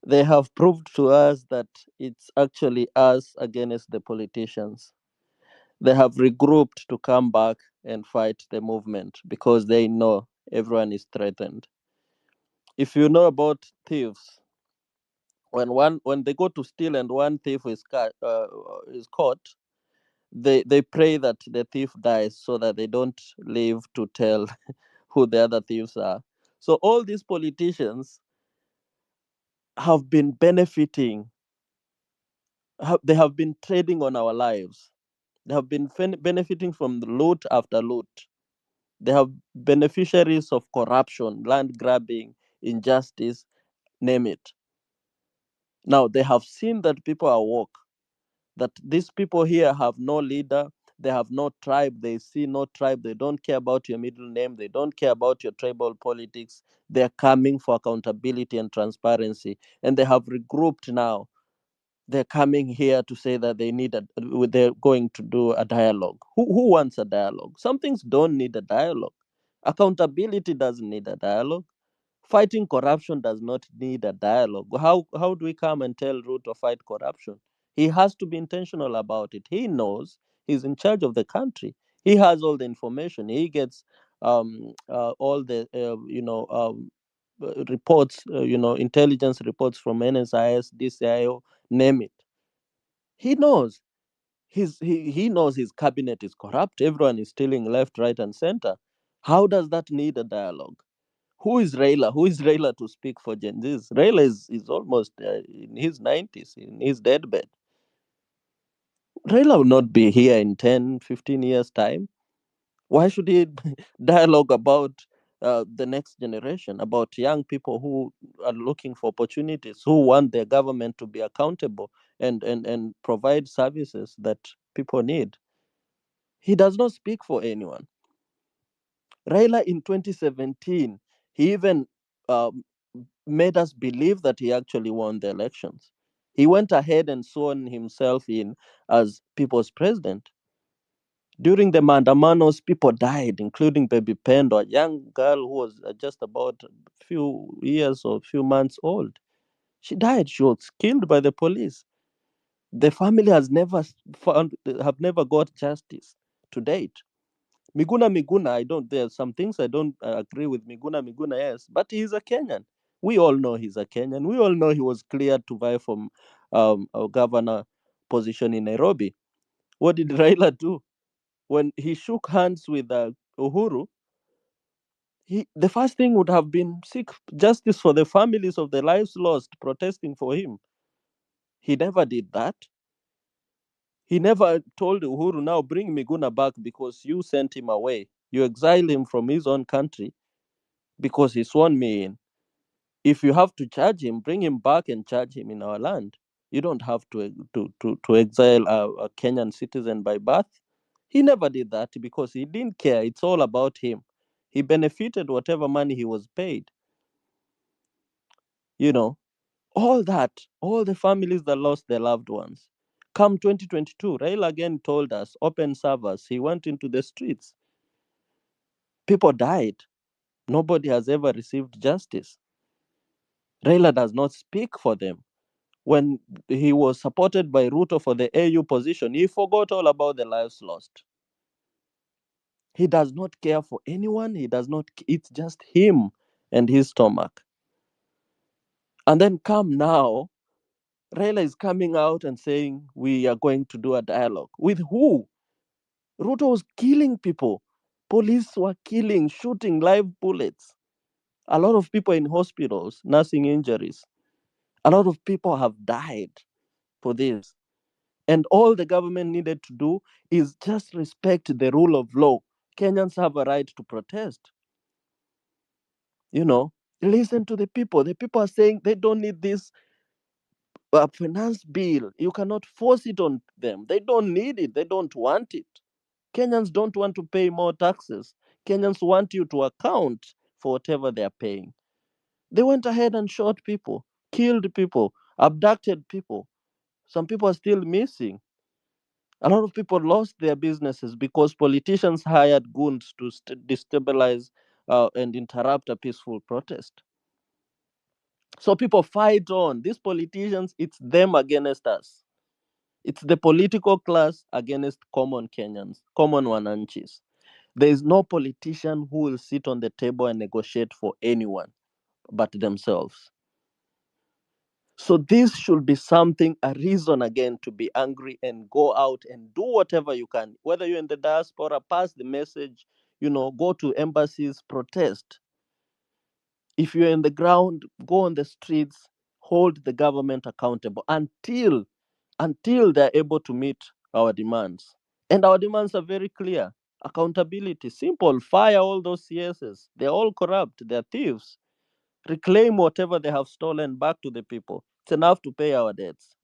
They have proved to us that it's actually us against the politicians. They have regrouped to come back and fight the movement because they know everyone is threatened. If you know about thieves, when they go to steal and one thief is caught, they pray that the thief dies so that they don't live to tell who the other thieves are. So all these politicians have been benefiting. They have been trading on our lives. They have been benefiting from the loot after loot. They have beneficiaries of corruption, land grabbing, injustice, name it. Now they have seen that people are woke, that these people here have no leader, they have no tribe, they see no tribe, they don't care about your middle name, they don't care about your tribal politics. They're coming for accountability and transparency, and they have regrouped now. They're coming here to say that they're going to do a dialogue. Who wants a dialogue? Some things don't need a dialogue. Accountability doesn't need a dialogue. Fighting corruption does not need a dialogue. How do we come and tell Ruto to fight corruption? He has to be intentional about it. He knows he's in charge of the country. He has all the information. He gets all the reports, intelligence reports from NSIS, DCIO, name it. He knows. He knows his cabinet is corrupt. Everyone is stealing left, right, and center. How does that need a dialogue? Who is Raila? Who is Raila to speak for Gen Zs? Raila is almost in his 90s, in his deathbed. Raila will not be here in 10, 15 years' time. Why should he dialogue about the next generation, about young people who are looking for opportunities, who want their government to be accountable and provide services that people need? He does not speak for anyone. Raila in 2017, he even made us believe that he actually won the elections. He went ahead and sworn himself in as people's president. During the Mandamanos, people died, including Baby Pendo, a young girl who was just about a few years or few months old. She died. She was killed by the police. The family have never got justice to date. Miguna, there are some things I don't agree with Miguna, yes, but he's a Kenyan. We all know he's a Kenyan. We all know he was cleared to vie from a governor position in Nairobi. What did Raila do? When he shook hands with Uhuru, the first thing would have been seek justice for the families of the lives lost protesting for him. He never did that. He never told Uhuru, now bring Miguna back because you sent him away. You exiled him from his own country because he sworn me in. If you have to charge him, bring him back and charge him in our land. You don't have to exile a Kenyan citizen by birth. He never did that because he didn't care. It's all about him. He benefited whatever money he was paid. All that, all the families that lost their loved ones. Come 2022, Raila again told us, open servers. He went into the streets. People died. Nobody has ever received justice. Raila does not speak for them. When he was supported by Ruto for the AU position, he forgot all about the lives lost. He does not care for anyone. It's just him and his stomach. And then come now, Raila is coming out and saying, we are going to do a dialogue. With who? Ruto was killing people. Police were killing, shooting live bullets. A lot of people in hospitals, nursing injuries. A lot of people have died for this. And all the government needed to do is just respect the rule of law. Kenyans have a right to protest. Listen to the people. The people are saying they don't need this finance bill. You cannot force it on them. They don't need it. They don't want it. Kenyans don't want to pay more taxes. Kenyans want you to account for whatever they are paying. They went ahead and shot people, killed people, abducted people. Some people are still missing. A lot of people lost their businesses because politicians hired goons to destabilize and interrupt a peaceful protest. So people fight on. These politicians, it's them against us. It's the political class against common Kenyans, common Wananchis. There is no politician who will sit on the table and negotiate for anyone but themselves. So this should be something, a reason again to be angry and go out and do whatever you can. Whether you're in the diaspora, pass the message, go to embassies, protest. If you're in the ground, go on the streets, hold the government accountable until they're able to meet our demands. And our demands are very clear. Accountability, simple. Fire all those CSs. They're all corrupt. They're thieves. Reclaim whatever they have stolen back to the people. It's enough to pay our debts.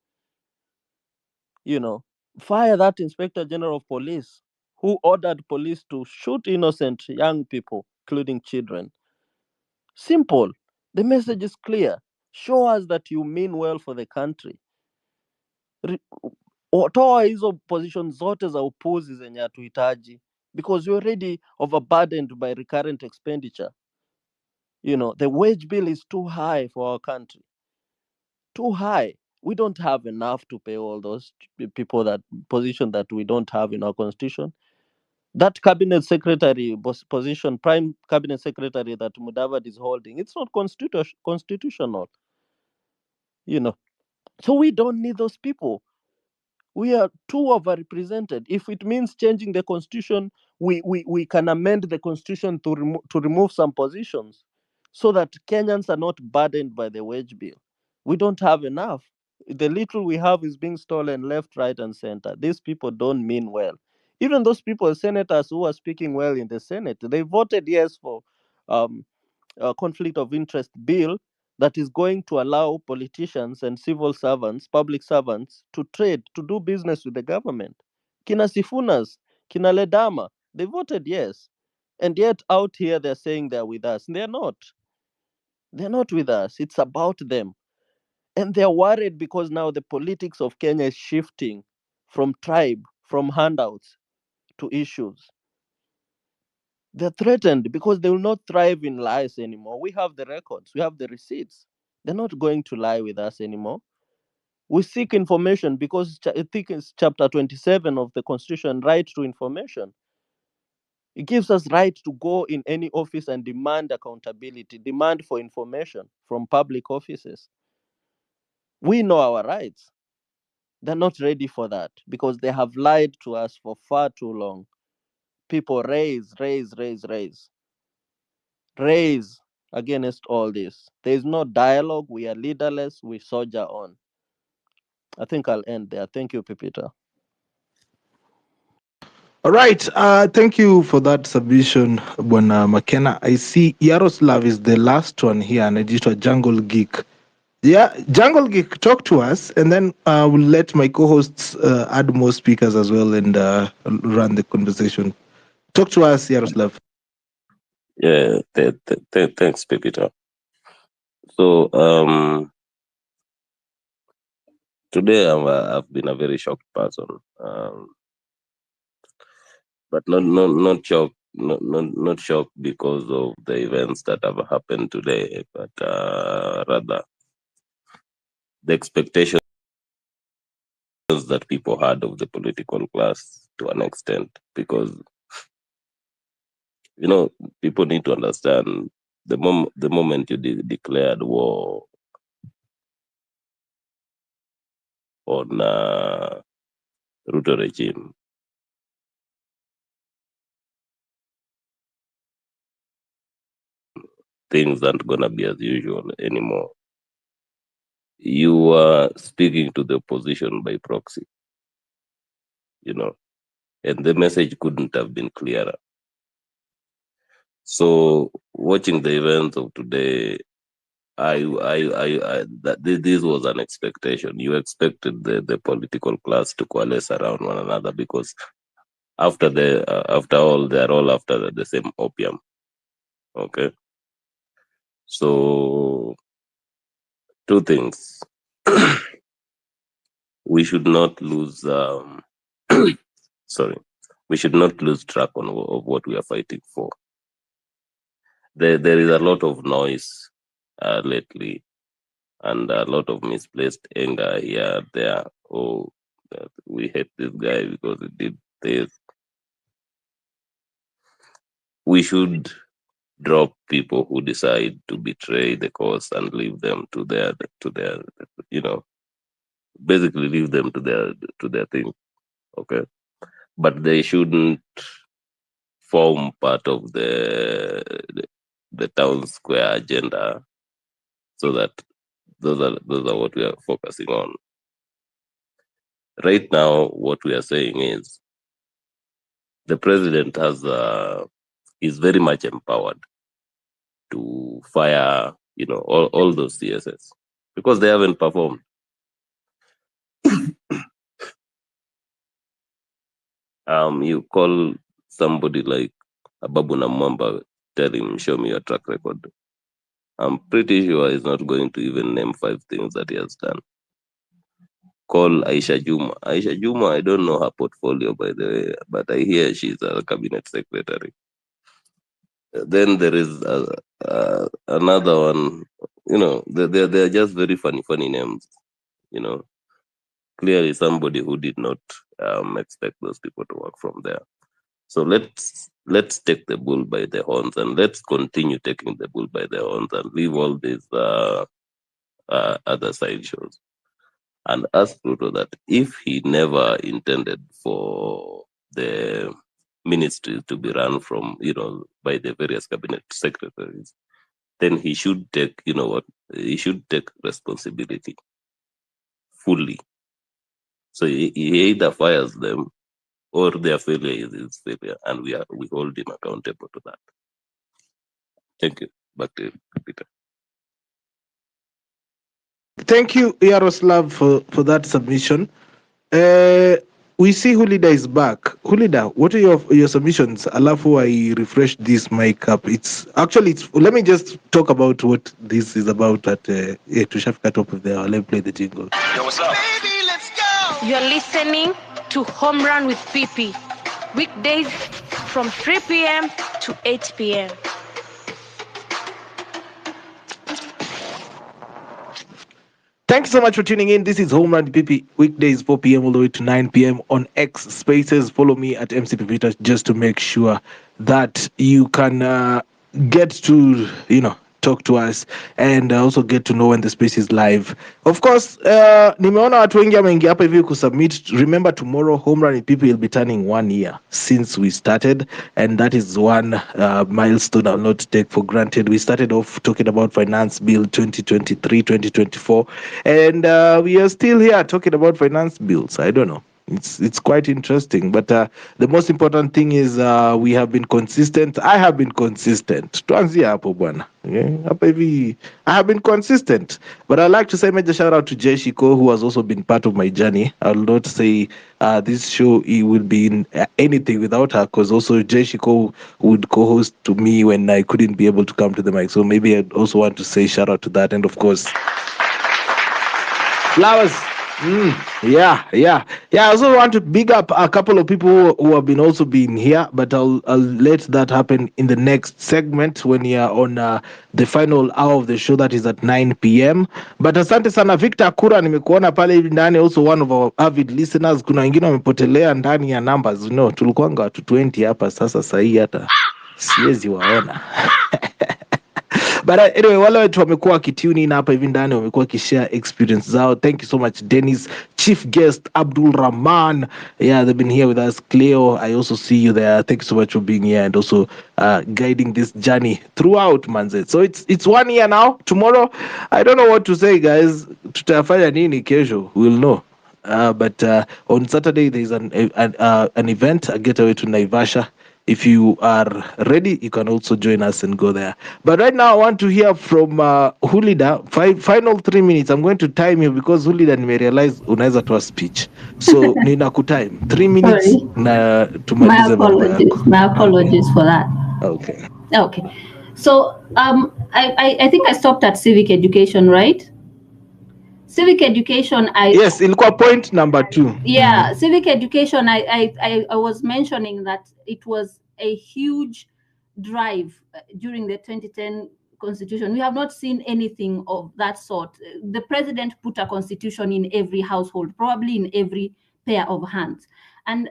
Fire that Inspector General of Police who ordered police to shoot innocent young people, including children. Simple. The message is clear. Show us that you mean well for the country. Toa hizo position zote za upuzi zenye hatuhitaji, because we're already overburdened by recurrent expenditure. The wage bill is too high for our country. Too high. We don't have enough to pay all those people that position that we don't have in our constitution. That cabinet secretary position, prime cabinet secretary that Mudavadi is holding, it's not constitutional. So we don't need those people. We are too overrepresented. If it means changing the constitution, we can amend the constitution to remove some positions so that Kenyans are not burdened by the wage bill. We don't have enough. The little we have is being stolen left, right, and center. These people don't mean well. Even those people, senators who are speaking well in the Senate, they voted yes for a conflict of interest bill that is going to allow politicians and civil servants, public servants, to trade, to do business with the government. Kina Sifunas, Kina Ledama, they voted yes. And yet out here they're saying they're with us. They're not. They're not with us. It's about them. And they're worried because now the politics of Kenya is shifting from tribe, from handouts to issues. They're threatened because they will not thrive in lies anymore. We have the records, we have the receipts. They're not going to lie with us anymore. We seek information because I think it's chapter 27 of the Constitution, right to information. It gives us right to go in any office and demand accountability, demand for information from public offices. We know our rights. They're not ready for that because they have lied to us for far too long. People raise against all this. There is no dialogue. We are leaderless. We soldier on. I think I'll end there. Thank you, Pipita. All right. Thank you for that submission, Bwana McKenna. I see Yaroslav is the last one here, and editor Jungle Geek. Yeah, Jungle Geek, talk to us, and then we'll let my co-hosts add more speakers as well and run the conversation. Talk to us, Yaroslav. Yeah, thanks, Pepita. So today I've been a very shocked person, but not shocked, not shocked because of the events that have happened today, but rather the expectations that people had of the political class to an extent, because people need to understand the moment you declared war on Ruto regime, things aren't gonna be as usual anymore. You are speaking to the opposition by proxy, and the message couldn't have been clearer. So watching the events of today, this was an expectation. You expected the political class to coalesce around one another because after all, they're all after the same opium. Okay. So two things. We should not lose sorry, we should not lose track of what we are fighting for. There is a lot of noise lately and a lot of misplaced anger here, there. Oh, we hate this guy because he did this. We should drop people who decide to betray the cause and leave them to their basically leave them to their thing. Okay. But they shouldn't form part of the town square agenda, so that those are what we are focusing on. Right now, what we are saying is the president is very much empowered to fire, all those CSS because they haven't performed. You call somebody like Ababu Namwamba, tell him, show me your track record. I'm pretty sure he's not going to even name 5 things that he has done. Call Aisha Juma. Aisha Juma, I don't know her portfolio, by the way, but I hear she's a cabinet secretary. Then there is another one, they're just very funny names, Clearly somebody who did not expect those people to work from there. So let's take the bull by the horns, and let's continue taking the bull by the horns and leave all these other side shows. And ask Ruto that if he never intended for the ministry to be run from, by the various cabinet secretaries, then he should take, he should take responsibility fully. So he either fires them or their failure is his failure, and we hold him accountable to that. Thank you. Back to you, Peter. Thank you, Yaroslav, for that submission. We see Hulida is back. Hulida, what are your submissions? Alafu, I refresh this mic up. Let me just talk about what this is about at to Shafika top of there. Let me play the jingle. Yo, what's up? Baby, let's go! You're listening to Home Run with PP. Weekdays from 3 p.m. to 8 p.m. Thank you so much for tuning in. This is Home Run PP, weekdays 4 p.m. all the way to 9 p.m. on X Spaces. Follow me at MC Pepita just to make sure that you can get to, talk to us and also get to know when the space is live. Of course, nimeona watu wengi wameingia hapa hivi kusubmit. Remember, tomorrow Home Run with People will be turning 1 year since we started, and that is one milestone I'll not take for granted. We started off talking about Finance Bill 2023-2024, and we are still here talking about finance bills. I don't know. It's quite interesting, but the most important thing is we have been consistent. I have been consistent. Tuanzia hapo bwana. Hapa hivi I have been consistent, but I'd like to say major shout out to Jay Shiko, who has also been part of my journey. I'll not say this show it will be in anything without her, because also Jay Shiko would co-host to me when I couldn't be able to come to the mic. So maybe I'd also want to say shout out to that, and of course, flowers. Yeah. I also want to big up a couple of people who have been also been here, but I'll let that happen in the next segment when you're on the final hour of the show, that is at 9 p.m. But asante sana Victor Kura, nimekuona pale hivi ndani, also one of our avid listeners. Kuna wengine wamepotelea ndani ya numbers, tulikuanga watu 20 hapa, sasa sahi hata siwezi waona. But anyway, wale wetu wamekuwa wakitune in hapa hivi ndani, wamekuwa wakishare experience zao. Thank you so much, Dennis. Chief guest Abdul Rahman, yeah, they've been here with us. Cleo, I also see you there. Thank you so much for being here and also guiding this journey throughout, manze. So it's 1 year now. Tomorrow, I don't know what to say, guys. Tutafanya nini kesho? We'll know. But on Saturday there's an event, a getaway to Naivasha. If you are ready, you can also join us and go there. But right now, I want to hear from Hulida. Final 3 minutes. I'm going to time you because Hulida, nimerealize unaweza toa speech. So nina kutime 3 minutes. Sorry. Na My tumalize mambo yako. My apologies for that. Okay. So I think I stopped at civic education, right? Civic education, yes, ilikuwa point number 2. Yeah, civic education, I was mentioning that it was a huge drive during the 2010 constitution. We have not seen anything of that sort. The president put a constitution in every household, probably in every pair of hands. And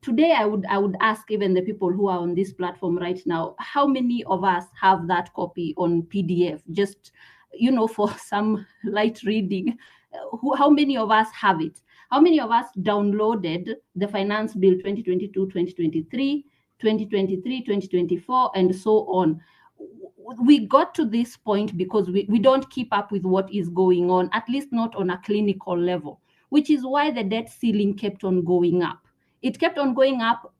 today I would ask even the people who are on this platform right now, how many of us have that copy on PDF, just for some light reading? How many of us have it? How many of us downloaded the Finance Bill 2022, 2023, 2023, 2024, and so on? We got to this point because we don't keep up with what is going on, at least not on a clinical level, which is why the debt ceiling kept on going up. It kept on going up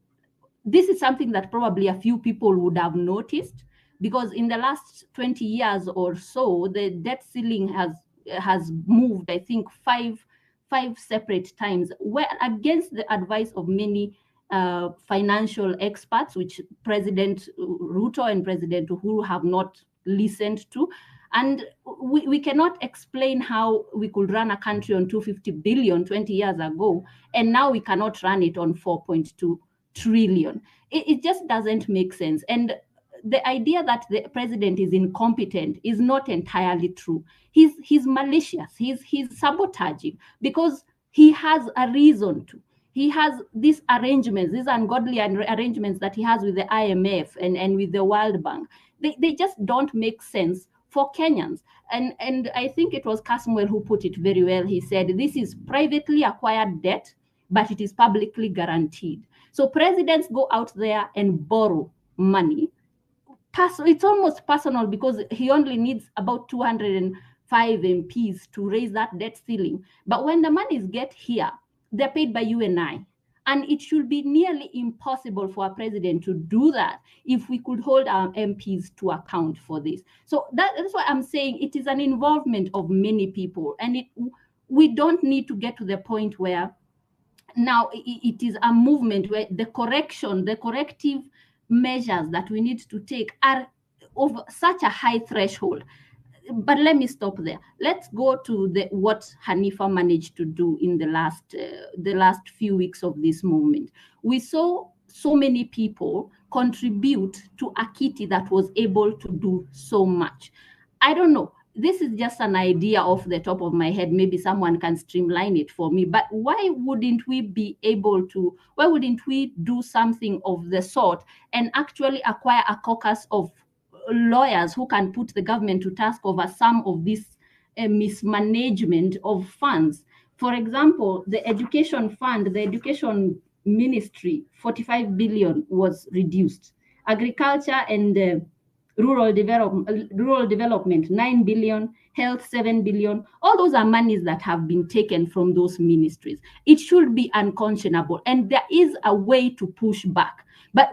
this is something that probably a few people would have noticed, because in the last 20 years or so, the debt ceiling has moved, I think, five separate times, where against the advice of many financial experts, which President Ruto and President Uhuru have not listened to. And we cannot explain how we could run a country on 250 billion 20 years ago, and now we cannot run it on 4.2 trillion. It just doesn't make sense. And the idea that the president is incompetent is not entirely true. He's malicious. He's sabotaging because he has a reason to. He has these arrangements, these ungodly arrangements that he has with the IMF and with the World Bank. They just don't make sense for Kenyans. And I think it was Caswell who put it very well. He said, this is privately acquired debt, but it is publicly guaranteed. So presidents go out there and borrow money. It's almost personal, because he only needs about 205 MPs to raise that debt ceiling. But when the monies get here, they're paid by you and I. And it should be nearly impossible for a president to do that if we could hold our MPs to account for this. So that's why I'm saying it is an involvement of many people. And we don't need to get to the point where now it is a movement where the corrective measures that we need to take are of such a high threshold. But let me stop there. Let's go to what Hanifa managed to do in the last few weeks of this movement. We saw so many people contribute to a kitty that was able to do so much. I don't know. This is just an idea off the top of my head. Maybe someone can streamline it for me. But why wouldn't we do something of the sort and actually acquire a caucus of lawyers who can put the government to task over some of this mismanagement of funds? For example, the education fund, the education ministry, 45 billion was reduced. Agriculture and rural development, 9 billion, health, 7 billion. All those are monies that have been taken from those ministries. It should be unconscionable, and there is a way to push back. But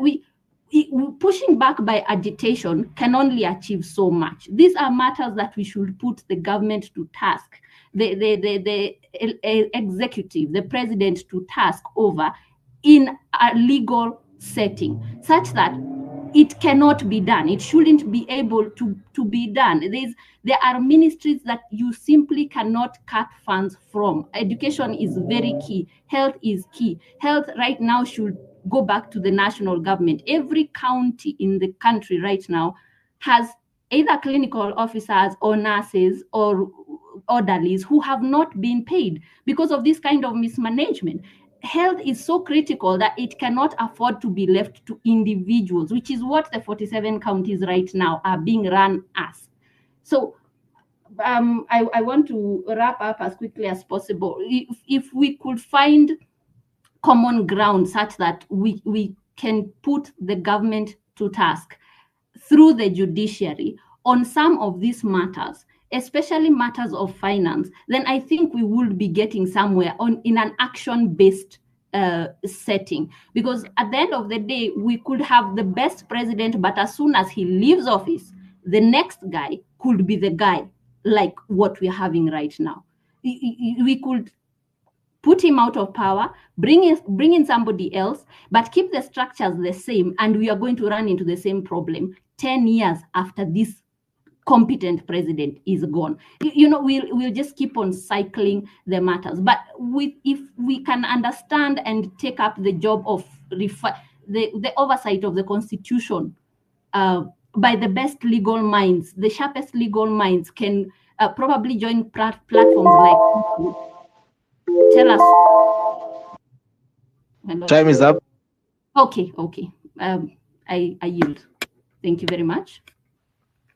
pushing back by agitation can only achieve so much. These are matters that we should put the government to task, the executive, the president to task over in a legal setting, such that it cannot be done. It shouldn't be able to be done. There are ministries that you simply cannot cut funds from. Education is very key. Health is key. Health right now should go back to the national government. Every county in the country right now has either clinical officers or nurses or orderlies who have not been paid because of this kind of mismanagement. Health is so critical that it cannot afford to be left to individuals, which is what the 47 counties right now are being run as. So I want to wrap up as quickly as possible. If we could find common ground such that we can put the government to task through the judiciary on some of these matters, especially matters of finance, then I think we will be getting somewhere in an action-based setting. Because at the end of the day, we could have the best president, but as soon as he leaves office, the next guy could be the guy like what we're having right now. We could put him out of power, bring in somebody else, but keep the structures the same, and we are going to run into the same problem 10 years after this competent president is gone. We'll just keep on cycling the matters. But if we can understand and take up the job of the oversight of the constitution by the best legal minds, the sharpest legal minds can probably join platforms like tell us. Hello. Time is up. Okay. I yield. Thank you very much.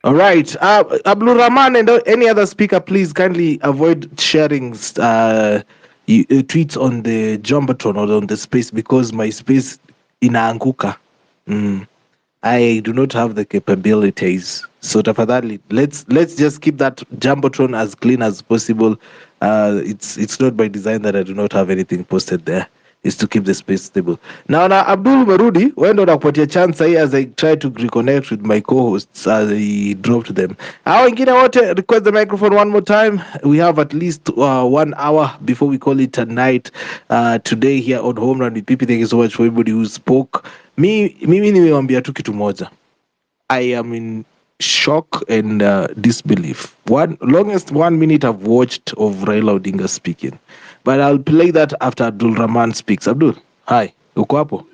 All right. Abdul Rahman and any other speaker, please kindly avoid sharing tweets on the Jumbotron or on the space, because my space inaanguka. I do not have the capabilities. So tafadhali, let's just keep that Jumbotron as clean as possible. It's not by design that I do not have anything posted there. is to keep the space stable. Now Abdul Marudi, when do nakupatia chance hii as I try to reconnect with my co-hosts as I dropped them. Hao wengine wote request the microphone one more time. We have at least 1 hour before we call it a night today here on Home Run with PP. Thank you so much for everybody who spoke. Mimi nimewambia tu kitu moja. I am in shock and disbelief. Longest 1 minute I've watched of Raila Odinga speaking, but I'll play that after Abdul Rahman speaks. Abdul, hi, uko hapo?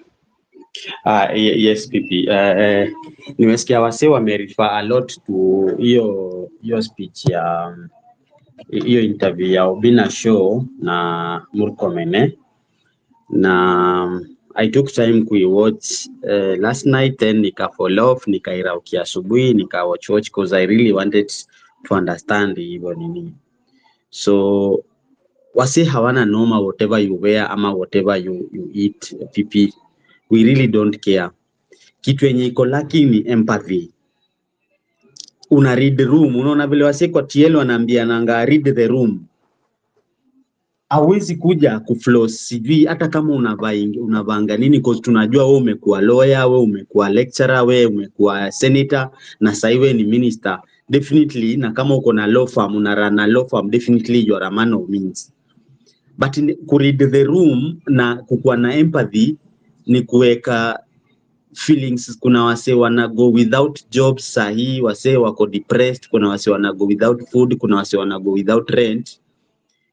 Yes, PP. Nimesikia wase wamerefer a lot to hiyo speech ya hiyo interview ya Obina Show na Murkomen, na I took time kuiwatch last night, then nika follow off, nikairaukia asubuhi, nika watch because I really wanted to understand hivyo nini. So wase hawana noma whatever you wear ama whatever you eat, PP. We really don't care. Kitu yenye iko laki ni empathy. Una read the room, unaona vile wase kwa TL wanaambia nanga read the room. Hawezi kuja kufloss sijui hata kama unavanga nini, because tunajua wewe umekuwa lawyer, wewe umekuwa lecturer, wewe umekuwa senator na sasa wewe ni minister. Definitely, na kama uko na law firm, una run a law firm, definitely you are a man of means. But ku read the room na kukuwa na empathy ni kuweka feelings. Kuna wase wana go without jobs sahi, wase wako depressed, kuna wase wana go without food, kuna wase wana go without rent.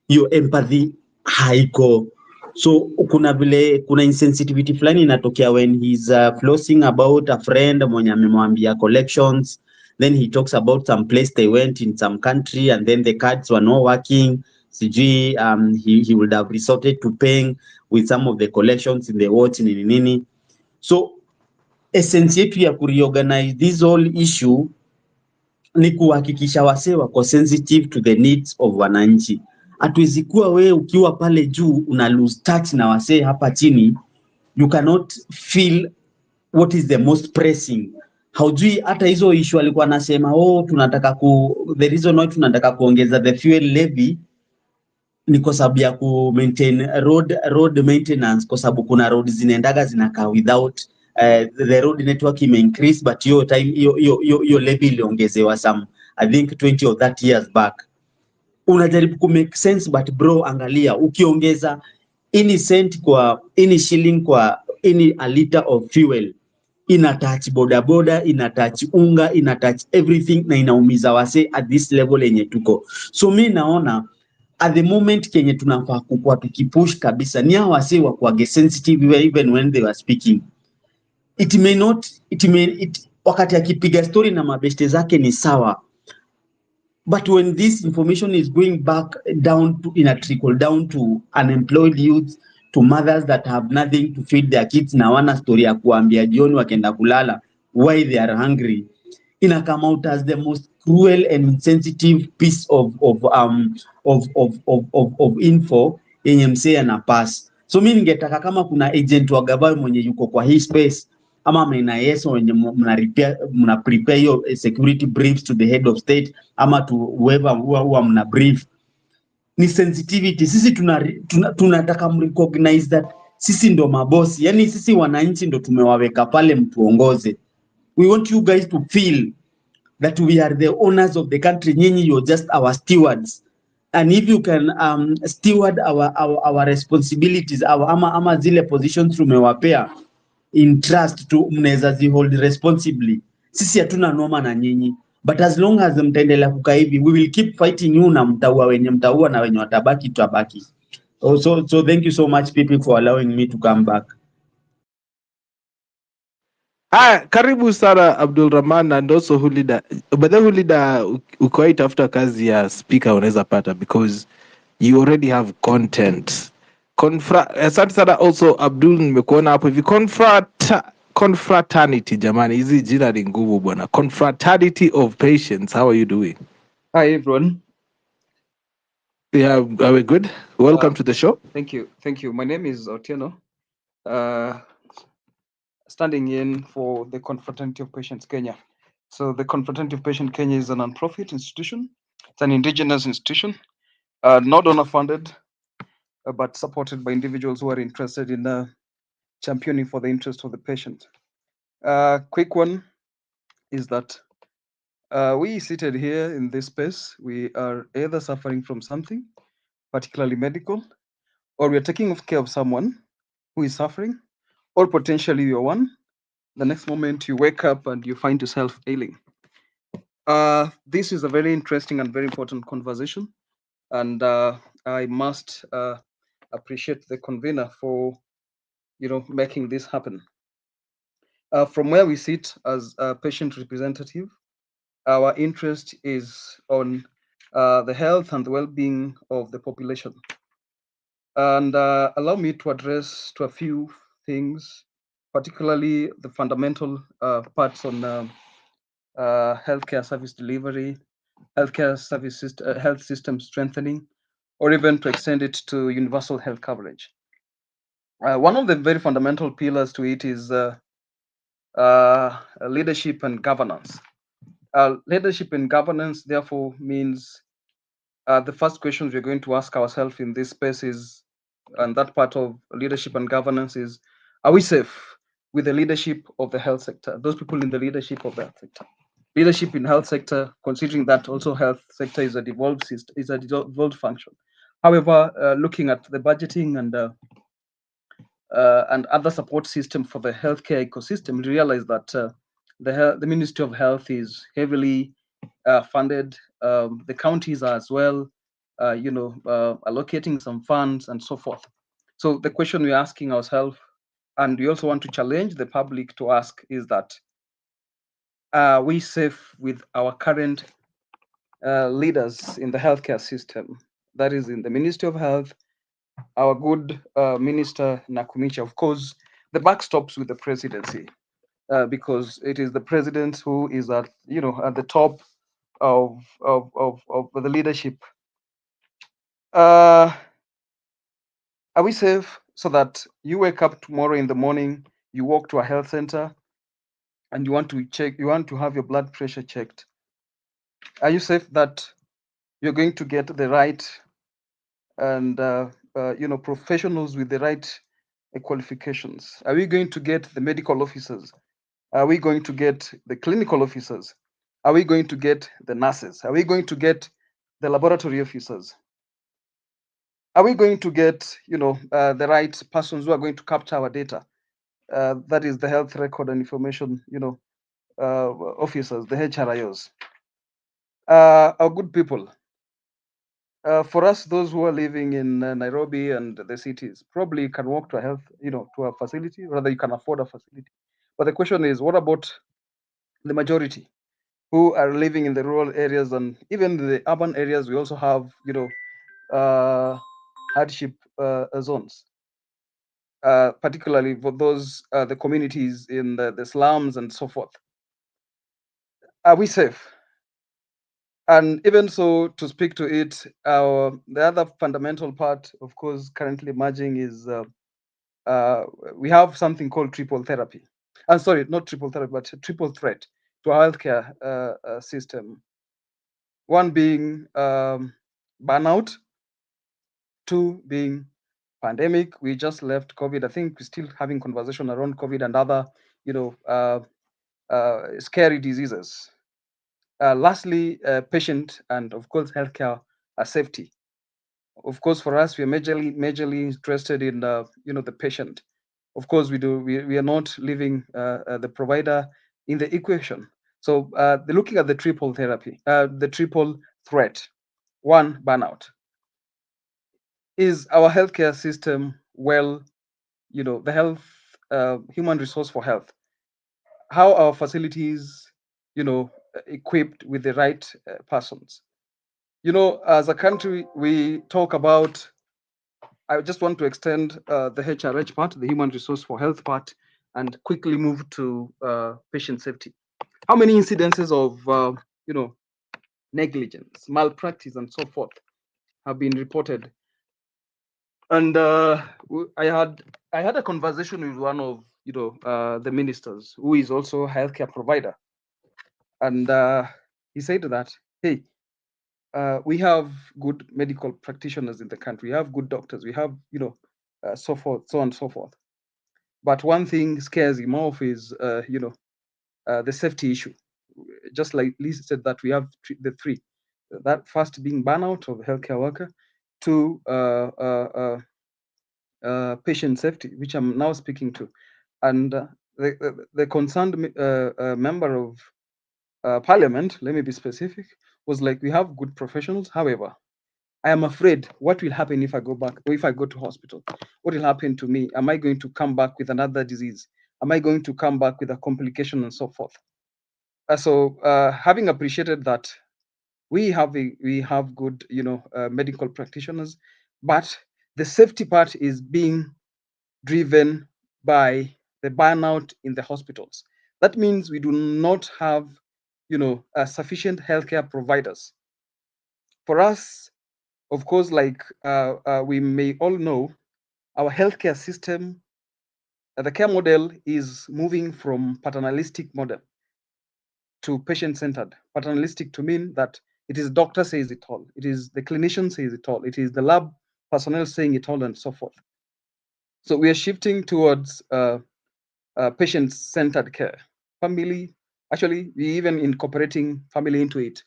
Hiyo empathy haiko. So kuna insensitivity fulani inatokea when he's flossing about a friend mwenye amemwambia collections, then he talks about some place they went in some country and then the cards were not working. Sijui he would have resorted to paying with some of the collections in the watch nini. So essence yetu ya kureorganize this whole issue ni kuhakikisha wase wako sensitive to the needs of wananchi. Hatuwezi kuwa wewe ukiwa pale juu una lose touch na wase hapa chini, you cannot feel what is the most pressing. Haujui hata hizo issue alikuwa anasema tunataka the reason why tunataka kuongeza the fuel levy ni kwa sababu ya ku maintain road maintenance, kwa sababu kuna road zinaendaga zinakaa without the road network increase, but your time your levy iliongezewa some I think 20 or 30 years back. Unajaribu ku make sense, but bro, angalia ukiongeza any cent kwa any shilling kwa any a liter of fuel, ina touch boda, ina touch unga, ina touch everything, na inaumiza wase at this level yenye tuko. So mi naona at the moment kenye tunafaa kukua tukipush kabisa ni hao wase wa kuage sensitive even when they were speaking. Wakati akipiga story na mabeste zake ni sawa, but when this information is going back down to in a trickle down to unemployed youth, to mothers that have nothing to feed their kids na wana story ya kuambia jioni wakenda kulala why they are hungry, ina come out as the most cruel and insensitive piece of info yenye msee na pass. So mimi ningetaka kama kuna agent wa gavana mwenye yuko kwa hii space ama mna yeso wenye mna prepare hiyo security briefs to the head of state ama to whoever huwa mna brief, ni sensitivity. Sisi tunataka mrecognize that sisi ndo mabosi, yani sisi wananchi ndo tumewaweka pale mtuongoze. We want you guys to feel that we are the owners of the country. Nyinyi you're just our stewards, and if you can steward our responsibilities, ama zile positions tumewapea in trust to mnaweza hold responsibly. Sisi hatuna noma na nyinyi, but as long as mtaendelea kukaa hivi, we will keep fighting you na mtaua wenye mtaua na wenye watabaki tutabaki. So thank you so much people for allowing me to come back. Karibu sana Abdul Rahman, and also Hulida. But then Hulida ukoita after kazi ya speaker unaweza pata because you already have content. Asante sana also Abdul, nimekuona hapo hivi confraternity jamani, hizi jina ni ngumu bwana. Confraternity of patients, how are you doing? Hi everyone. Yeah, are we good? Welcome to the show. Thank you. My name is Otieno. Standing in for the Confraternity of Patients Kenya. So the Confraternity of Patients Kenya is a non-profit institution. It's an indigenous institution, not donor funded, but supported by individuals who are interested in championing for the interest of the patient. Quick one is that we seated here in this space, we are either suffering from something, particularly medical, or we are taking care of someone who is suffering, or potentially you're one. The next moment you wake up and you find yourself ailing. This is a very interesting and very important conversation, and I must appreciate the convener for making this happen. From where we sit as a patient representative, our interest is on the health and the well-being of the population. And allow me to address to a few things, particularly the fundamental parts on healthcare service delivery, healthcare service health system strengthening, or even to extend it to universal health coverage. One of the very fundamental pillars to it is leadership and governance. Leadership and governance, therefore, means the first questions we're going to ask ourselves in this space is, and that part of leadership and governance is, are we safe with the leadership of the health sector, those people in the leadership of the health sector? Leadership in health sector, considering that also health sector is a devolved system, is a devolved function. However, looking at the budgeting and other support system for the healthcare ecosystem, we realize that the Ministry of Health is heavily funded. The counties are as well, allocating some funds and so forth. So the question we're asking ourselves, and we also want to challenge the public to ask, is that are we safe with our current leaders in the healthcare system? That is in the Ministry of Health, our good Minister Nakumicha. Of course, the buck stops with the presidency because it is the president who is at the top of the leadership. Are we safe so that you wake up tomorrow in the morning, you walk to a health center, and you want to have your blood pressure checked? Are you safe that you're going to get the right and professionals with the right qualifications? Are we going to get the medical officers? Are we going to get the clinical officers? Are we going to get the nurses? Are we going to get the laboratory officers? Are we going to get the right persons who are going to capture our data? That is the health record and information officers, the HRIOs. Our good people. For us, those who are living in Nairobi and the cities, probably can walk to a health, to a facility, rather you can afford a facility. But the question is, what about the majority who are living in the rural areas and even the urban areas? We also have, hardship zones, particularly for those the communities in the slums and so forth. Are we safe? And even so, to speak to it, the other fundamental part, of course, currently emerging is we have something called triple therapy. I'm sorry, not triple therapy, but triple threat to our healthcare system. One being burnout, two being pandemic. We just left COVID. I think we're still having conversation around COVID and other, scary diseases. Lastly, patient and of course healthcare safety. Of course, for us, we are majorly interested in the patient. Of course, we are not leaving the provider in the equation. So they're looking at the triple therapy, the triple threat. One, burnout. Is our healthcare system well, the health, human resource for health? How our facilities, equipped with the right persons? As a country, we talk about, I just want to extend the HRH part, the human resource for health part, and quickly move to patient safety. How many incidences of, negligence, malpractice, and so forth have been reported? And I had a conversation with one of the ministers who is also a healthcare provider, and he said that, hey, we have good medical practitioners in the country. We have good doctors. We have, so forth, so on and so forth. But one thing scares him off is, the safety issue. Just like Lisa said, that we have the three. That first being burnout of a healthcare worker, two, patient safety, which I'm now speaking to, and the concerned member of parliament, let me be specific, was like, we have good professionals. However, I am afraid what will happen if I go back, or if I go to hospital. What will happen to me? Am I going to come back with another disease? Am I going to come back with a complication and so forth? So having appreciated that we have good, medical practitioners, but the safety part is being driven by the burnout in the hospitals. That means we do not have, sufficient healthcare providers. For us, of course, like we may all know, our healthcare system, the care model is moving from paternalistic model to patient-centered. Paternalistic to mean that it is doctor says it all, it is the clinician says it all, it is the lab personnel saying it all, and so forth. So we are shifting towards patient-centered care. Family, actually, we even incorporating family into it.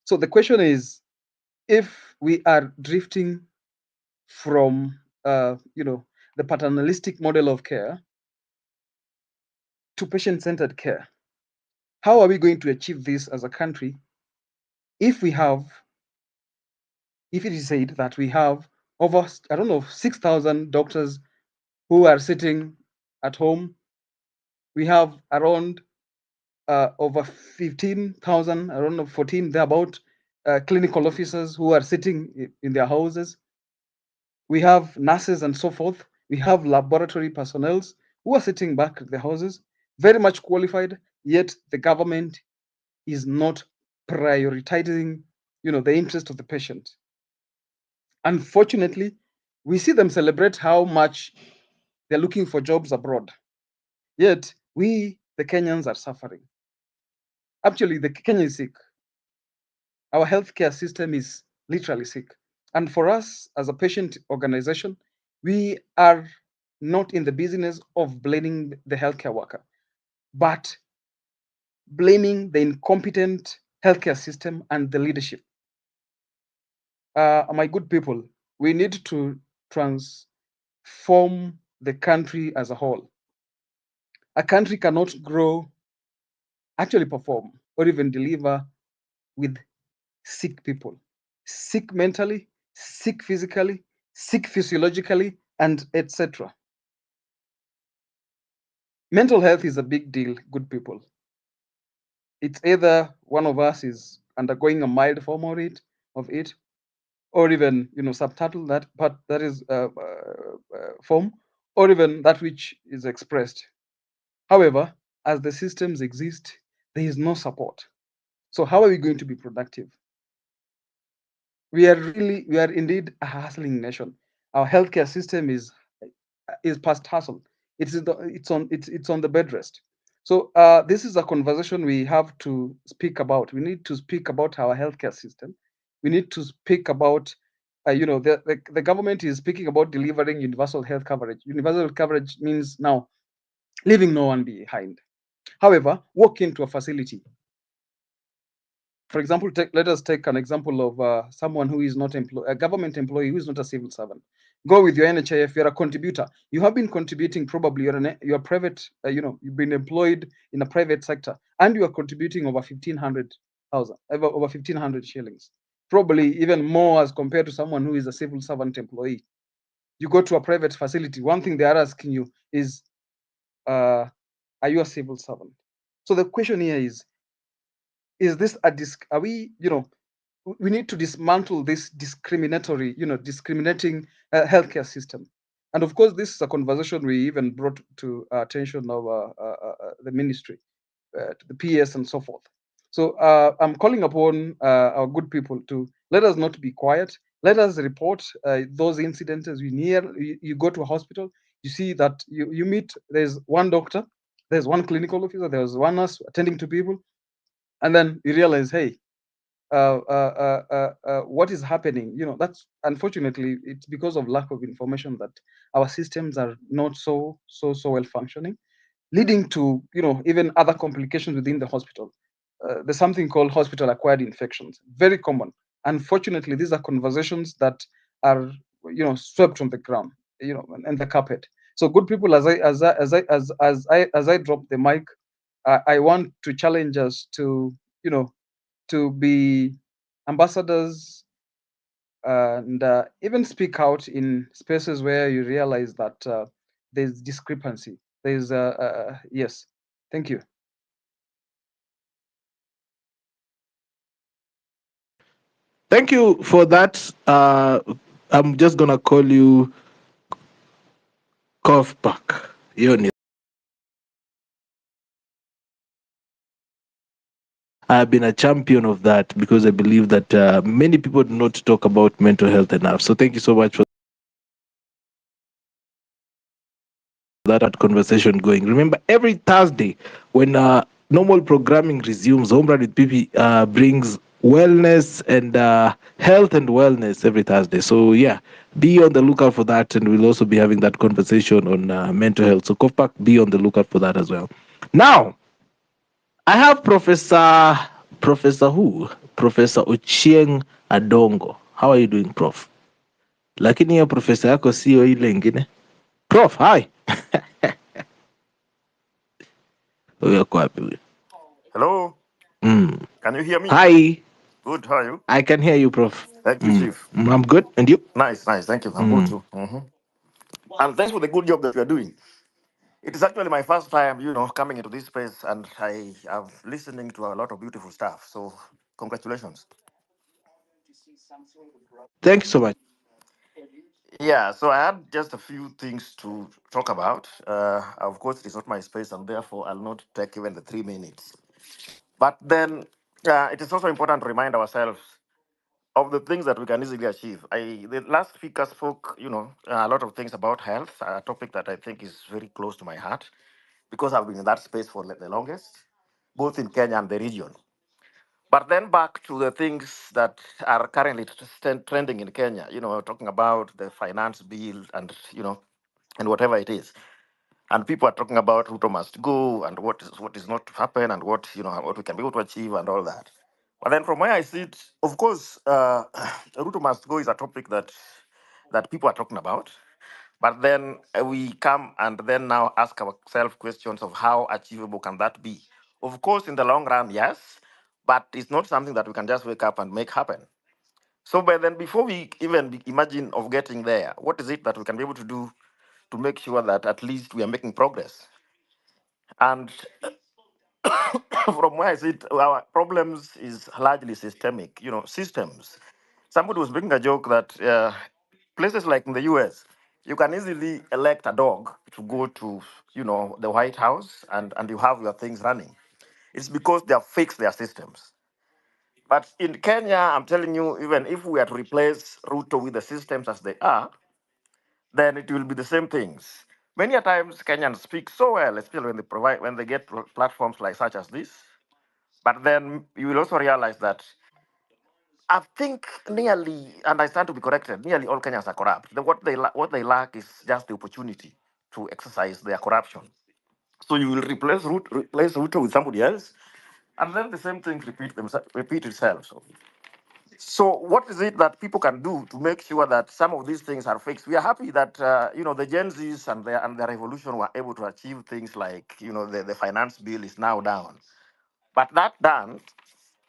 So the question is, if we are drifting from, the paternalistic model of care to patient-centered care, how are we going to achieve this as a country if it is said that we have over, 6,000 doctors who are sitting at home? We have around over 15,000, 14, thereabout, clinical officers who are sitting in their houses. We have nurses and so forth. We have laboratory personnel who are sitting back at their houses, very much qualified, yet the government is not prioritizing, the interest of the patient. Unfortunately, we see them celebrate how much they're looking for jobs abroad. Yet we, the Kenyans, are suffering. Actually, the Kenya is sick. Our healthcare system is literally sick. And for us as a patient organization, we are not in the business of blaming the healthcare worker, but blaming the incompetent healthcare system and the leadership. My good people, we need to transform the country as a whole. A country cannot grow, actually perform, or even deliver with sick people, sick mentally, sick physically, sick physiologically, and etc. Mental health is a big deal, good people. It's either one of us is undergoing a mild form of it, or even, subtitle that part, that is form, or even that which is expressed. However, as the systems exist, there is no support. So how are we going to be productive? We are indeed a hustling nation. Our healthcare system is past hustle. It's on the bed rest. So this is a conversation we have to speak about. We need to speak about our healthcare system. We need to speak about, the government is speaking about delivering universal health coverage. Universal coverage means now leaving no one behind. However, walk into a facility. For example, let us take an example of someone who is not a government employee, who is not a civil servant. Go with your NHIF, you're a contributor. You have been contributing, probably you're private, you've been employed in a private sector, and you are contributing over 1,500 shillings. Probably even more as compared to someone who is a civil servant employee. You go to a private facility, one thing they are asking you is, are you a civil servant? So the question here is this are we, we need to dismantle this discriminatory, discriminating healthcare system. And of course, this is a conversation we even brought to attention of the ministry, to the PS and so forth. So I'm calling upon our good people to let us not be quiet. Let us report those incidents. You go to a hospital, you see that you meet, there's one doctor, there's one clinical officer, there's one nurse attending to people, and then you realize, hey, what is happening. That's unfortunately it's because of lack of information that our systems are not so well functioning, leading to even other complications within the hospital. There's something called hospital acquired infections, very common. Unfortunately, these are conversations that are swept on the ground, and the carpet. So, good people, as I drop the mic, I want to challenge us to to be ambassadors, and even speak out in spaces where you realize that there's discrepancy. There's yes. Thank you. Thank you for that. I'm just gonna call you Cough Pack. Yoni. I've been a champion of that because I believe that many people do not talk about mental health enough. So thank you so much for that conversation going. Remember, every Thursday when normal programming resumes, Home Run with PP brings wellness and health and wellness every Thursday. So yeah, be on the lookout for that, and we'll also be having that conversation on mental health. So Kofpak, be on the lookout for that as well. Now, I have Professor who? Professor Ochieng Adongo. How are you doing, Prof? Lakini hiyo profesa yako sio ile ingine. Prof, hi. Huyo ako wapi huyo? Hello, Mm. can you hear me? Hi. Good, how are you? I can hear you, Prof. Thank you, Chief. I'm good. And you? Nice, thank you. I'm good Mm. too. And thanks for the good job that you are doing. It is actually my first time, coming into this space, and I am listening to a lot of beautiful stuff. So, congratulations. Thank you so much. Yeah, so I had just a few things to talk about. Of course, it's not my space, and therefore I'll not take even the 3 minutes. But then it is also important to remind ourselves of the things that we can easily achieve. The last speaker spoke, a lot of things about health, a topic that I think is very close to my heart because I've been in that space for the longest, both in Kenya and the region. But then back to the things that are currently trending in Kenya, talking about the finance bill and whatever it is. And people are talking about Ruto must go and what is not to happen and what we can be able to achieve and all that. But then from where I sit, of course, Ruto must go is a topic that people are talking about. But then we come and then now ask ourselves questions of how achievable can that be? Of course, in the long run, yes, but it's not something that we can just wake up and make happen. So, but then before we even imagine of getting there, what is it that we can be able to do to make sure that at least we are making progress? And from where I sit, our problems is largely systemic, systems. Somebody was making a joke that places like in the US, you can easily elect a dog to go to, the White House and you have your things running. It's because they have fixed their systems. But in Kenya, I'm telling you, even if we are to replace Ruto with the systems as they are, then it will be the same things. Many a times Kenyans speak so well, especially when they get platforms like such as this. But then you will also realize that I think nearly, and I stand to be corrected, nearly all Kenyans are corrupt. What they lack is just the opportunity to exercise their corruption. So you will replace Ruto with somebody else, and then the same thing repeat itself. So what is it that people can do to make sure that some of these things are fixed? We are happy that the Gen Zs and their revolution were able to achieve things like the finance bill is now down. But that done,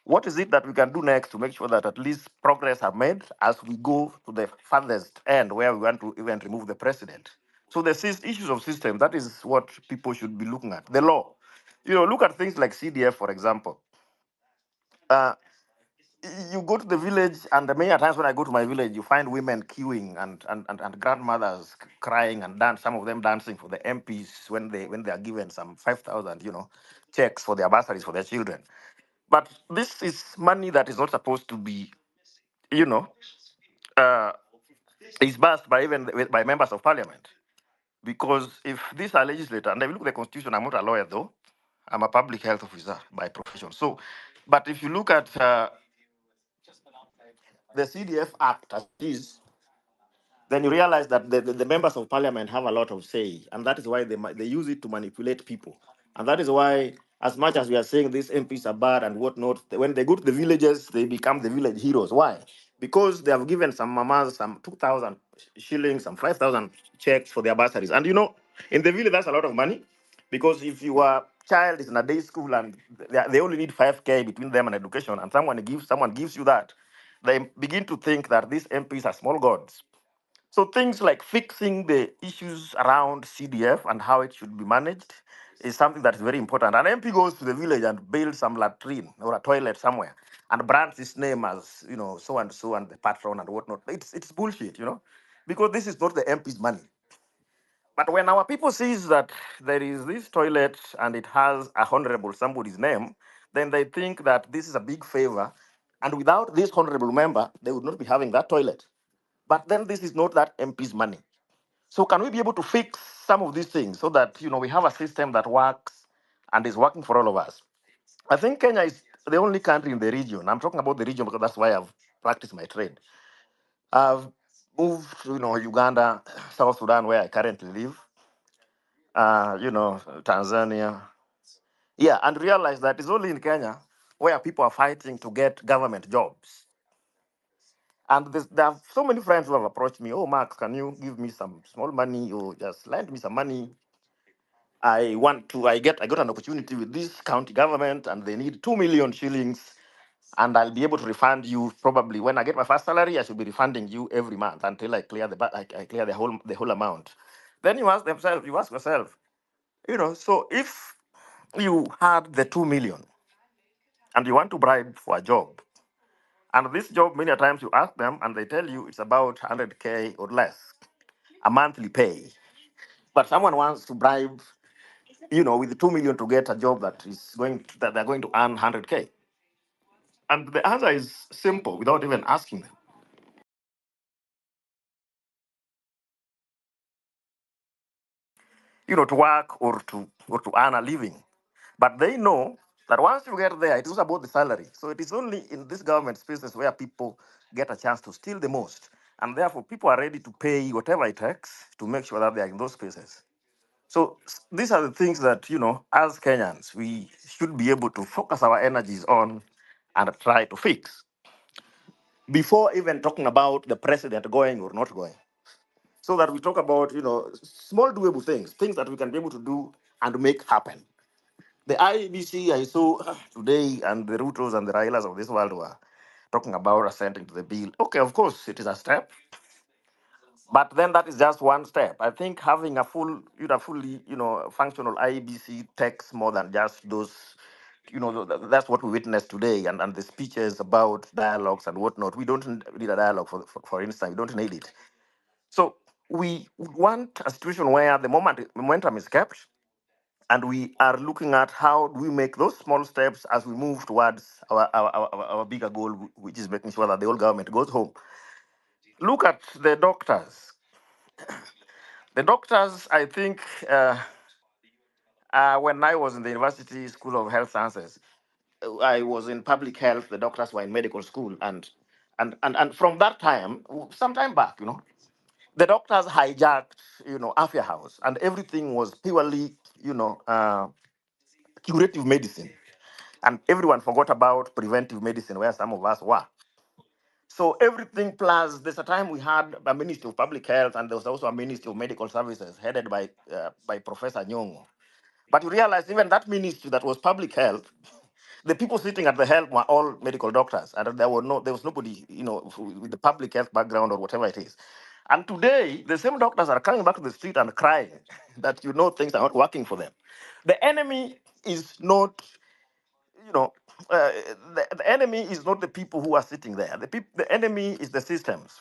what is it that we can do next to make sure that at least progress are made as we go to the farthest end where we want to even remove the president? So the issues of system, that is what people should be looking at. The law. Look at things like CDF, for example. Uh, you go to the village, and many times when I go to my village, you find women queuing and grandmothers crying and dance. Some of them dancing for the MPs when they are given some 5,000, checks for their bursaries for their children. But this is money that is not supposed to be, you know, uh, disbursed by by members of parliament. Because if these are legislators, and if you look at the constitution, I'm not a lawyer though, I'm a public health officer by profession. So, but if you look at the CDF Act as it is, then you realize that the members of parliament have a lot of say, and that is why they use it to manipulate people. And that is why, as much as we are saying these MPs are bad and whatnot, when they go to the villages, they become the village heroes. Why? Because they have given some mamas some 2,000 shillings, some 5,000 checks for their bursaries. And in the village, that's a lot of money, because if your child is in a day school and they only need 5K between them and education, and someone gives you that, they begin to think that these MPs are small gods. So things like fixing the issues around CDF and how it should be managed is something that is very important. An MP goes to the village and builds some latrine or a toilet somewhere and brands his name as, so and the patron and whatnot. It's bullshit, because this is not the MP's money. But when our people sees that there is this toilet and it has a honorable somebody's name, then they think that this is a big favor. And without this honorable member, they would not be having that toilet. But then this is not that MP's money. So can we be able to fix some of these things so that we have a system that works and is working for all of us? I think Kenya is the only country in the region. I'm talking about the region because that's why I've practiced my trade. I've moved to Uganda, South Sudan, where I currently live, Tanzania. Yeah, and realized that it's only in Kenya where people are fighting to get government jobs. And there are so many friends who have approached me. Oh, Max, can you give me some small money or just lend me some money? I got an opportunity with this county government and they need 2 million shillings, and I'll be able to refund you probably when I get my first salary. I should be refunding you every month until I clear I clear the whole amount. Then you ask yourself, so if you had the 2 million and you want to bribe for a job, and this job many a times you ask them and they tell you it's about 100K or less, a monthly pay. But someone wants to bribe with 2 million to get a job that they're going to earn 100K. And the answer is simple without even asking them. To work or to earn a living. But they know that once you get there, it is about the salary. So it is only in this government spaces where people get a chance to steal the most. And therefore, people are ready to pay whatever it takes to make sure that they are in those spaces. So these are the things that, as Kenyans, we should be able to focus our energies on and try to fix before even talking about the president going or not going. So that we talk about, small doable things that we can be able to do and make happen. The IEBC I saw today and the rutos and the Railas of this world were talking about assenting to the bill. Okay, of course, it is a step. But then that is just one step. I think having a fully, functional IEBC takes more than just those, that's what we witnessed today, and the speeches about dialogues and whatnot. We don't need a dialogue, for instance. We don't need it. So we want a situation where the momentum is kept, and we are looking at how do we make those small steps as we move towards our bigger goal, which is making sure that the whole government goes home. Look at the doctors. The doctors, I think, when I was in the University School of Health Sciences, I was in public health. The doctors were in medical school, and from that time, some time back, the doctors hijacked, Afia House, and everything was purely, curative medicine, and everyone forgot about preventive medicine, where some of us were. So everything plus, there's a time we had a Ministry of Public Health, and there was also a Ministry of Medical Services headed by Professor Nyong'o. But you realize even that ministry that was public health, the people sitting at the helm were all medical doctors, and there was nobody, with the public health background or whatever it is. And today, the same doctors are coming back to the street and crying that things are not working for them. The enemy is not, you know, uh, the enemy is not the people who are sitting there. The enemy is the systems.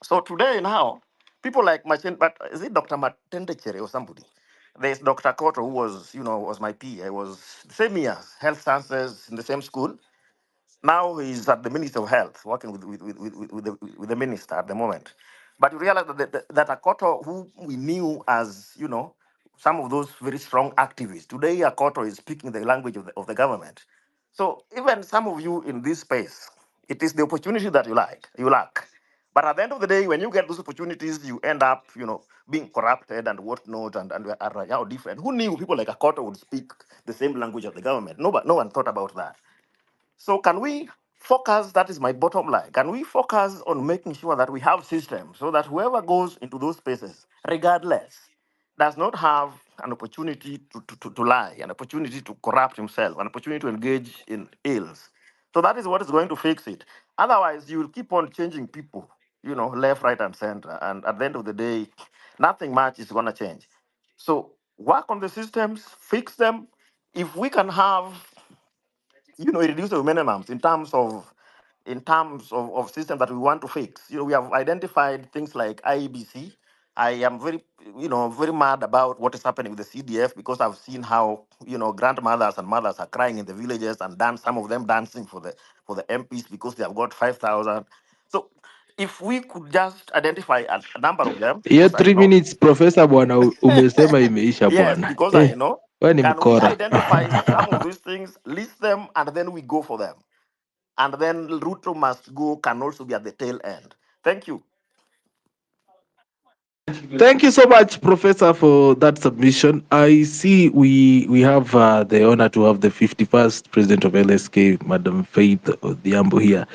So today now, people like Machen, but is it Dr. Matendechere or somebody? There's Dr. Koto, who was my PA. I was the same year, health sciences in the same school. Now he's at the Ministry of Health, working with the minister at the moment. But you realize that Akoto, who we knew as, some of those very strong activists, today Akoto is speaking the language of the government. So even some of you in this space, It is the opportunity that you lack. But at the end of the day, when you get those opportunities, you end up, being corrupted and whatnot, and are how different. Who knew people like Akoto would speak the same language as the government? No one thought about that. So can we focus? That is my bottom line. Can we focus on making sure that we have systems so that whoever goes into those spaces, regardless, does not have an opportunity to lie, an opportunity to corrupt himself, an opportunity to engage in ills. So that is what is going to fix it. Otherwise, you will keep on changing people, left, right, and center. And at the end of the day, nothing much is going to change. So work on the systems, fix them. If we can have reduce the minimums in terms of systems that we want to fix. We have identified things like IEBC. I am very mad about what is happening with the CDF because I've seen how, grandmothers and mothers are crying in the villages and some of them dancing for the MPs because they have got 5,000. So if we could just identify a number of them, Hiyo because I 3 know, minutes profesa bwana, umesema imeisha yes, bwana. because I know, Wewe ni can we mkora. identify some of these things, list them, and then we go for them? And then Ruto must go, can also be at the tail end. Thank you. Thank you so much, Professor, for that submission. I see we have the honor to have the 51st president of LSK, Madam Faith Odhiambo here.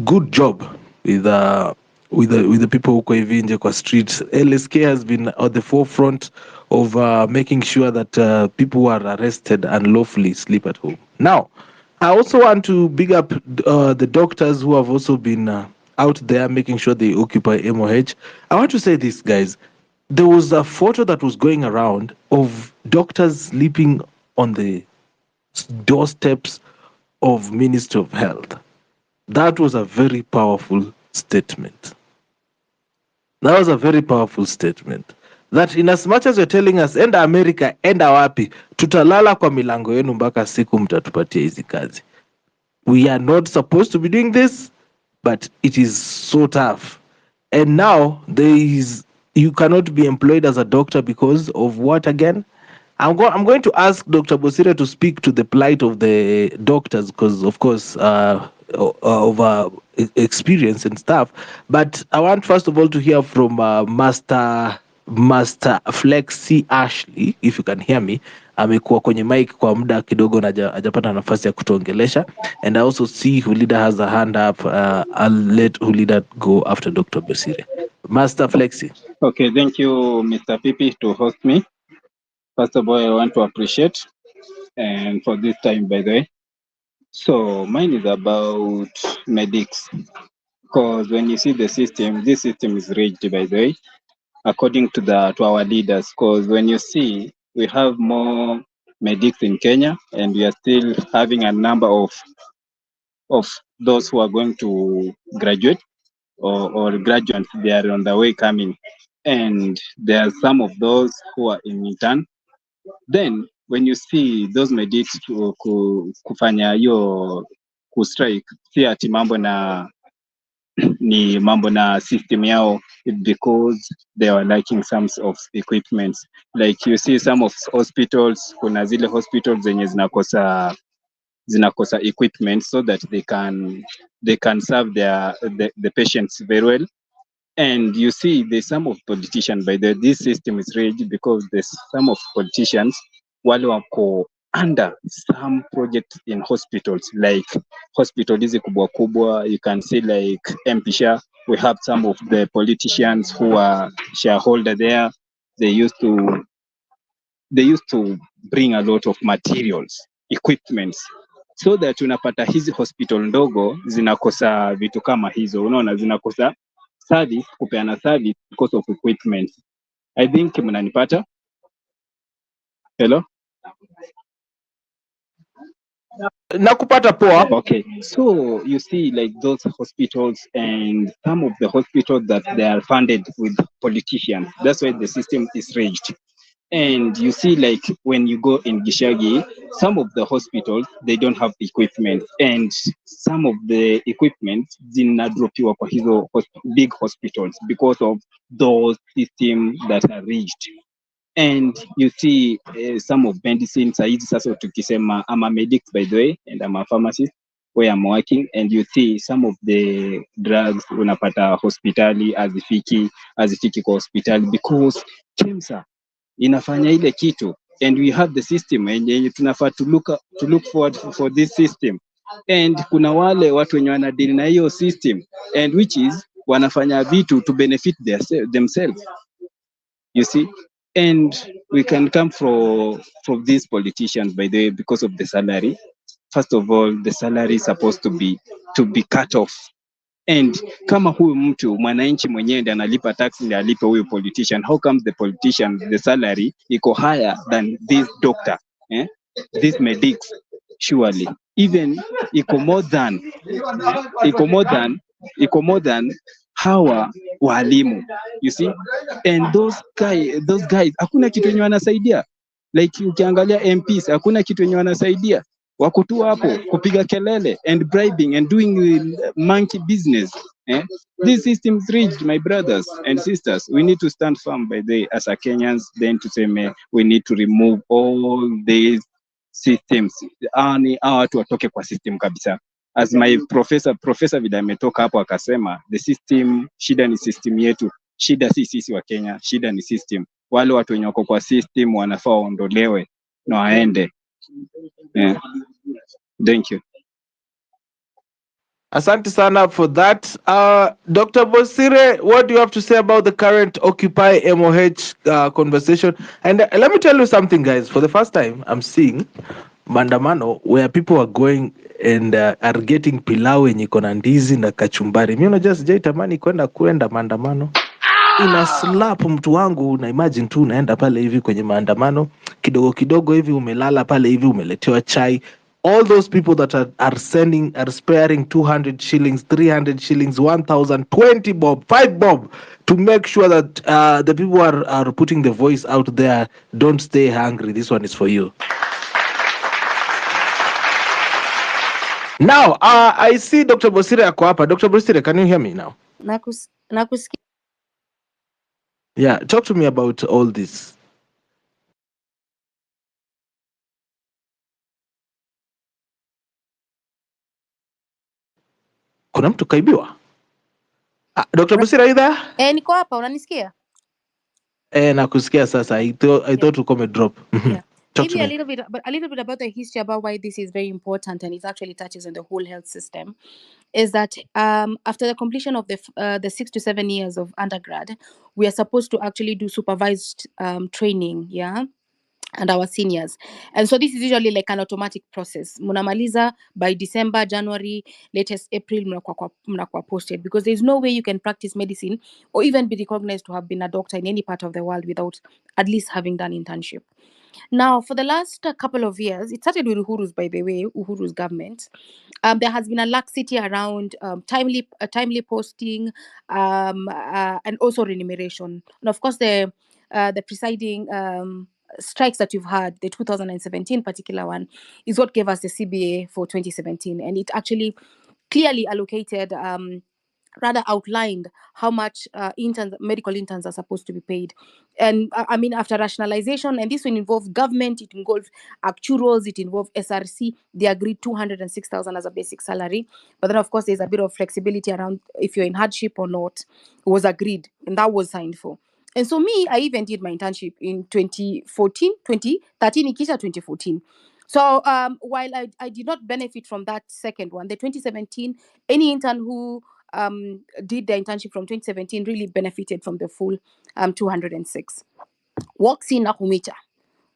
Good job with the people who hivi nje kwa streets. LSK has been at the forefront of making sure that people who are arrested unlawfully sleep at home. Now, I also want to big up the doctors who have also been out there making sure they occupy MOH. I want to say this, guys. There was a photo that was going around of doctors sleeping on the doorsteps of Ministry of Health. That was a very powerful statement. That was a very powerful statement. That in as much as you're telling us, enda America, enda wapi, tutalala kwa milango yenu mpaka siku mtatupatia hizi kazi. We are not supposed to be doing this, but it is so tough. And now you cannot be employed as a doctor because of what again? I'm going to ask Dr. Bosire to speak to the plight of the doctors because, of course, of experience and stuff. But I want first of all to hear from Master Flexi Ashley, if you can hear me. Amekuwa kwenye mic kwa muda kidogo na hajapata nafasi ya kutuongelesha. And I also see Hulida has a hand up. I'll let Hulida go after Dr. Bosire. Master Flexi. Okay, thank you, Mr. Pipi, to host me. First of all, I want to appreciate and for this time, by the way. So mine is about medics, because when you see the system, this system is rigged, by the way, according to our leaders. Because when you see, we have more medics in Kenya, and we are still having a number of those who are going to graduate or graduates. They are on the way coming, and there are some of those who are in intern. Then when you see those medics kufanya hiyo kustrike, si ati mambo na ni mambo na system yao, because they are lacking some of equipments. Like you see some of hospitals, kuna zile hospitals zenye zinakosa equipment so that they can serve the patients very well. And you see there's some of politicians, this system is rigged because there's some of politicians wale wako under some projects in hospitals, like hospital hizi kubwa kubwa. You can see like MPSHA, we have some of the politicians who are shareholder there. They used to bring a lot of materials, equipments, so that unapata hizi hospital ndogo zinakosa vitu kama hizo, unaona, zinakosa service, kupeana service because of equipment. I think mnanipata. Hello? Nakupata poa. Okay, so you see like those hospitals and some of the hospitals that they are funded with politicians. That's why the system is rigged. And you see like when you go in Gishagi, some of the hospitals, they don't have equipment, and some of the equipment zinadropiwa kwa hizo big hospitals because of those systems that are rigged. And you see some of medicine saizi sasa tukisema, I'm a medic by the way, and I'm a pharmacist. where I'm working, and you see some of the drugs unapata hospitali hazifiki kwa hospitali because KEMSA inafanya ile kitu, and we have the system and tunafaa to look forward for this system, and kuna wale watu wenye wanadeal na hiyo system and which is wanafanya vitu to benefit themselves, you see. And we can come from these politicians, by the way, because of the salary. First of all, the salary is supposed to be cut off. And kama huyu mtu mwananchi mwenyewe ndiye analipa tax ndiye alipe huyu politician, how comes the politician the salary iko higher than this doctor, this medics? Surely even iko more than hawa walimu, you see. And those guys hakuna kitu yenye wanasaidia, like ukiangalia MPs hakuna kitu yenye wanasaidia, wako tu hapo kupiga kelele and bribing and doing monkey business. This system is rigged, my brothers and sisters. We need to stand firm by the as a Kenyans, then to say we need to remove all these systems. Ani watu watoke kwa system kabisa. As my professor vile ametoka hapo akasema, the system, shida ni system yetu, shida si sisi wa Kenya, shida ni system. Wale watu wenye wako kwa system wanafaa waondolewe na waende. Yeah. Thank you. Asante sana for that. Dr. Bosire, what do you have to say about the current Occupy MOH conversation? And let me tell you something, guys. For the first time, I'm seeing maandamano where people are going and are getting pilau yenye iko na ndizi na kachumbari. Mimi unajua sijaitamani kwenda maandamano. Ina slap mtu wangu, na imagine tu unaenda pale hivi kwenye maandamano kidogo kidogo hivi, umelala pale hivi, umeletewa chai. All those people that are sparing 200 shillings, 300 shillings, 1,000, 20 bob, 5 bob to make sure that the people are putting the voice out there. Don't stay hungry. This one is for you. Now, I see Dr. Bosire ako hapa. Dr. Bosire, can you hear me now? Nakusikia. Yeah, talk to me about all this. Kuna mtu kaibiwa? Dr. Bosire, are you there? Niko hapa, unanisikia? Nakusikia sasa. I thought uko drop. Yeah. Talk to Maybe me. a little bit about the history about why this is very important, and it actually touches on the whole health system. Is that after the completion of the 6 to 7 years of undergrad, we are supposed to actually do supervised training, yeah, and our seniors. And so this is usually like an automatic process. Munamaliza by December, January, latest April, mnakuwa posted, because there's no way you can practice medicine or even be recognized to have been a doctor in any part of the world without at least having done internship. Now, for the last couple of years, it started with Uhuru's, by the way, Uhuru's government. There has been a laxity around timely posting and also remuneration. And of course, the presiding strikes that you've had, the 2017 particular one, is what gave us the CBA for 2017. And it actually clearly allocated rather outlined how much medical interns are supposed to be paid. And I mean, after rationalization, and this will involve government, it involves actuals, it involves SRC, they agreed 206,000 as a basic salary. But then, of course, there's a bit of flexibility around if you're in hardship or not. It was agreed, and that was signed for. And so I even did my internship in 2013, ikisha 2014. So while I did not benefit from that second one, the 2017, any intern who did the internship from 2017 really benefited from the full 206. Walks in Nakumicha.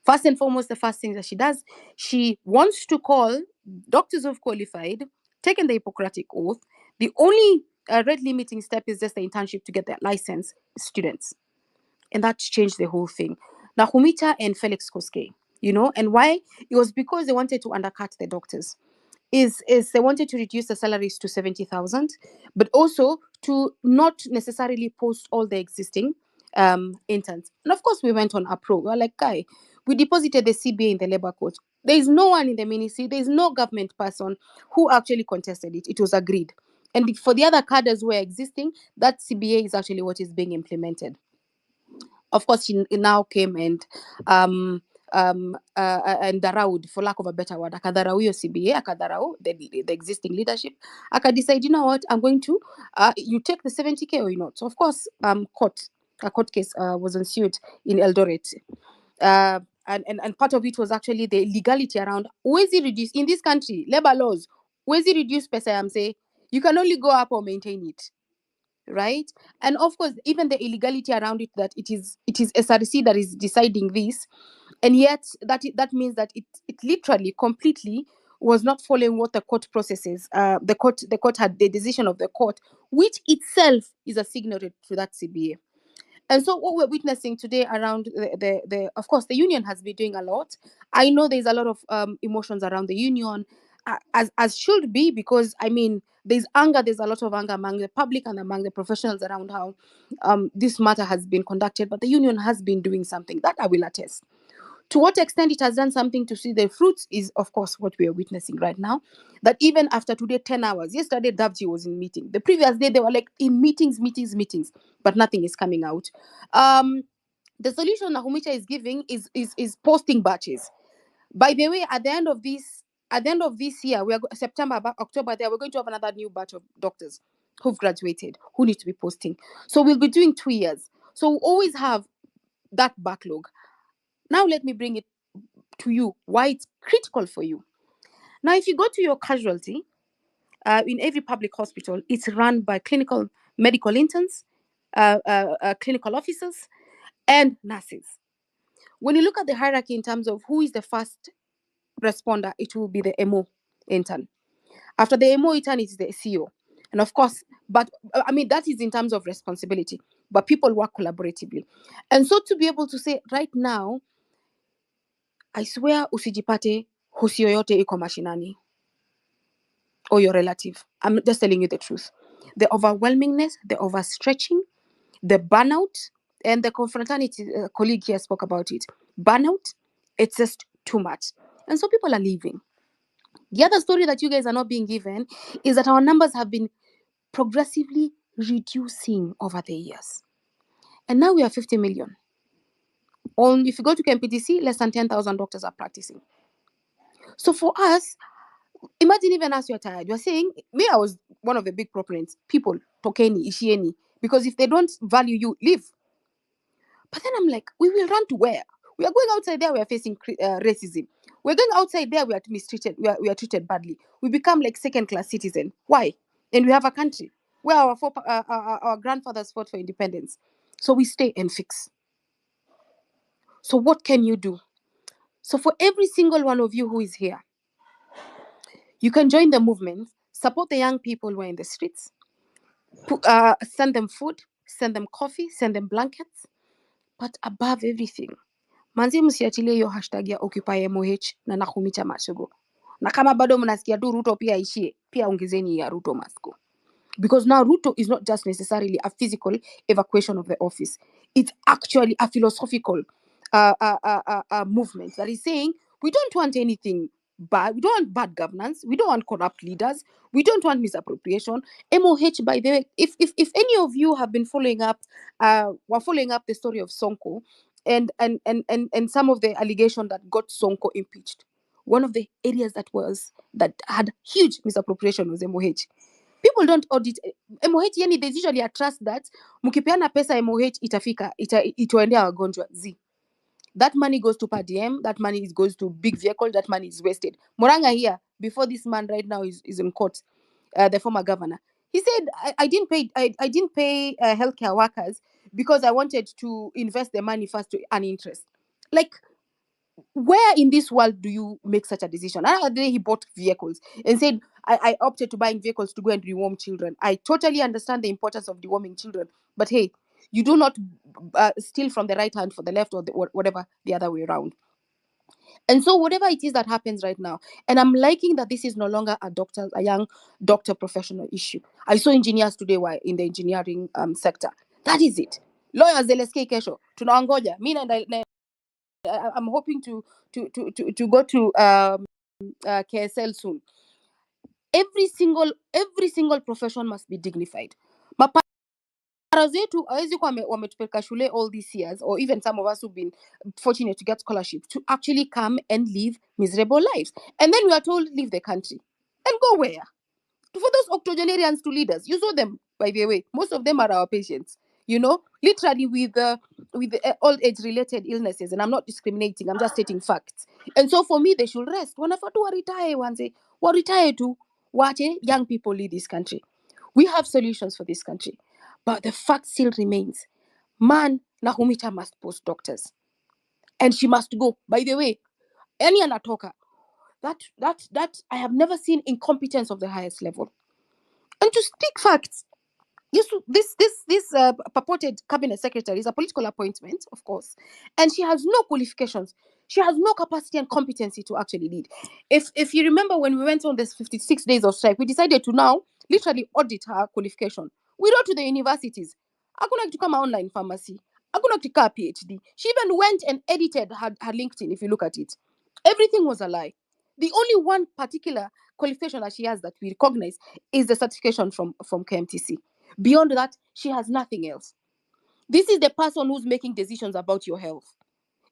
First and foremost, the first thing that she does, she wants to call doctors who've qualified, taken the Hippocratic Oath. The only red limiting step is just the internship to get their license, students. And that changed the whole thing. Nakumicha and Felix Koske, and why? It was because they wanted to undercut the doctors. Is they wanted to reduce the salaries to 70,000, but also to not necessarily post all the existing interns. And of course, we went on approach. We were like, guy, we deposited the CBA in the labor court. There is no one in the ministry, there is no government person who actually contested it. It was agreed. And for the other cadres who were existing, that CBA is actually what is being implemented. Of course, she now came and and daraud, for lack of a better word, akadharau hiyo CBA, akadharau the existing leadership, akadecide, you know what, I'm going to, you take the 70K or you not. So of course, a court case was ensued in Eldoret. And part of it was actually the legality around wezi reduce in this country, labor laws, wezi reduce pesa ya mse, you can only go up or maintain it, right? And of course, even the illegality around it, that it is SRC that is deciding this, and yet that means that it literally completely was not following what the court processes. The court had the decision of the court, which itself is a signatory to that CBA. And so what we're witnessing today around the of course, the union has been doing a lot. I know there's a lot of emotions around the union, as should be, because I mean, there's anger, there's a lot of anger among the public and among the professionals around how this matter has been conducted, but the union has been doing something, that I will attest. To what extent it has done something to see the fruits is, of course, what we are witnessing right now. That even after today, 10 hours, yesterday, Davji was in meeting. The previous day, they were like in meetings, but nothing is coming out. The solution Nahumicha is giving is posting batches. By the way, at the end of this year, we are September, October, there we're going to have another new batch of doctors who've graduated, who need to be posting. So we'll be doing 2 years. So we'll always have that backlog. Now let me bring it to you, why it's critical for you. Now, if you go to your casualty, in every public hospital, it's run by clinical medical interns, clinical officers, and nurses. When you look at the hierarchy in terms of who is the first responder, it will be the MO intern. After the MO intern, it's the CEO. And of course, but I mean, that is in terms of responsibility, but people work collaboratively. And so to be able to say right now, I swear usijipate hosi yoyote iko mashinani or your relative. I'm just telling you the truth. The overwhelmingness, the overstretching, the burnout, and the confraternity colleague here spoke about it. Burnout, it's just too much. And so people are leaving. The other story that you guys are not being given is that our numbers have been progressively reducing over the years. And now we are 50 million. If you go to KMPDC, less than 10,000 doctors are practicing. So for us, imagine even as you're tired, you're saying, me, I was one of the big proponents, people, tokeni, ishieni, because if they don't value you, leave. But then I'm like, we will run to where? We are going outside there, we are facing racism. We're going outside there, we are mistreated, we are treated badly. We become like second-class citizens. Why? And we have a country where our grandfathers fought for independence. So we stay and fix. So what can you do? So for every single one of you who is here, you can join the movement, support the young people who are in the streets, send them food, send them coffee, send them blankets. But above everything, manzi msiachilie hiyo hashtag ya Occupy MOH na Nakhumicha Mashugo. Na kama bado mnasikia tu Ruto pia ishie, pia ongezeni ya Ruto must go. Because now Ruto is not just necessarily a physical evacuation of the office. It's actually a philosophical movement that is saying, we don't want anything bad. We don't want bad governance. We don't want corrupt leaders. We don't want misappropriation. MOH, by the way, if any of you have been following up the story of Sonko and some of the allegation that got Sonko impeached, one of the areas that had huge misappropriation was MOH. People don't audit MOH, yani there's usually a trust that mkipeana pesa MOH itaendea wagonjwa. That money goes to per diem, that money goes to big vehicle, that money is wasted. Moranga here, before this man right now is in court, the former governor, he said, I didn't pay healthcare workers because I wanted to invest the money first to earn interest. Like, where in this world do you make such a decision? Another day he bought vehicles and said, I opted to buying vehicles to go and rewarm children. I totally understand the importance of deworming children, but hey, you do not steal from the right hand for the left or whatever the other way around. And so whatever it is that happens right now, and I'm liking that this is no longer a young doctor professional issue. I saw engineers today were in the engineering sector. That is it. Lawyers, LSK kesho, tunawangoja. I'm hoping to go to KSL soon. Every single profession must be dignified. Wazazi wetu hawezi kuwa wametupeleka shule all these years, or even some of us who've been fortunate to get scholarships to actually come and live miserable lives. And then we are told, leave the country. And go where? For those octogenarians to leaders, you saw them, by the way. Most of them are our patients, you know, literally with old age related illnesses. And I'm not discriminating, I'm just stating facts. And so for me, they should rest. Wanafaa tu retire wanze, retire to wache young people lead this country. We have solutions for this country, but the fact still remains. Man, Nahumita must post doctors, and she must go. By the way, any anatoka, that I have never seen incompetence of the highest level. And to speak facts, this purported cabinet secretary is a political appointment, of course, and she has no qualifications. She has no capacity and competency to actually lead. If you remember when we went on this 56 days of strike, we decided to now literally audit her qualification. We wrote to the universities. Hakuna kitu kama online pharmacy. Hakuna kitu kama PhD. She even went and edited her LinkedIn, if you look at it. Everything was a lie. The only one particular qualification that she has that we recognize is the certification from KMTC. Beyond that, she has nothing else. This is the person who's making decisions about your health.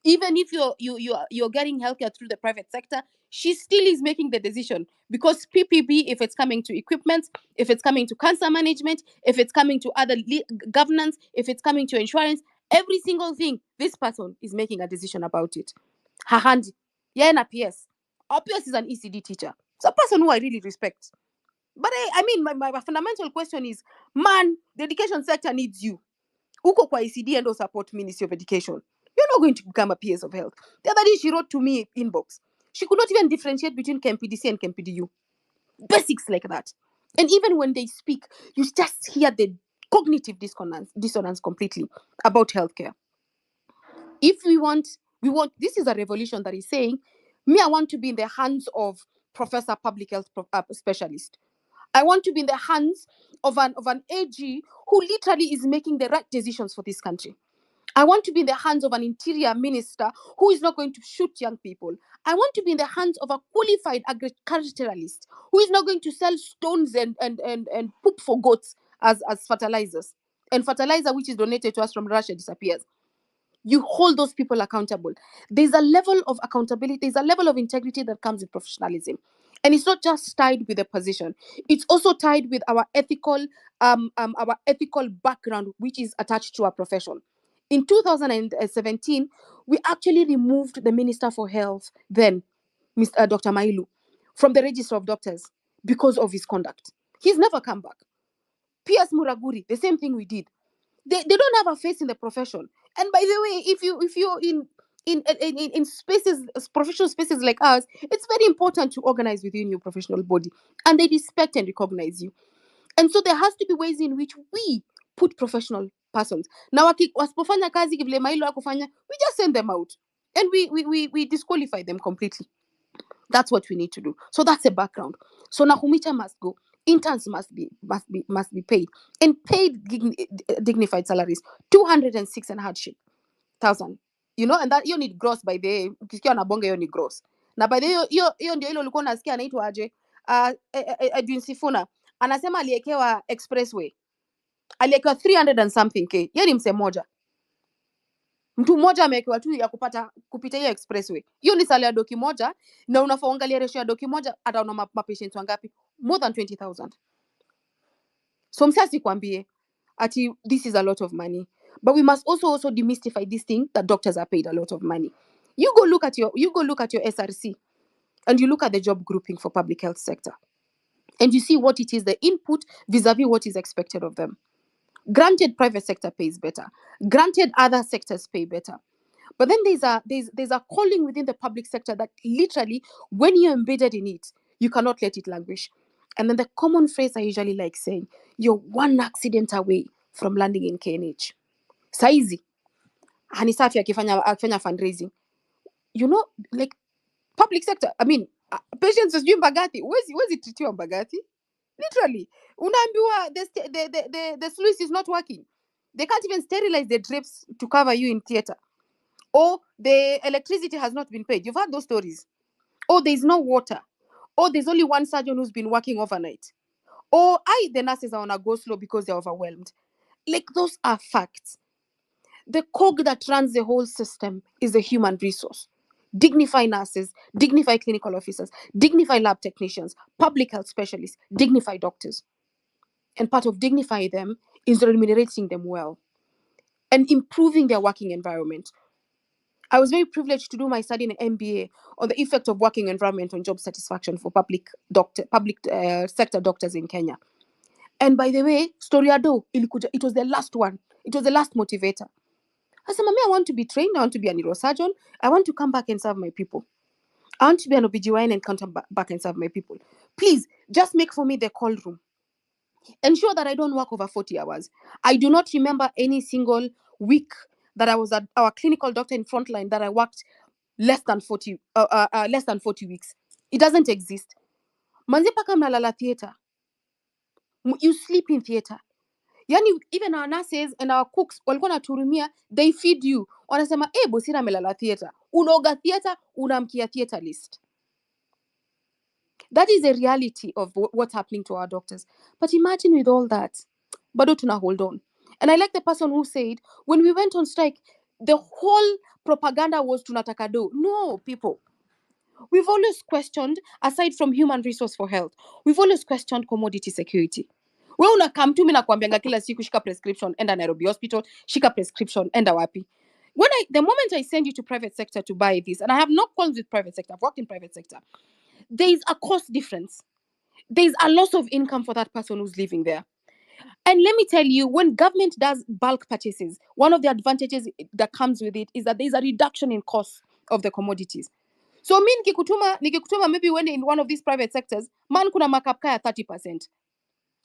Even if you're getting healthcare through the private sector, she still is making the decision, because PPP, if it's coming to equipment, if it's coming to cancer management, if it's coming to other governance, if it's coming to insurance, every single thing, this person is making a decision about it. Her hand, yeah, and PS. Our PS is an ECD teacher. It's a person who I really respect. But I mean, my fundamental question is, man, the education sector needs you. Uko kwa ECD and support Ministry of Education. You're not going to become a PS of health. The other day she wrote to me inbox. She could not even differentiate between KMPDC and KMPDU. Basics like that. And even when they speak, you just hear the cognitive dissonance completely about healthcare. If we want, this is a revolution that is saying, me, I want to be in the hands of Professor Public Health Specialist. I want to be in the hands of an AG who literally is making the right decisions for this country. I want to be in the hands of an interior minister who is not going to shoot young people. I want to be in the hands of a qualified agriculturalist who is not going to sell stones and poop for goats as fertilizers. And fertilizer which is donated to us from Russia disappears. You hold those people accountable. There's a level of accountability, there's a level of integrity that comes with professionalism. And it's not just tied with a position. It's also tied with our ethical background, which is attached to our profession. In 2017, we actually removed the Minister for Health, then Dr. Mailu, from the register of doctors because of his conduct. He's never come back. P.S. Muraguri, the same thing we did. They don't have a face in the profession. And by the way, if you're in spaces, professional spaces like ours, it's very important to organize within your professional body, and they respect and recognize you. And so there has to be ways in which we put professional persons. Now, wasipofanya kazi vile Mailo akufanya, we just send them out, and we disqualify them completely. That's what we need to do. So that's a background. So Nahumicha must go. Interns must be paid, and paid dignified salaries, 206 and hardship thousand. You know, and that you need gross by the ukisikia na bonga, you need gross. Na by the hiyo ndio ile ulikuwa unasikia anaitwa aje? Edwin Sifuna anasema aliekewa expressway. Aliekewa 300 and something k. Yeye ni mse moja. Mtu mmoja amewekewa tu ya kupita hiyo expressway. Hiyo ni sala ya doki moja, na unafaangalia ratio ya doki moja ataona mapatients wangapi? More than 20,000. So msasi kwambie ati this is a lot of money. But we must also demystify this thing that doctors are paid a lot of money. You go look at your SRC, and you look at the job grouping for public health sector, and you see what it is, the input vis-a-vis what is expected of them. Granted, private sector pays better. Granted, other sectors pay better. But then there's a calling within the public sector that literally, when you're embedded in it, you cannot let it languish. And then the common phrase I usually like saying, you're one accident away from landing in KNH. Saizi, Hanisafi akifanya fundraising. You know, like public sector, I mean, patients sijui Mbagathi, where's it treatiwa Mbagathi? Literally, unaambiwa the sluice is not working. They can't even sterilize the drips to cover you in theater. Or the electricity has not been paid. You've heard those stories. Or there's no water. Or there's only one surgeon who's been working overnight. Or the nurses are on a go slow because they're overwhelmed. Like, those are facts. The cog that runs the whole system is the human resource. Dignify nurses, dignify clinical officers, dignify lab technicians, public health specialists, dignify doctors. And part of dignify them is remunerating them well and improving their working environment. I was very privileged to do my study in an MBA on the effect of working environment on job satisfaction for public sector doctors in Kenya. And by the way, story ado, it was the last one. It was the last motivator. I said, Mommy, I want to be trained. I want to be a neurosurgeon. I want to come back and serve my people. I want to be an OBGYN and come back and serve my people. Please, just make for me the call room. Ensure that I don't work over 40 hours. I do not remember any single week that I was at our clinical doctor in frontline that I worked less than 40 weeks. It doesn't exist. Manzi paka mnalala theater. You sleep in theater. Yani, even our nurses and our cooks walikuwa naturumia, they feed you. Wanasema, bosira melala theater. Unoga theater, unamkia theater list. That is the reality of what's happening to our doctors. But imagine with all that, bado tuna hold on. And I like the person who said, when we went on strike, the whole propaganda was tunataka do. No, people. We've always questioned, aside from human resource for health, we've always questioned commodity security. We unakam tu mimi nakwambianga kila siku shika prescription, enda Nairobi hospital, shika prescription, enda wapi. The moment I send you to private sector to buy this, and I have no qualms with private sector, I've worked in private sector, there is a cost difference. There is a loss of income for that person who's living there. And let me tell you, when government does bulk purchases, one of the advantages that comes with it is that there is a reduction in cost of the commodities. So me nikikutuma maybe when in one of these private sectors, man kuna markup kaya 30%.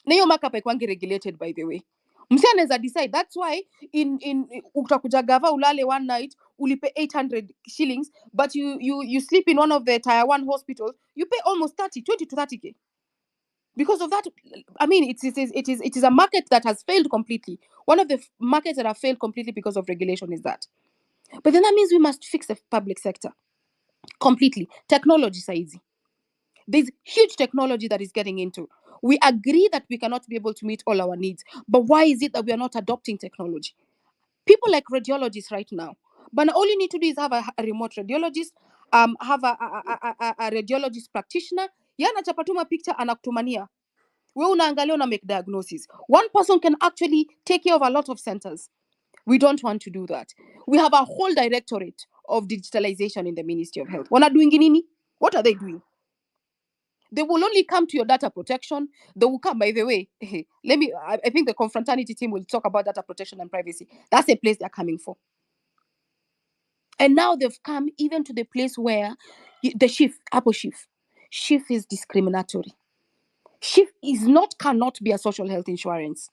Na hiyo markup haikuangi regulated, by the way. Msi anaweza decide. That's why in utakuja gava ulale one night, ulipe 800 shillings, but you sleep in one of the tier 1 hospitals, you pay almost 20 to 30k. Because of that, I mean, it is a market that has failed completely. One of the markets that have failed completely because of regulation is that. But then that means we must fix the public sector completely. Technology is easy. There's huge technology that is getting into. We agree that we cannot be able to meet all our needs. But why is it that we are not adopting technology? People like radiologists right now. But all you need to do is have a remote radiologist, have a radiologist practitioner. Yana chapatuma picture anakutumania. We unaangalia una make diagnosis. One person can actually take care of a lot of centers. We don't want to do that. We have a whole directorate of digitalization in the Ministry of Health. Wana doing nini? What are they doing? They will only come to your data protection. They will come, by the way. I think the confraternity team will talk about data protection and privacy. That's a place they're coming for. And now they've come even to the place where the shift is discriminatory. Shift cannot be a social health insurance.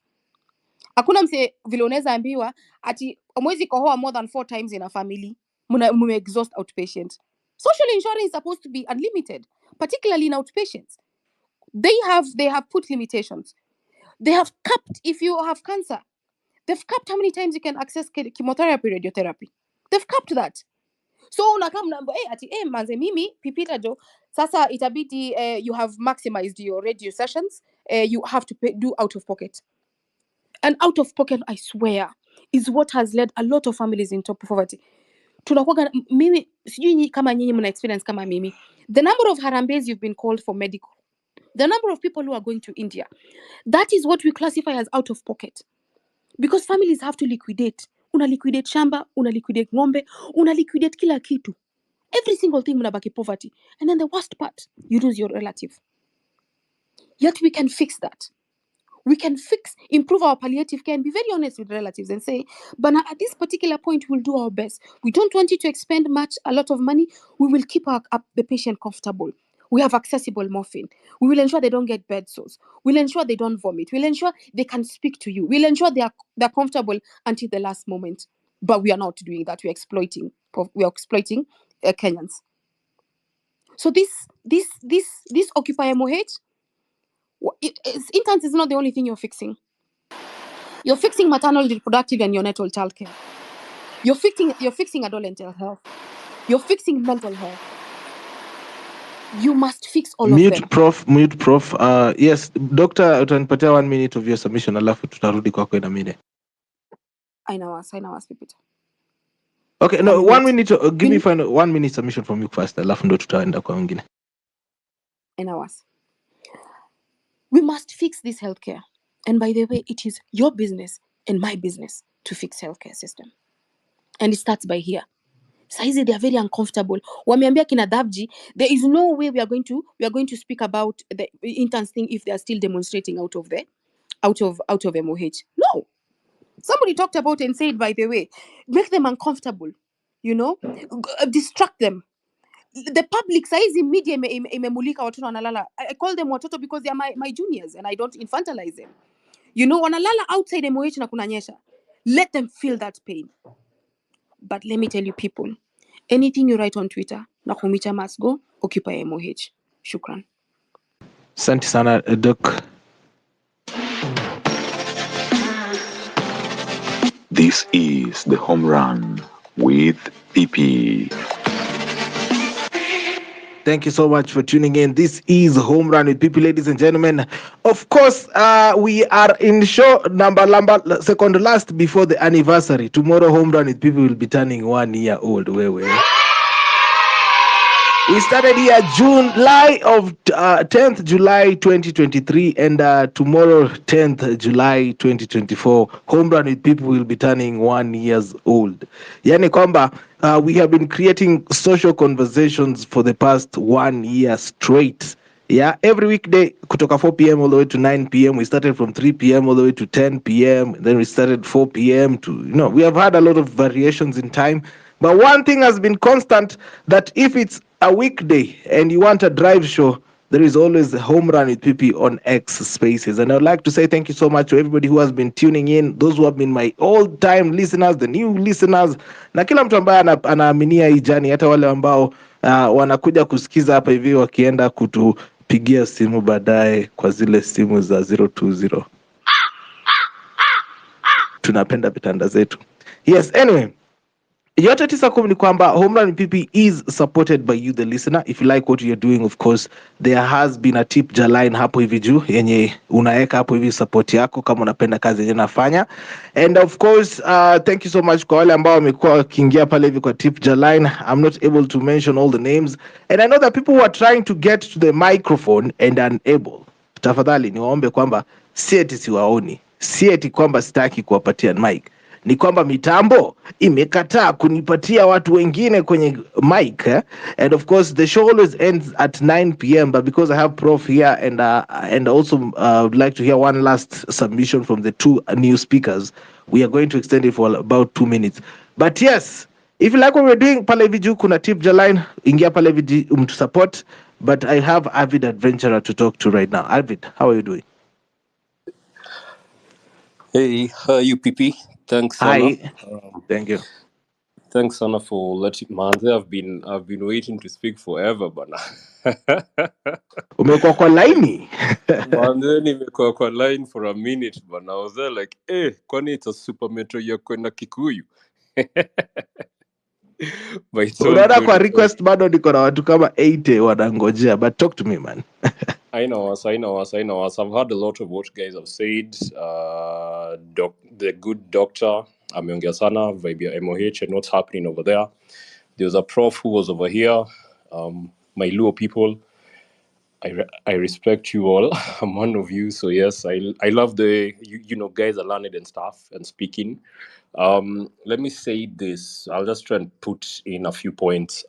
Hakuna mse vile unaweza ambiwa ati mwezi kohoa more than 4 times in a family, mume exhaust outpatient. Social insurance is supposed to be unlimited, particularly in outpatients. They have put limitations. They have capped, if you have cancer, they've capped how many times you can access chemotherapy, radiotherapy. They've capped that. So unakam nambo ati manze mimi pipita jo sasa itabidi you have maximized your radio sessions, you have to do out of pocket. And out of pocket, I swear, is what has led a lot of families into poverty. Tunakuwa mimi sijui kama nyinyi mna experience kama mimi. The number of harambees you've been called for medical, the number of people who are going to India, that is what we classify as out of pocket. Because families have to liquidate. Una liquidate shamba, una liquidate ng'ombe, una liquidate kila kitu. Every single thing mnabaki poverty. And then the worst part, you lose your relative. Yet we can fix that. We can improve our palliative care and be very honest with relatives and say, but at this particular point, we'll do our best. We don't want you to expend a lot of money. We will keep the patient comfortable. We have accessible morphine. We will ensure they don't get bed sores. We'll ensure they don't vomit. We'll ensure they can speak to you. We'll ensure they're comfortable until the last moment. But we are not doing that. We're exploiting Kenyans. So this Occupy MOH, interns is not the only thing you're fixing. You're fixing maternal, reproductive, and neonatal child care. You're fixing adolescent health. You're fixing mental health. You must fix all of Mute them. prof. Yes, doctor, utanipatia 1 minute of your submission alafu tutarudi kwako in a minute. I know us, Pipita. Okay, no, 1 minute. Give me final 1 minute submission from you first, alafu ndo tutaenda kwa wengine. I know us. We must fix this healthcare. And by the way, it is your business and my business to fix healthcare system. And it starts by here. Saizi, they are very uncomfortable. Wameambia kina Davji, there is no way we are going to speak about the interns thing if they are still demonstrating out of MOH. No. Somebody talked about and said, by the way, make them uncomfortable, distract them. The public saizi media imemulika watoto wanalala. I call them watoto because they are my juniors and I don't infantilize them. Wanalala outside MOH na kunanyesha. Let them feel that pain. But let me tell you people, anything you write on Twitter, Nakumicha must go, occupy MOH. Shukran. Asante sana, Doc. This is the home run with PP. Thank you so much for tuning in. This is Home Run with People, ladies and gentlemen. Of course, we are in show number second last before the anniversary. Tomorrow, Home Run with People will be turning 1 year old. We started here July 10th July 2023, and tomorrow 10th July 2024, Home Run with People will be turning 1 year old. Yani kwamba we have been creating social conversations for the past 1 year straight. Yeah, every weekday kutoka 4 p.m. all the way to 9 p.m. We started from 3 p.m. all the way to 10 p.m. Then we started 4 p.m. to, we have had a lot of variations in time. But one thing has been constant, that if it's a weekday and you want a drive show, there is always a Home Run with PP on X Spaces. And I'd like to say thank you so much to everybody who has been tuning in, those who have been my old-time listeners, the new listeners, na kila mtu ambaye anaaminia hii jani, hata wale ambao wanakuja kusikiza hapa hivi wakienda kutupigia simu baadaye kwa zile simu za 020. Tunapenda vitanda zetu. Yes, anyway. Yote tisa kumi ni kwamba Home Run PP is supported by you, the listener. If you like what you're doing, of course, there has been a tip line hapo hivi juu yenye unaeka hapo hivi support yako kama unapenda kazi yenye nafanya. And of course, thank you so much kwa wale ambao wamekuwa wakiingia pale hivi kwa tip line. I'm not able to mention all the names. And I know that people who are trying to get to the microphone and unable. Tafadhali niwaombe kwamba si eti siwaoni. Si eti kwamba sitaki kuwapatia mic. Ni kwamba mitambo imekataa kunipatia watu wengine kwenye mic, and of course the show always ends at 9 p.m. but because I have Prof here and also would like to hear one last submission from the two new speakers, we are going to extend it for about 2 minutes. But yes, if you like what we're doing, pale hivi juu kuna tip line, ingia pale hivi support. But I have Avid Adventurer to talk to right now. Avid, how are you doing? Hey, how are you, PP? Thanks, Hi. Sana. Thank you. Thanks, Sana, for letting Manze. I've been waiting to speak forever, but Umekuwa kwa laini. Manze, nimekuwa kwa line for a minute, but I was there like, kwani it's a super metro ya kwenda Kikuyu. But it's all Unaona kwa good. request bado niko na watu kama 80 wanangojea, but talk to me, man. I know us. I've heard a lot of what guys have said. The good doctor, ameongea sana, vibe ya MOH and what's happening over there. There was a prof who was over here. My Luo people, I respect you all. I'm one of you. So yes, I love the, guys are learned and stuff and speaking. Let me say this. I'll just try and put in a few points.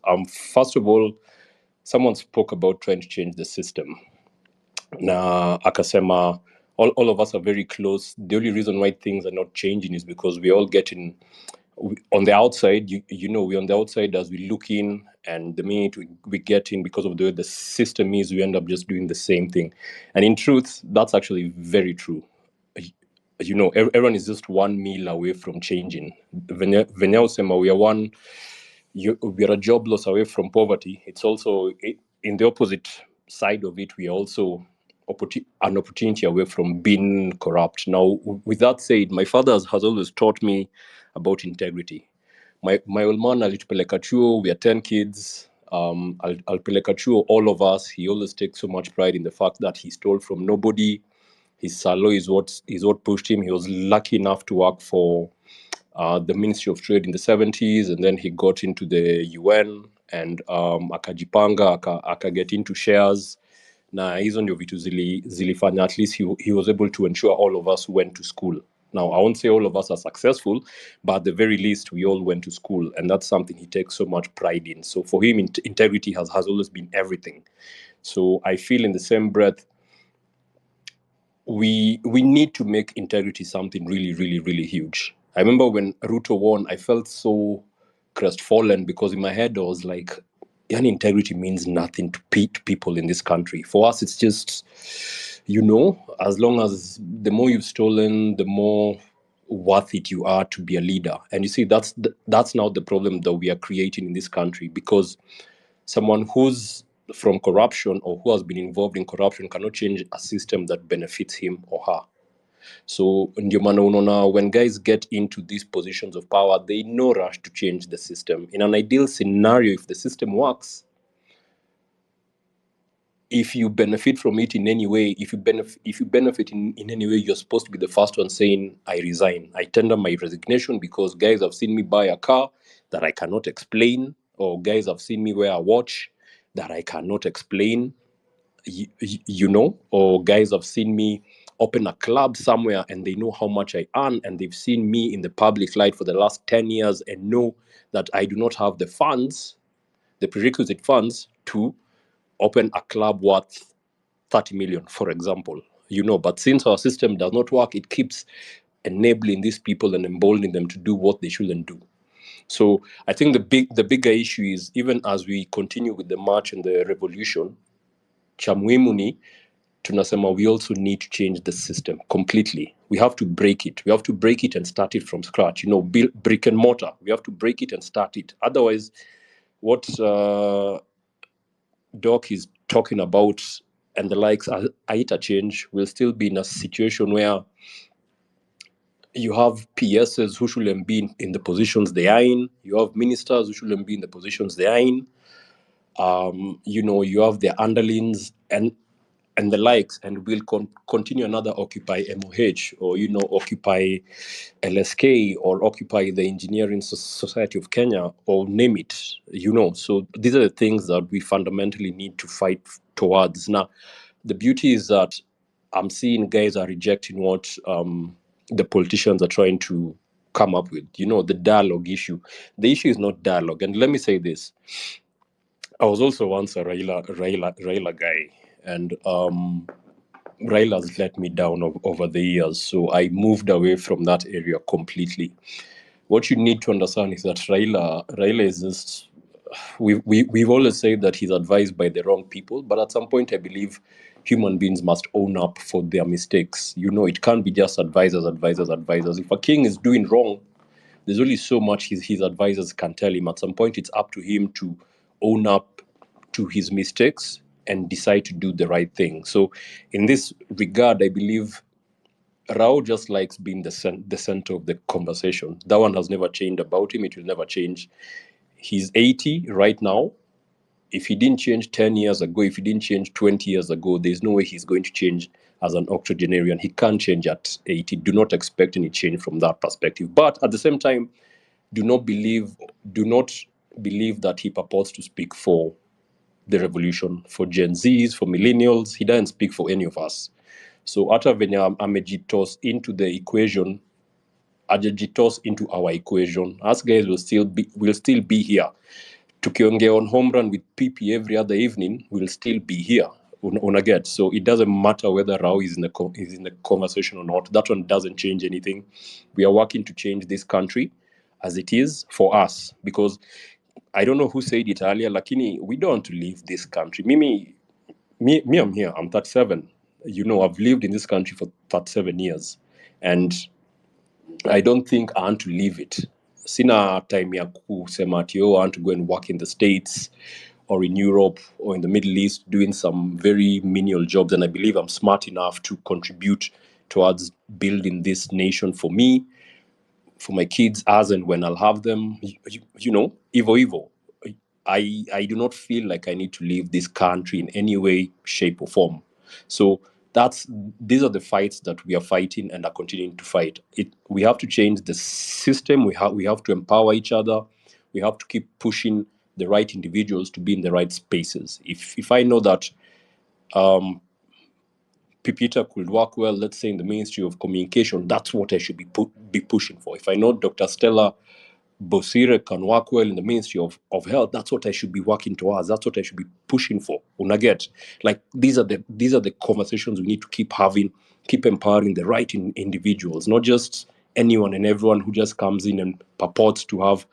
First of all, someone spoke about trying to change the system. Na akasema all of us are very close. The only reason why things are not changing is because we're all getting on the outside. We're on the outside as we look in, and the minute we get in, because of the way the system is, we end up just doing the same thing. And in truth, that's actually very true. Everyone is just one meal away from changing. Venyao we are one. We are a job loss away from poverty. It's also in the opposite side of it. We are also an opportunity away from being corrupt. Now, with that said, my father has always taught me about integrity. My old man alitupeleka chuo. We are 10 kids. I'll peleka all of us. He always takes so much pride in the fact that he stole from nobody. His salary is what pushed him. He was lucky enough to work for the Ministry of Trade in the 70s, and then he got into the UN and akajipanga akaget into shares. Na hizo ndio vitu zilifanya at least he was able to ensure all of us went to school. Now, I won't say all of us are successful, but at the very least, we all went to school, and that's something he takes so much pride in. So for him, integrity has always been everything. So I feel in the same breath, we need to make integrity something really, really, really huge. I remember when Ruto won, I felt so crestfallen because in my head I was like, yani integrity means nothing to people in this country. For us, it's just, as long as the more you've stolen, the more worth it you are to be a leader. And you see, that's now the problem that we are creating in this country, because someone who's from corruption or who has been involved in corruption cannot change a system that benefits him or her. So ndio maana unaona when guys get into these positions of power, they no rush to change the system. In an ideal scenario, if the system works, if you benefit from it in any way, if you benefit in any way, you're supposed to be the first one saying, I resign. I tender my resignation because guys have seen me buy a car that I cannot explain, or guys have seen me wear a watch that I cannot explain, or guys have seen me open a club somewhere and they know how much I earn, and they've seen me in the public light for the last 10 years and know that I do not have the funds, the prerequisite funds to open a club worth 30 million, for example. But since our system does not work, it keeps enabling these people and emboldening them to do what they shouldn't do. So I think the bigger issue is, even as we continue with the march and the revolution, cha muhimu ni tunasema we also need to change the system completely. We have to break it. We have to break it and start it from scratch. Build brick and mortar. We have to break it and start it. Otherwise, what Doc is talking about and the likes, Aita change, will still be in a situation where you have PSs who shouldn't be in the positions they are in. You have ministers who shouldn't be in the positions they are in. You have their underlings and the likes, and we'll continue another Occupy MOH, or Occupy LSK, or Occupy the Engineering Society of Kenya, or name it. So these are the things that we fundamentally need to fight towards. Now, the beauty is that I'm seeing guys are rejecting what the politicians are trying to come up with. The dialogue issue. The issue is not dialogue. And let me say this. I was also once a Raila guy, and Raila's let me down over the years, so I moved away from that area completely. What you need to understand is that Raila is just, we've always said that he's advised by the wrong people, but at some point I believe human beings must own up for their mistakes. It can't be just advisors. If a king is doing wrong, there's only so much his advisors can tell him. At some point, it's up to him to own up to his mistakes and decide to do the right thing. So in this regard, I believe Rao just likes being the center of the conversation. That one has never changed about him. It will never change. He's 80 right now. If he didn't change 10 years ago, if he didn't change 20 years ago, there's no way he's going to change as an octogenarian. He can't change at 80. Do not expect any change from that perspective. But at the same time, do not believe that he purports to speak for the revolution, for Gen Zs, for millennials. He doesn't speak for any of us. So hata venye amejitos into the equation, ajajitos into our equation, us guys will still be here. Tukiongea on home run with PP every other evening, we'll still be here. Unaget. So it doesn't matter whether Rao is in the conversation or not. That one doesn't change anything. We are working to change this country as it is for us, because I don't know who said it earlier, lakini we don't want to leave this country. Me, I'm here. I'm 37. I've lived in this country for 37 years, and I don't think I want to leave it. Sina time ya kusema ati I want to go and work in the States or in Europe or in the Middle East doing some very menial jobs. And I believe I'm smart enough to contribute towards building this nation for me, for my kids, as and when I'll have them. Evo. I do not feel like I need to leave this country in any way, shape, or form. So these are the fights that we are fighting and are continuing to fight. We have to change the system. We have to empower each other. We have to keep pushing the right individuals to be in the right spaces. If I know that Pipita could work well, let's say in the Ministry of Communication, that's what I should be pushing for. If I know Dr. Stella Bosire can work well in the Ministry of Health, that's what I should be working towards. That's what I should be pushing for. Unaget, like these are the conversations we need to keep having, keep empowering the right individuals, not just anyone and everyone who just comes in and purports to have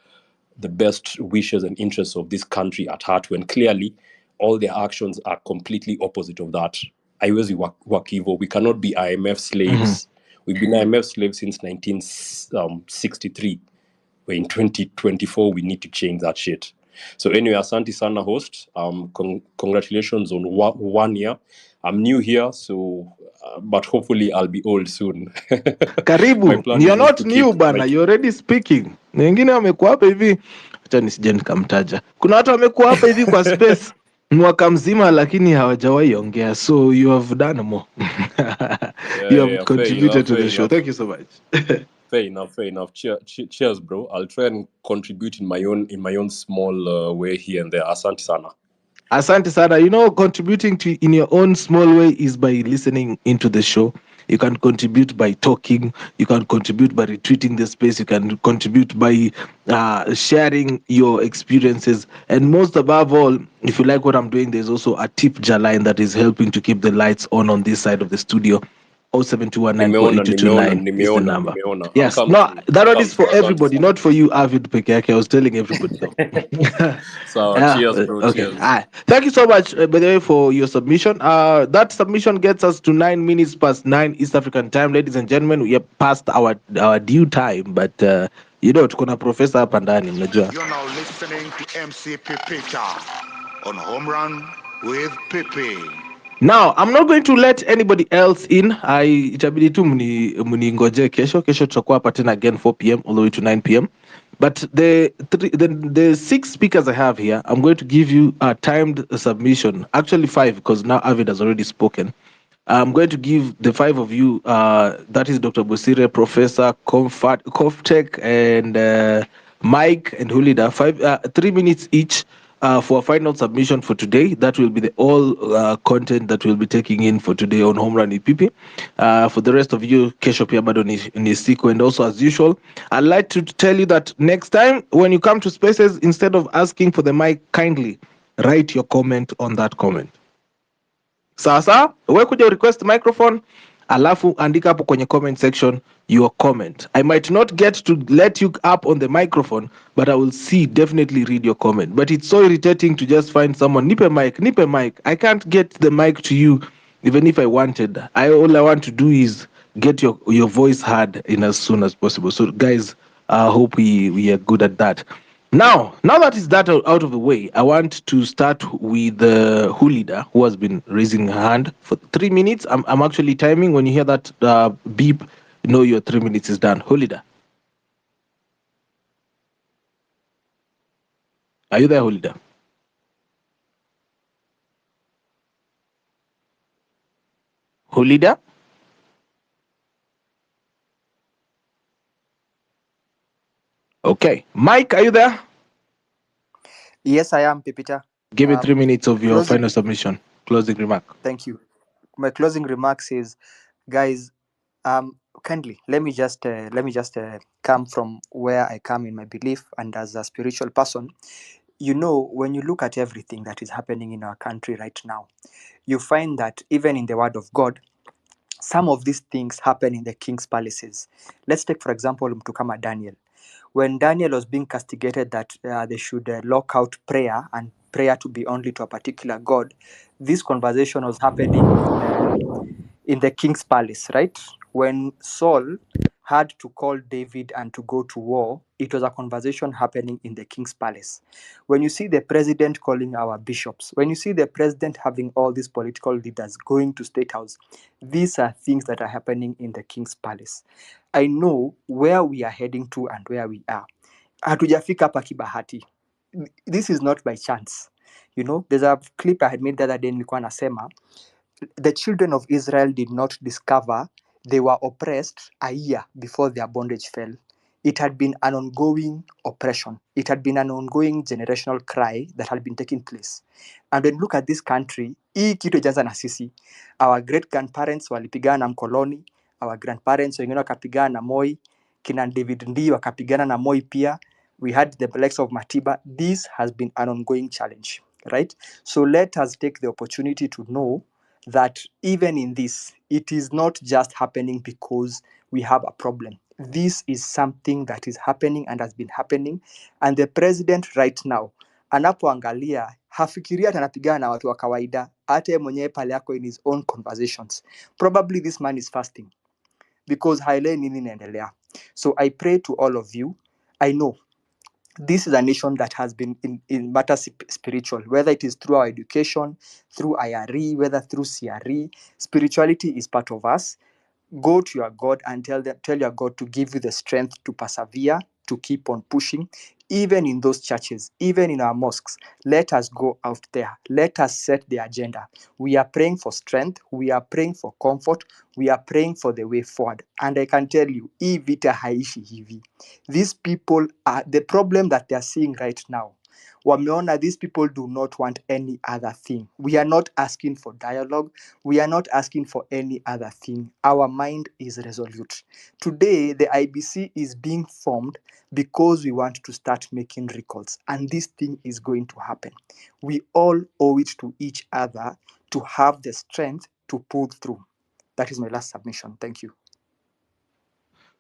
the best wishes and interests of this country at heart, when clearly all their actions are completely opposite of that. Haiwezi work hivyo. We cannot be IMF slaves. We've been IMF slaves since 1963. We're in 2024, we need to change that shit. So anyway, asante sana host. Congratulations on 1 year. I'm new here, so but hopefully I'll be old soon. My Karibu, plan you're is just not to new keep bana, you're already speaking. Na wengine wamekuwa hapa hivi, acha nisije nikamtaja. Kuna watu wamekuwa hapa hivi kwa space mwaka mzima lakini hawajawahi ongea, so you have done more. You have yeah, contributed to the show. Thank you so much. Fair enough. Cheers, bro. I'll try and contribute in my own small way here and there. Asante sana. Asante sana. You know, contributing to in your own small way is by listening into the show. You can contribute by talking. You can contribute by retweeting the space. You can contribute by sharing your experiences. And most above all, if you like what I'm doing, there's also a tip jar line that is helping to keep the lights on this side of the studio. 0721948229 is the number. Nimeona. Yes, I'm no, coming that one is for through. everybody, not for you, Avid Pekeke. I was telling everybody though. So cheers, bro. Okay. Cheers. Thank you so much, by the way, for your submission. That submission gets us to 9 minutes past 9 East African time, ladies and gentlemen. We are past our due time, but you know, tuko na professor hapa ndani, mnajua. You're now listening to MC Pipita on Home Run with Pipi. Now, I'm not going to let anybody else in. Itabidi tu mningoje kesho. Kesho tutakuwa hapa tena again 4 p.m. all the way to 9 p.m. But the 6 speakers I have here, I'm going to give you a timed submission. Actually 5, because now Avid has already spoken. I'm going to give the 5 of you, that is Dr. Bosire, Professor Koftech, and Mike and Hulida, 3 minutes each for a final submission for today. That will be the all content that we'll be taking in for today on Home Run EPP. For the rest of you, kesho pia bado ni siku. And also, as usual, I'd like to tell you that next time when you come to spaces, instead of asking for the mic, kindly write your comment on that comment. Sasa wewe kuja request microphone, alafu andika hapo kwenye comment section your comment. I might not get to let you up on the microphone, but I will definitely read your comment. But it's so irritating to just find someone, nipe mic. I can't get the mic to you even if I wanted. All I want to do is get your voice heard in as soon as possible. So guys, I hope we are good at that. Now that is that out of the way, I want to start with the Hulida, who has been raising her hand for 3 minutes. I'm actually timing. When you hear that beep, you know your 3 minutes is done. Hulida, are you there, Hulida? Hulida? Okay. Mike, are you there? Yes, I am, Pipita. Give me 3 minutes of your Closing. final submission. Closing remark. Thank you. My closing remarks is, guys, kindly let me just come from where I come in my belief and as a spiritual person. You know, when you look at everything that is happening in our country right now, you find that even in the Word of God, some of these things happen in the king's palaces. Let's take, for example, mtu kama Daniel. When Daniel was being castigated that they should lock out prayer and prayer to be only to a particular God, this conversation was happening in the king's palace, right? When Saul had to call David and to go to war, it was a conversation happening in the king's palace. When you see the president calling our bishops, when you see the president having all these political leaders going to State House, these are things that are happening in the king's palace. I know where we are heading to and where we are. Hatujafika hapa kibahati. this is not by chance. You know, there's a clip I had made the other day, nilikuwa nasema, the children of Israel did not discover they were oppressed a year before their bondage fell. It had been an ongoing oppression. It had been an ongoing generational cry that had been taking place. And when you look at this country, hii kitu ijaanza na sisi. Our great grandparents walipigana na mkoloni, our grandparents wengine wakapigana na Moi, kina David Ndii wakapigana na Moi pia. We had the likes of Matiba. This has been an ongoing challenge, right? So let us take the opportunity to know that even in this, it is not just happening because we have a problem. This is something that is happening and has been happening. And the president right now, anapoangalia, hafikiria hata anapigana na watu wa kawaida, hata yeye mwenyewe pale yako in his own conversations. Probably this man is fasting because haelewi nini inaendelea. So I pray to all of you. I know this is a nation that has been in matters spiritual, whether it is through our education, through IRE, whether through CRE. Spirituality is part of us. Go to your God and tell your God to give you the strength to persevere, to keep on pushing. Even in those churches, even in our mosques, let us go out there. Let us set the agenda. We are praying for strength. We are praying for comfort. We are praying for the way forward. And I can tell you, hii vita haishi hivi. These people are the problem that they are seeing right now. Wameona, these people do not want any other thing. We are not asking for dialogue. We are not asking for any other thing. Our mind is resolute. Today, the IBC is being formed because we want to start making recalls. And this thing is going to happen. We all owe it to each other to have the strength to pull through. That is my last submission. Thank you.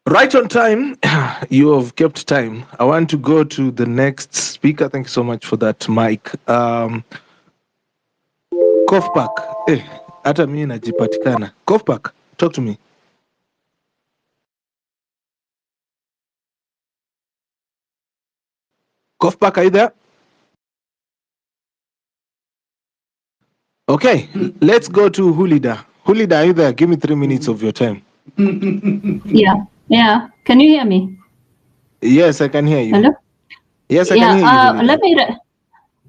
Right on time. You have kept time. I want to go to the next speaker. Thank you so much for that, Mike. Kofpak. Hata mimi najipatikana. Kofpak, talk to me. Kofpak, are you there? Okay, let's go to Hulida. Hulida, are you there? Give me 3 minutes of your time. Yeah. Can you hear me? Yes, I can hear you. Hello? Yes, I can hear you, Hulida.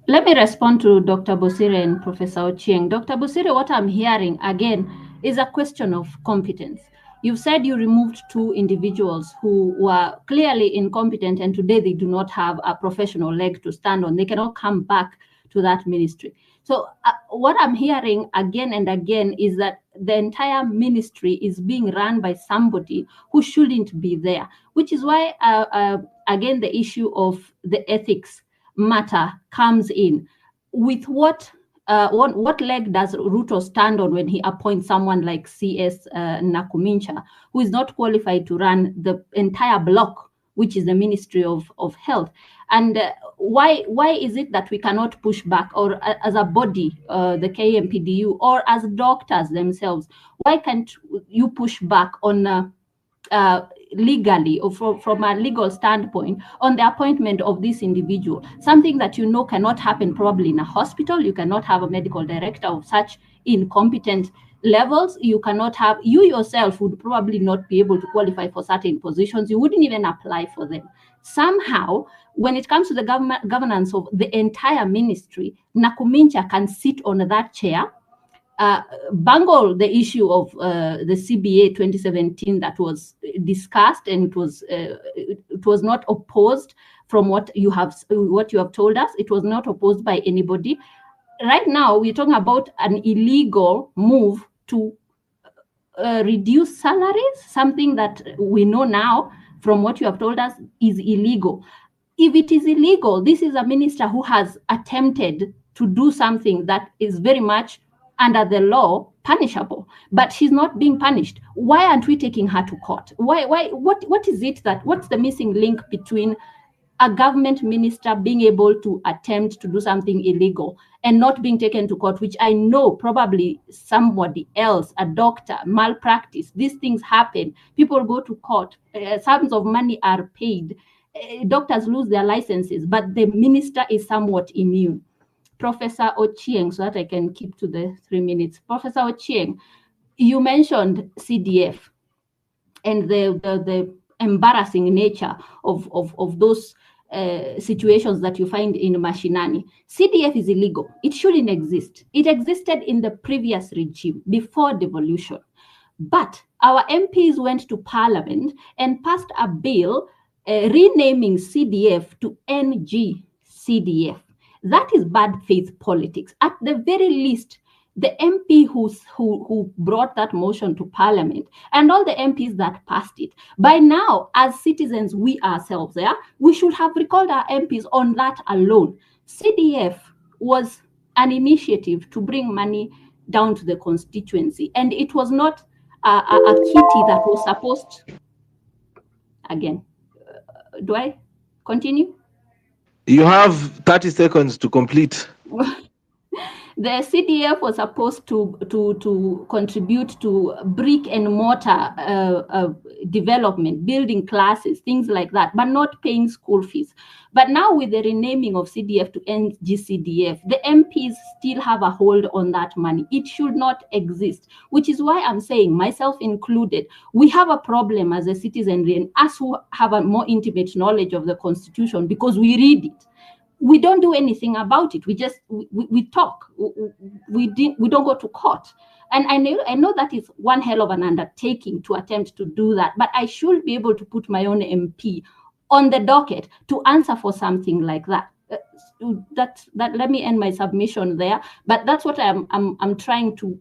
Let me respond to Dr. Bosire and Professor Ochieng. Dr. Bosire, what I'm hearing again is a question of competence. You've said you removed 2 individuals who were clearly incompetent, and today they do not have a professional leg to stand on. They cannot come back to that ministry. So what I'm hearing again and again is that the entire ministry is being run by somebody who shouldn't be there, which is why, again, the issue of the ethics matter comes in. With what leg does Ruto stand on when he appoints someone like CS Nakumincha, who is not qualified to run the entire block, which is the Ministry of Health? And why is it that we cannot push back, or as a body, the KMPDU, or as doctors themselves, why can't you push back on legally, or from a legal standpoint, on the appointment of this individual? Something that you know cannot happen probably in a hospital. You cannot have a medical director of such incompetent levels. You cannot have, you yourself would probably not be able to qualify for certain positions. You wouldn't even apply for them. Somehow, when it comes to the governance of the entire ministry, Nakumincha can sit on that chair, bungle the issue of the CBA 2017 that was discussed, and it was not opposed. From what you have told us, it was not opposed by anybody. Right now, we're talking about an illegal move to reduce salaries, something that we know now from what you have told us is illegal. If it is illegal, this is a minister who has attempted to do something that is very much under the law punishable, but she's not being punished. Why aren't we taking her to court? What is it what's the missing link between a government minister being able to attempt to do something illegal and not being taken to court, which I know probably somebody else, a doctor, malpractice, these things happen. People go to court, sums of money are paid, doctors lose their licenses, but the minister is somewhat immune. Professor Ochieng, so that I can keep to the 3 minutes. Professor Ochieng, you mentioned CDF and the embarrassing nature of those situations that you find in Mashinani. CDF is illegal. It shouldn't exist. It existed in the previous regime before devolution. But our MPs went to Parliament and passed a bill renaming CDF to NG-CDF. That is bad faith politics. At the very least, the MP who brought that motion to Parliament and all the MPs that passed it, by now, as citizens, we ourselves, we should have recalled our MPs on that alone. CDF was an initiative to bring money down to the constituency, and it was not a kitty that was supposed. Again, do I continue? You have 30 seconds to complete. The CDF was supposed to contribute to brick and mortar development, building classes, things like that, but not paying school fees. But now with the renaming of CDF to NGCDF, the MPs still have a hold on that money. It should not exist, which is why I'm saying, myself included, we have a problem as a citizenry and us who have a more intimate knowledge of the Constitution because we read it. We don't do anything about it. We just we talk. We don't go to court. And I know that is one hell of an undertaking to attempt to do that. But I should be able to put my own MP on the docket to answer for something like that. That let me end my submission there. But that's what I'm trying to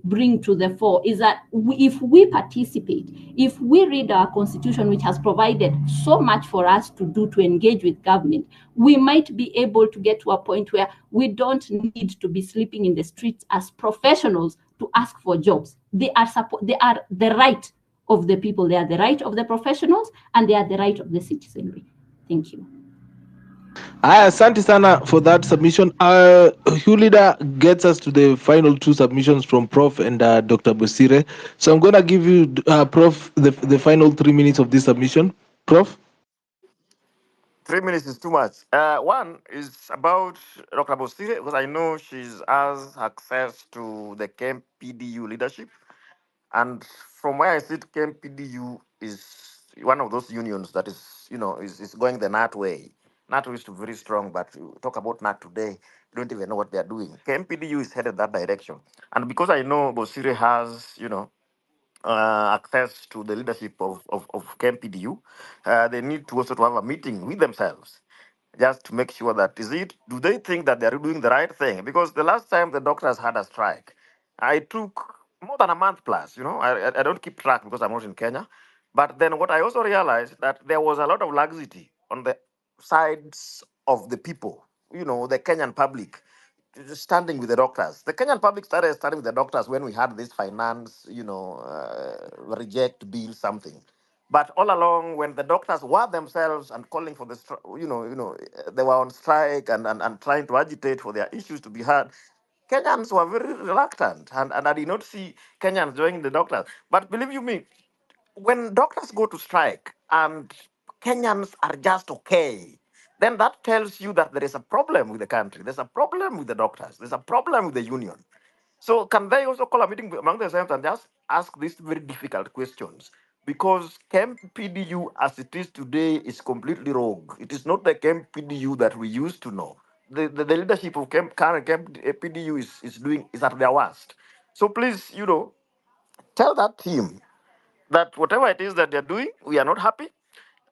bring to the fore, is that if we participate, if we read our constitution, which has provided so much for us to do to engage with government, we might be able to get to a point where we don't need to be sleeping in the streets as professionals to ask for jobs. They are the right of the people. They are the right of the professionals, and they are the right of the citizenry. Thank you. Asante sana for that submission. Hugh Leader gets us to the final two submissions from Prof and Dr. Bosire. So I'm going to give you, Prof, the final 3 minutes of this submission. Prof? 3 minutes is too much. One is about Dr. Bosire, because I know she's has access to the Camp PDU leadership. And from where I sit, Camp PDU is one of those unions that is, is going the NAT way. NAT is very strong, but you talk about NAT today, you don't even know what they're doing. Camp PDU is headed that direction. And because I know Bosire has, access to the leadership of Camp PDU, they need to also to have a meeting with themselves just to make sure that do they think that they're doing the right thing? Because the last time the doctors had a strike, I took more than a month plus, I don't keep track because I'm not in Kenya. But then what I also realized that there was a lot of laxity on the sides of the people, the Kenyan public, standing with the doctors. The Kenyan public started standing with the doctors when we had this finance, reject bill something. But all along, when the doctors were themselves and calling for the, they were on strike and trying to agitate for their issues to be heard, Kenyans were very reluctant, and I did not see Kenyans joining the doctors. But believe you me, when doctors go to strike and Kenyans are just okay, then that tells you that there is a problem with the country. There's a problem with the doctors. There's a problem with the union. So can they also call a meeting among themselves and just ask these very difficult questions? Because Camp PDU as it is today is completely rogue. It is not the Camp PDU that we used to know. The leadership of current Camp PDU is at their worst. So please, tell that team that whatever it is that they're doing, we are not happy.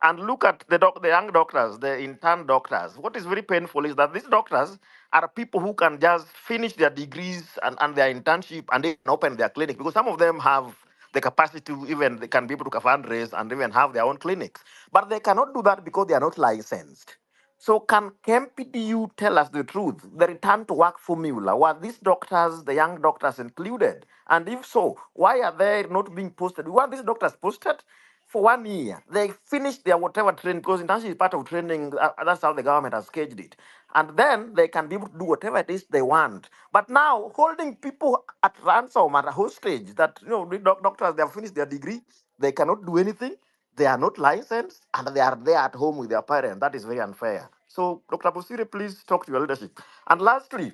And look at the young doctors, the intern doctors. What is very painful is that these doctors are people who can just finish their degrees and their internship and then open their clinic, because some of them have the capacity to even, they can be able to fundraise and even have their own clinics. But they cannot do that because they are not licensed. So can KMPDU tell us the truth? The return to work formula, were these doctors, the young doctors included? And if so, why are they not being posted? Were these doctors posted? For 1 year, they finished their whatever training, because internship is part of training. That's how the government has caged it. And then they can be able to do whatever it is they want. But now, holding people at ransom, at a hostage, that, the doctors, they have finished their degree, they cannot do anything, they are not licensed, and they are there at home with their parents. That is very unfair. So, Dr. Busiri, please talk to your leadership. And lastly,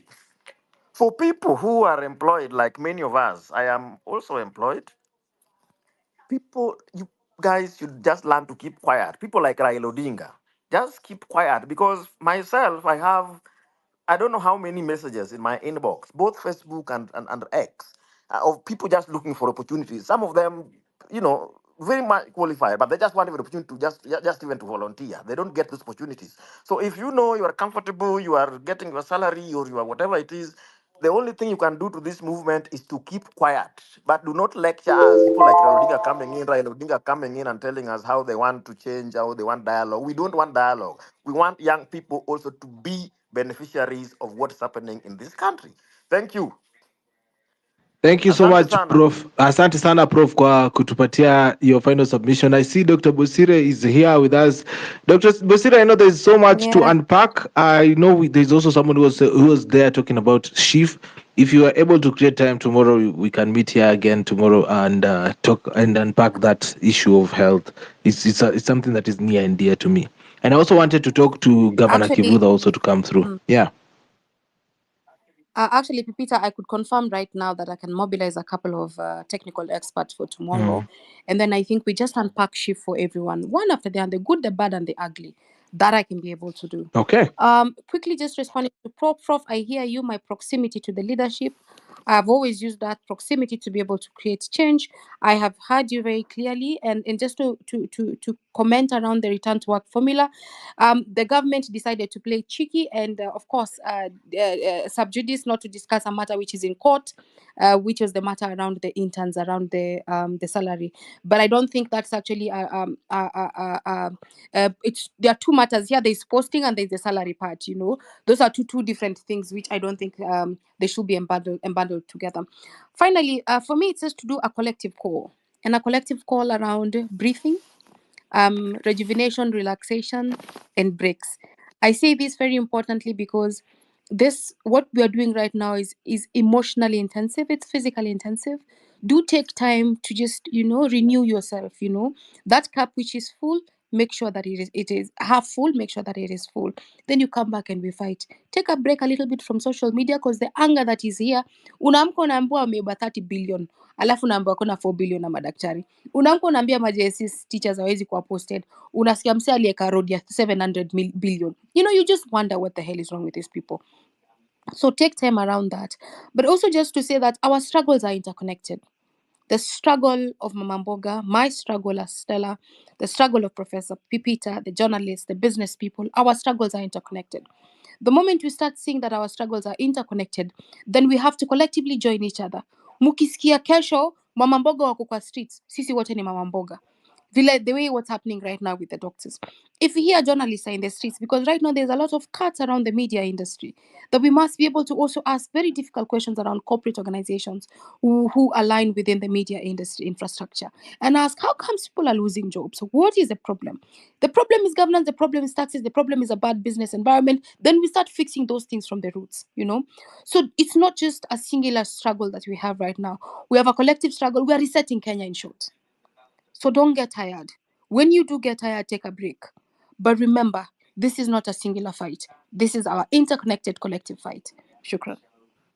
for people who are employed, like many of us, I am also employed. People, you guys should just learn to keep quiet. People like Raila Odinga, Just keep quiet, because myself, I don't know how many messages in my inbox, both Facebook and X, of people just looking for opportunities. Some of them, very much qualified, but they just want an opportunity to just even to volunteer. They don't get those opportunities. So if you know you are comfortable, you are getting your salary or you are whatever it is, the only thing you can do to this movement is to keep quiet, but do not lecture us. People like Raila Odinga coming in and telling us how they want to change, how they want dialogue. We don't want dialogue. We want young people also to be beneficiaries of what's happening in this country. Thank you. Thank you so Asante much, sana. Prof. Asante sana, Prof, kwa kutupatia your final submission. I see Dr. Bosire is here with us. Dr. Bosire, I know there's so much to Yeah. unpack. I know there's also someone who was there talking about Chief. If you are able to create time tomorrow, we can meet here again tomorrow and talk and unpack that issue of health. It's something that is near and dear to me. And I also wanted to talk to Governor Actually, Kivuda also to come through. Yeah. Actually, Pipita, I could confirm right now that I can mobilize a couple of technical experts for tomorrow. And then I think we just unpack shift for everyone, one after the other, the good, the bad, and the ugly. That I can be able to do. Okay. Quickly just responding to Prof, I hear you, my proximity to the leadership. I've always used that proximity to be able to create change. I have heard you very clearly, and just to comment around the return to work formula, the government decided to play cheeky and of course sub judice, not to discuss a matter which is in court, which was the matter around the interns, around the salary. But I don't think that's actually it's there are two matters here. There's posting and there's the salary part. Those are two different things, which I don't think they should be embundled together. Finally, for me, it's just to do a collective call, and a collective call around breathing, rejuvenation, relaxation, and breaks. I say this very importantly because this what we are doing right now is emotionally intensive. It's physically intensive. Do take time to just renew yourself. That cup which is full, make sure that it is half full. Make sure that it is full. Then you come back and we fight. Take a break a little bit from social media, because the anger that is here, unaamka unaambiwa wameiba 30 billion, alafu unaambiwa kuna 4 billion na madaktari. Unaamka unaambia ma-JSS teachers hawezi kuwa posted, unasikia mse aliyeka road ya 700 billion. You just wonder what the hell is wrong with these people. So take time around that. But also just to say that our struggles are interconnected. The struggle of Mama Mboga, my struggle as Stella, the struggle of Professor Pipita, the journalists, the business people, our struggles are interconnected. The moment we start seeing that our struggles are interconnected, then we have to collectively join each other. Mukisikia kesho Mama Mboga wako kwa streets, sisi wote ni Mama Mboga. The way what's happening right now with the doctors. If we hear journalists are in the streets, because right now there's a lot of cuts around the media industry, that we must be able to also ask very difficult questions around corporate organizations who align within the media industry infrastructure, and ask how comes people are losing jobs? What is the problem? The problem is governance, the problem is taxes, the problem is a bad business environment. Then we start fixing those things from the roots. So it's not just a singular struggle that we have right now. We have a collective struggle. We are resetting Kenya, in short. So don't get tired. When you do get tired, take a break. But remember, this is not a singular fight. This is our interconnected collective fight. Shukran.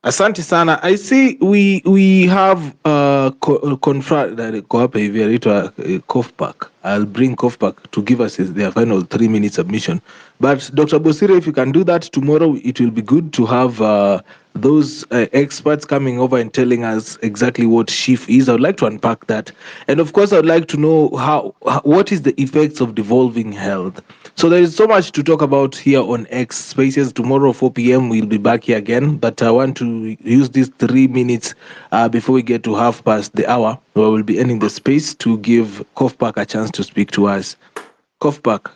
Asante sana. I see we have confront ko hapa hivi anaitwa Kofpak. I'll bring Kofpak to give us their final 3-minute submission. But Dr. Bosire, if you can do that tomorrow, it will be good to have those experts coming over and telling us exactly what SHIF is. I would like to unpack that. And of course, I would like to know what is the effects of devolving health. So there is so much to talk about here on X Spaces. Tomorrow, 4 p.m., we'll be back here again. But I want to use these 3 minutes before we get to half past the hour, where we'll be ending the space, to give Kofpak a chance to speak to us. Kofpak.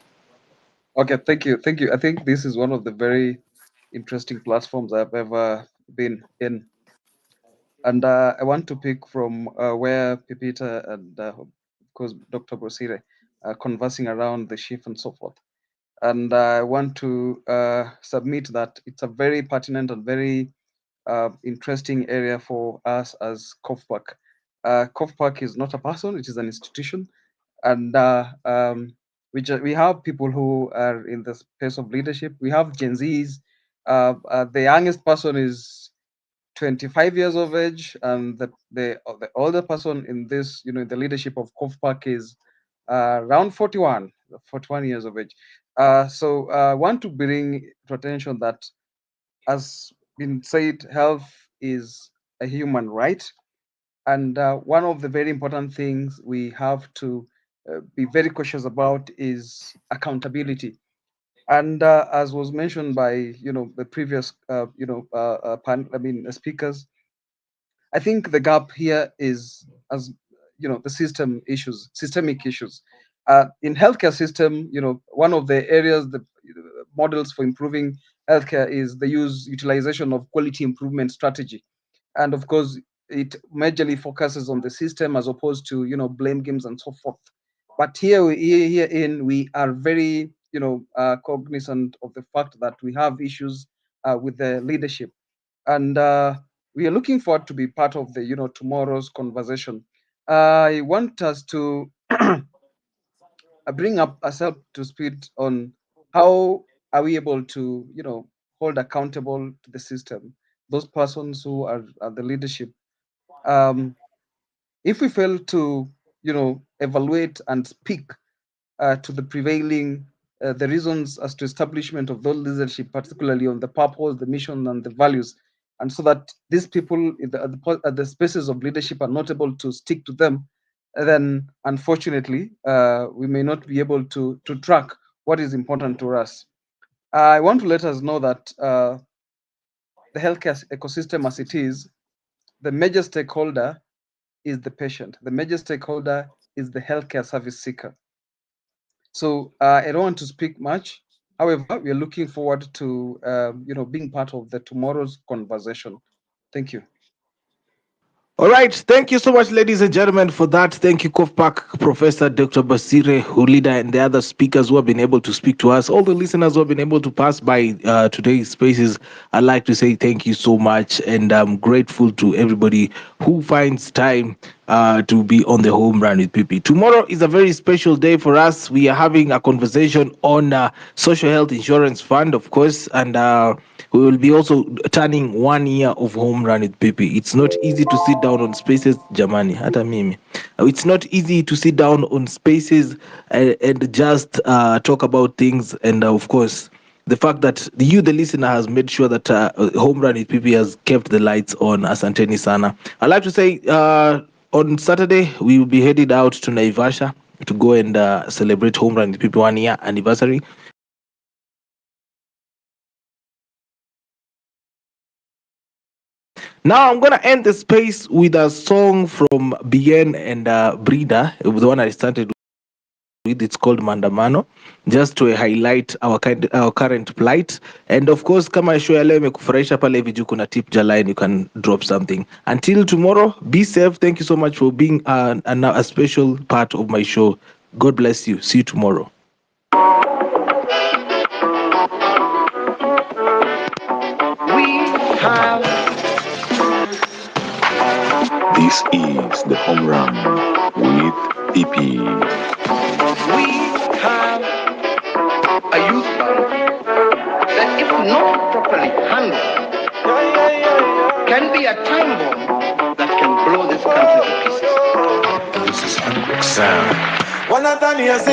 Okay, thank you. I think this is one of the very interesting platforms I've ever been in. And I want to pick from where Pipita and, of course, Dr. Bosire are conversing around the shift and so forth. And I want to submit that it's a very pertinent and very interesting area for us as COFPAC. COFPAC is not a person, it is an institution. And we have people who are in the space of leadership. We have Gen Zs. The youngest person is 25 years of age, and the older person in this, the leadership of COFPAC is around 41 years of age. So I want to bring to attention that, as been said, health is a human right. And one of the very important things we have to be very cautious about is accountability. And as was mentioned by the previous speakers, I think the gap here is, as the systemic issues. In healthcare system, one of the areas, the models for improving healthcare is the utilization of quality improvement strategy. And of course, it majorly focuses on the system as opposed to blame games and so forth. But herein we are very cognizant of the fact that we have issues with the leadership, and we are looking forward to be part of the tomorrow's conversation. I want us to bring up ourselves to speed on how are we able to hold accountable to the system those persons who are the leadership. If we fail to evaluate and speak to the prevailing the reasons as to establishment of those leadership, particularly on the purpose, the mission, and the values, and so that these people at the spaces of leadership are not able to stick to them, then unfortunately we may not be able to track what is important to us. I want to let us know that the healthcare ecosystem as it is, the major stakeholder is the patient. The major stakeholder is the healthcare service seeker. So I don't want to speak much. However, we are looking forward to being part of the tomorrow's conversation. Thank you. All right. Thank you so much, ladies and gentlemen, for that. Thank you, COFPAC, Professor Dr. Basire, Hulida, and the other speakers who have been able to speak to us. All the listeners who have been able to pass by today's spaces, I'd like to say thank you so much. And I'm grateful to everybody who finds time to be on the home run with PP. Tomorrow is a very special day for us. We are having a conversation on social health insurance fund, of course, and we will be also turning 1 year of home run with PP. It's not easy to sit down on spaces, Jamani, hata mimi. It's not easy to sit down on spaces and just talk about things. And of course, the fact that the listener, has made sure that home run with PP has kept the lights on. Asanteni sana. I'd like to say on Saturday, we will be headed out to Naivasha to go and celebrate home run with PP 1 year anniversary. Now I'm gonna end the space with a song from Bien and Brida, the one I started with. It's called Mandamano, just to highlight our current plight. And of course, kama show ya leo imekufurahisha pale hivi juu kuna tip line, you can drop something. Until tomorrow, be safe. Thank you so much for being a special part of my show. God bless you. See you tomorrow. This is the home run with PP. We have a youth bank that, if not properly handled, can be a time bomb that can blow this country to pieces. This is Hendrik Sound.